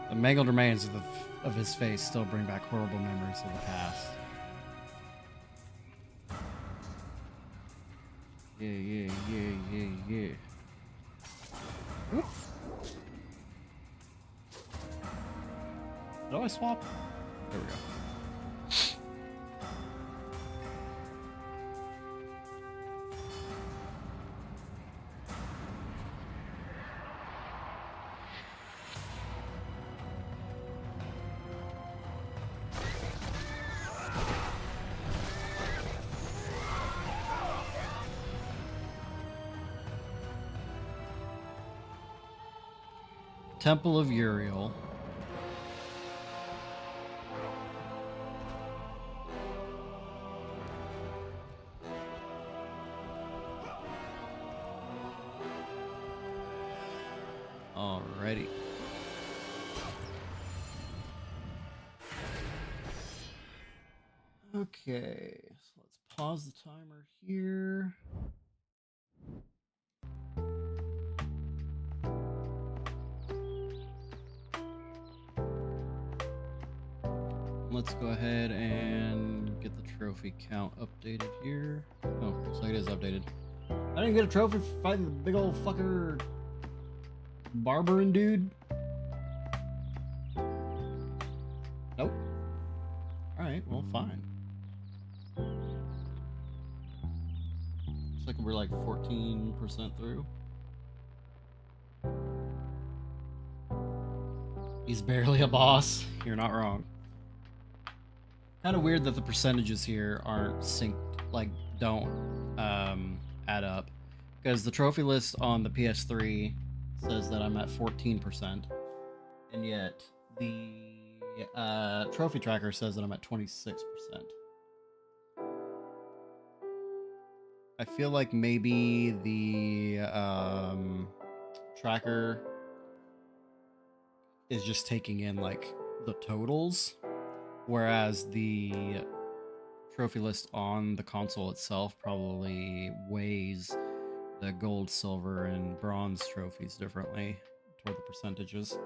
The mangled remains of his face still bring back horrible memories of the past. Yeah. Whoop. Did I swap? There we go. Temple of Uriel. Alrighty. Okay, so let's pause the timer here. Let's go ahead and get the trophy count updated here. Oh, looks like it is updated. I didn't get a trophy for fighting the big old fucker Barbarin dude. Nope. Alright, well, fine. Looks like we're like 14% through. He's barely a boss. You're not wrong. Kind of weird that the percentages here aren't synced, like, don't add up. Because the trophy list on the PS3 says that I'm at 14%. And yet, the trophy tracker says that I'm at 26%. I feel like maybe the tracker is just taking in like the totals, whereas the trophy list on the console itself probably weighs the gold, silver, and bronze trophies differently toward the percentages.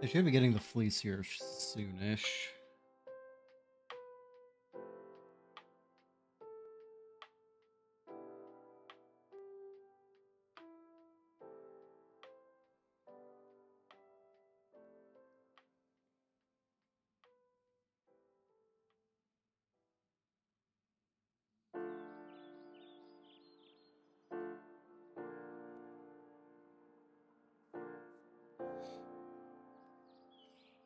I should be getting the fleece here soonish.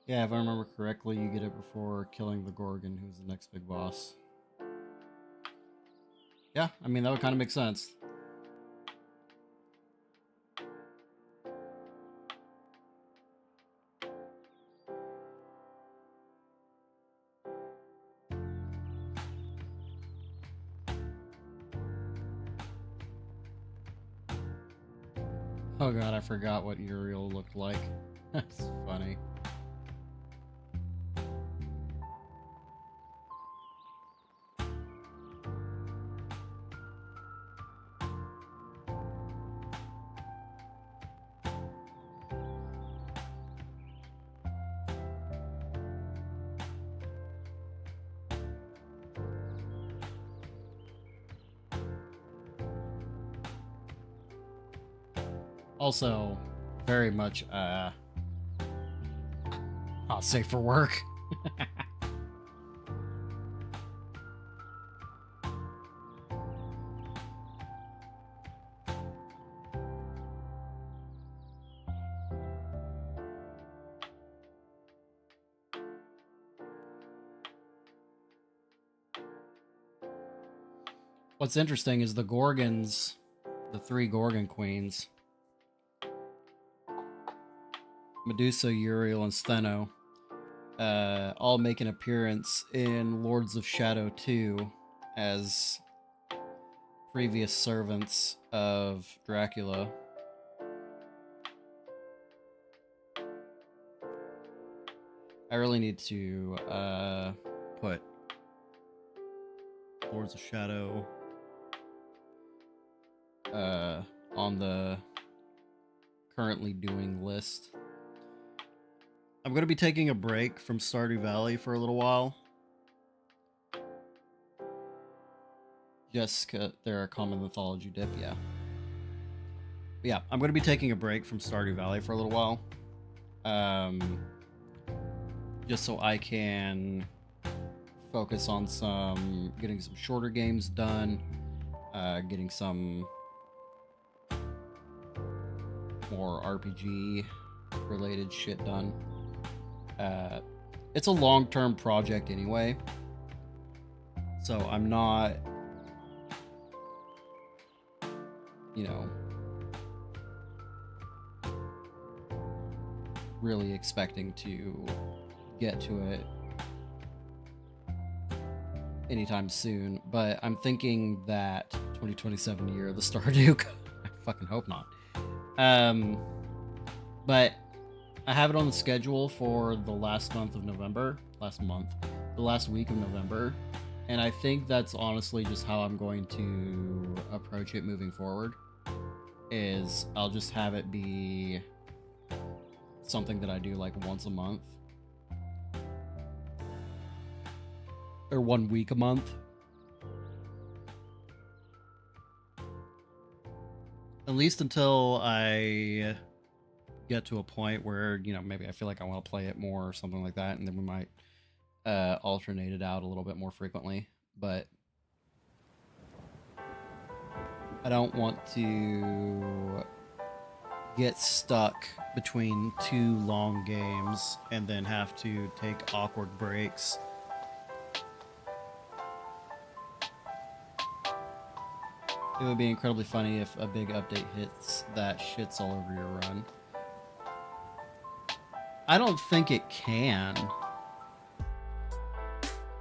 Yeah, if I remember correctly, you get it before killing the Gorgon, who's the next big boss. Yeah, I mean, that would kind of make sense. Oh god, I forgot what Uriel looked like. That's funny. Also, very much, not safe for work. What's interesting is the Gorgons, the three Gorgon queens, Medusa, Uriel, and Stheno, all make an appearance in Lords of Shadow 2 as previous servants of Dracula. I really need to put Lords of Shadow on the currently doing list. I'm going to be taking a break from Stardew Valley for a little while. Jessica, they're a common mythology dip, yeah. Yeah, I'm going to be taking a break from Stardew Valley for a little while. Just so I can focus on getting some shorter games done, getting some more RPG related shit done. It's a long-term project anyway, so I'm not, you know, really expecting to get to it anytime soon, but I'm thinking that 2027 year of the Stardew, I fucking hope not. But I have it on the schedule for the last week of November, and I think that's honestly just how I'm going to approach it moving forward, is I'll just have it be something that I do like once a month. Or 1 week a month. At least until I get to a point where, you know, maybe I feel like I want to play it more or something like that, and then we might alternate it out a little bit more frequently. But I don't want to get stuck between 2 long games and then have to take awkward breaks. It would be incredibly funny if a big update hits that shits all over your run. I don't think it can.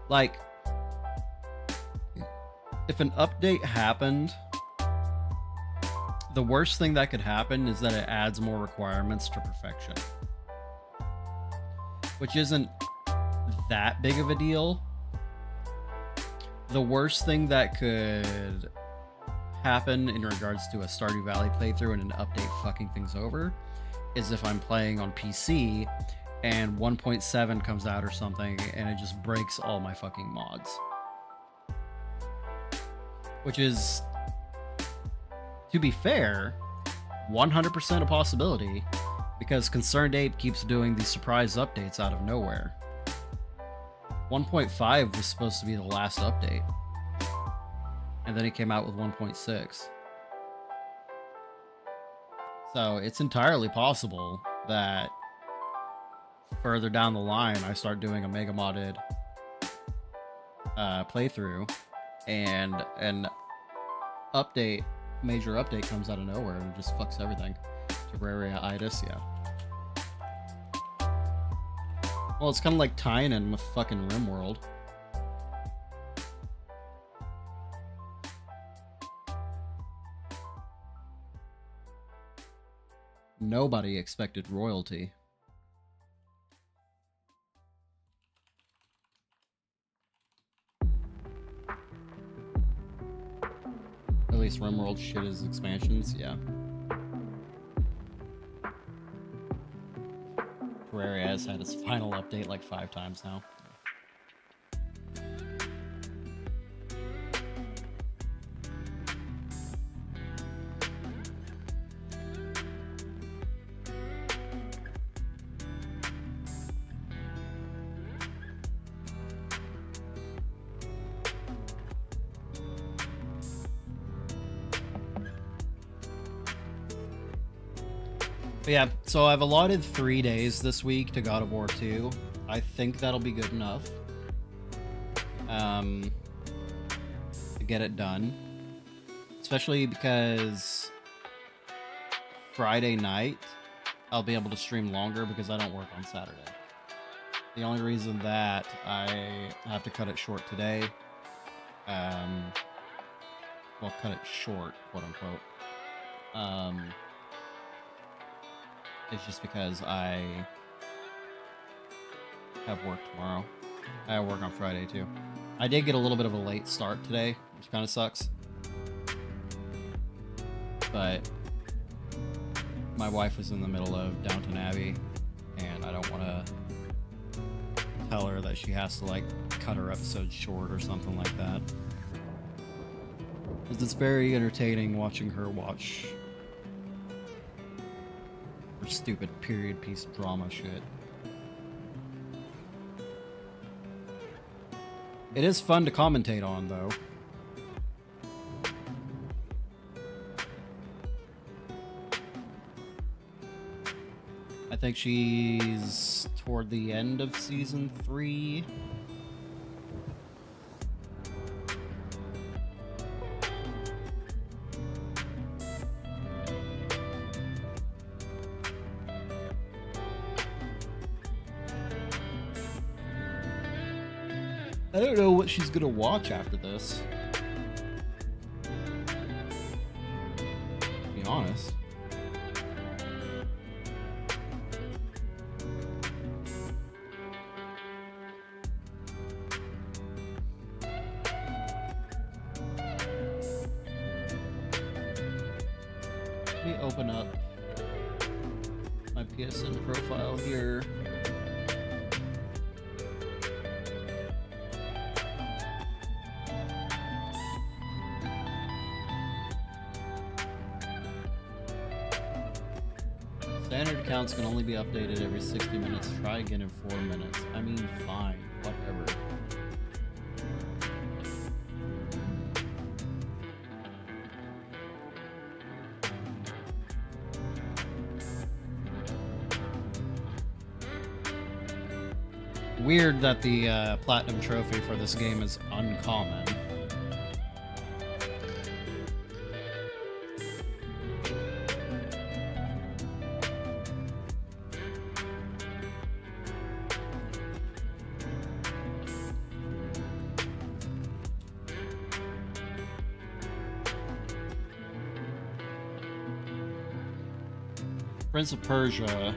Like, if an update happened, the worst thing that could happen is that it adds more requirements to perfection. Which isn't that big of a deal. The worst thing that could happen in regards to a Stardew Valley playthrough and an update fucking things over is if I'm playing on PC and 1.7 comes out or something and it just breaks all my fucking mods. Which is, to be fair, 100% a possibility, because Concerned Ape keeps doing these surprise updates out of nowhere. 1.5 was supposed to be the last update, and then he came out with 1.6. So it's entirely possible that further down the line I start doing a mega modded playthrough, and an major update comes out of nowhere and just fucks everything. Terraria-itis, yeah. Well, it's kind of like tying in with fucking RimWorld. Nobody expected royalty. At least RimWorld shit is expansions, yeah. Terraria has had its final update like 5 times now. But yeah, so I've allotted 3 days this week to God of War 2. I think that'll be good enough to get it done. Especially because Friday night I'll be able to stream longer because I don't work on Saturday. The only reason that I have to cut it short today, well, cut it short, quote unquote, it's just because I have work tomorrow. I have work on Friday too. I did get a little bit of a late start today, which kind of sucks. But my wife was in the middle of Downton Abbey, and I don't want to tell her that she has to like cut her episodes short or something like that. Because it's very entertaining watching her watch stupid period piece drama shit. It is fun to commentate on, though. I think she's toward the end of season 3. I don't know what she's gonna watch after this. To be honest. Let me open up my PSN profile here. Standard accounts can only be updated every 60 minutes. Try again in 4 minutes. I mean, fine. Whatever. Weird that the platinum trophy for this game is uncommon. Prince of Persia.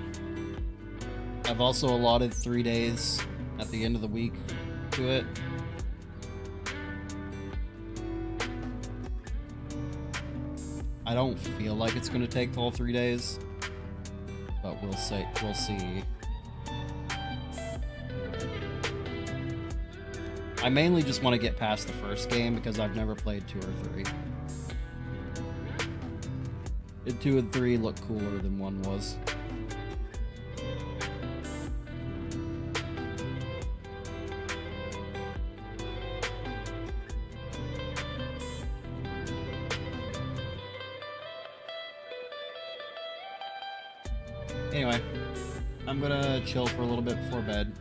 I've also allotted 3 days at the end of the week to it. I don't feel like it's going to take the whole 3 days, but we'll see. We'll see. I mainly just want to get past the first game because I've never played 2 or 3. And 2 and 3 look cooler than 1 was. Anyway, I'm gonna chill for a little bit before bed.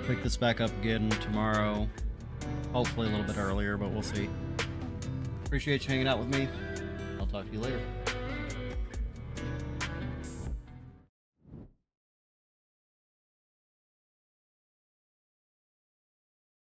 Pick this back up again tomorrow. Hopefully a little bit earlier, but we'll see. Appreciate you hanging out with me. I'll talk to you later.